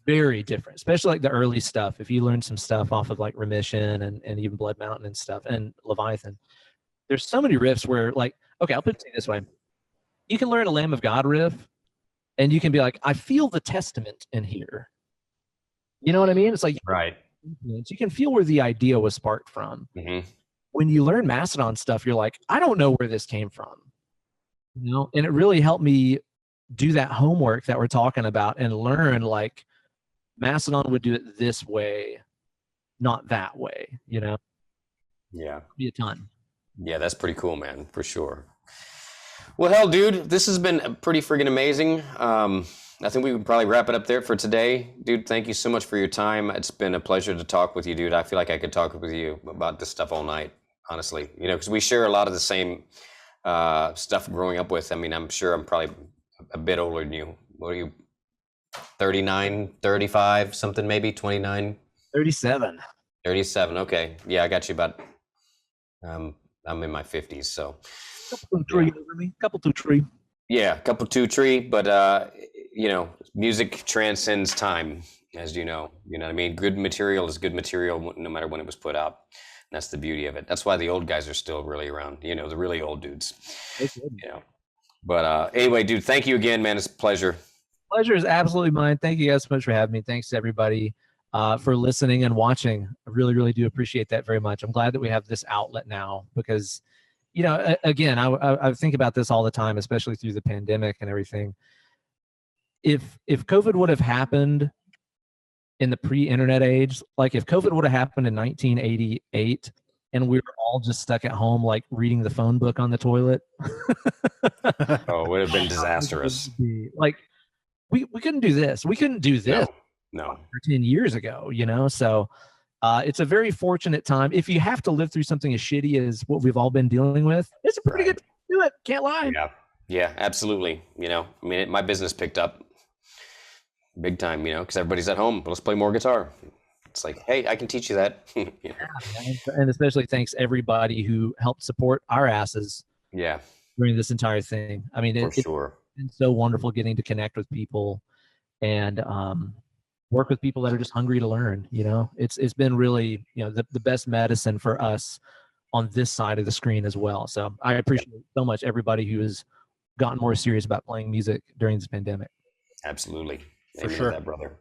Very different, especially like the early stuff. If you learn some stuff off of like Remission and even Blood Mountain and stuff, and Leviathan, there's so many riffs where like, okay, I'll put it this way. You can learn a Lamb of God riff and you can be like, I feel the Testament in here. You know what I mean? It's like, right. You can feel where the idea was sparked from. Mm-hmm. When you learn Mastodon stuff, you're like, I don't know where this came from. You know, and it really helped me do that homework that we're talking about and learn like Mastodon would do it this way, not that way, you know? Yeah. Be a ton. Yeah, that's pretty cool, man, for sure. Well, hell, dude, this has been pretty friggin' amazing. I think we would probably wrap it up there for today. Dude, thank you so much for your time. It's been a pleasure to talk with you, dude. I feel like I could talk with you about this stuff all night, honestly. You know, because we share a lot of the same stuff growing up with. I mean, I'm sure I'm probably a bit older than you. What are you, 39, 35, something maybe, 29? 37. 37, okay. Yeah, I got you about, I'm in my 50s, so. Couple tree over me. Couple two tree. Yeah, couple two tree, but you know, music transcends time, as you know. You know what I mean? Good material is good material no matter when it was put out. And that's the beauty of it. That's why the old guys are still really around, you know, the really old dudes. You know. But anyway, dude, thank you again, man. It's a pleasure. Pleasure is absolutely mine. Thank you guys so much for having me. Thanks to everybody for listening and watching. I really, really do appreciate that very much. I'm glad that we have this outlet now because, you know, again, I think about this all the time, especially through the pandemic and everything. If COVID would have happened in the pre-internet age, like if COVID would have happened in 1988 and we were all just stuck at home, like reading the phone book on the toilet. Oh, it would have been disastrous. Like we couldn't do this. We couldn't do this no. 10 years ago, you know? So it's a very fortunate time. If you have to live through something as shitty as what we've all been dealing with, it's a pretty good time to do it. Can't lie. Yeah, absolutely. You know, I mean, my business picked up big time, you know, because everybody's at home. Let's play more guitar. It's like, hey, I can teach you that. You know? Yeah, and especially thanks everybody who helped support our asses. Yeah. During this entire thing. I mean, for sure. It's been so wonderful getting to connect with people and work with people that are just hungry to learn. You know, it's been really, you know, the best medicine for us on this side of the screen as well. So I appreciate so much everybody who has gotten more serious about playing music during this pandemic. Absolutely. For sure, that, brother.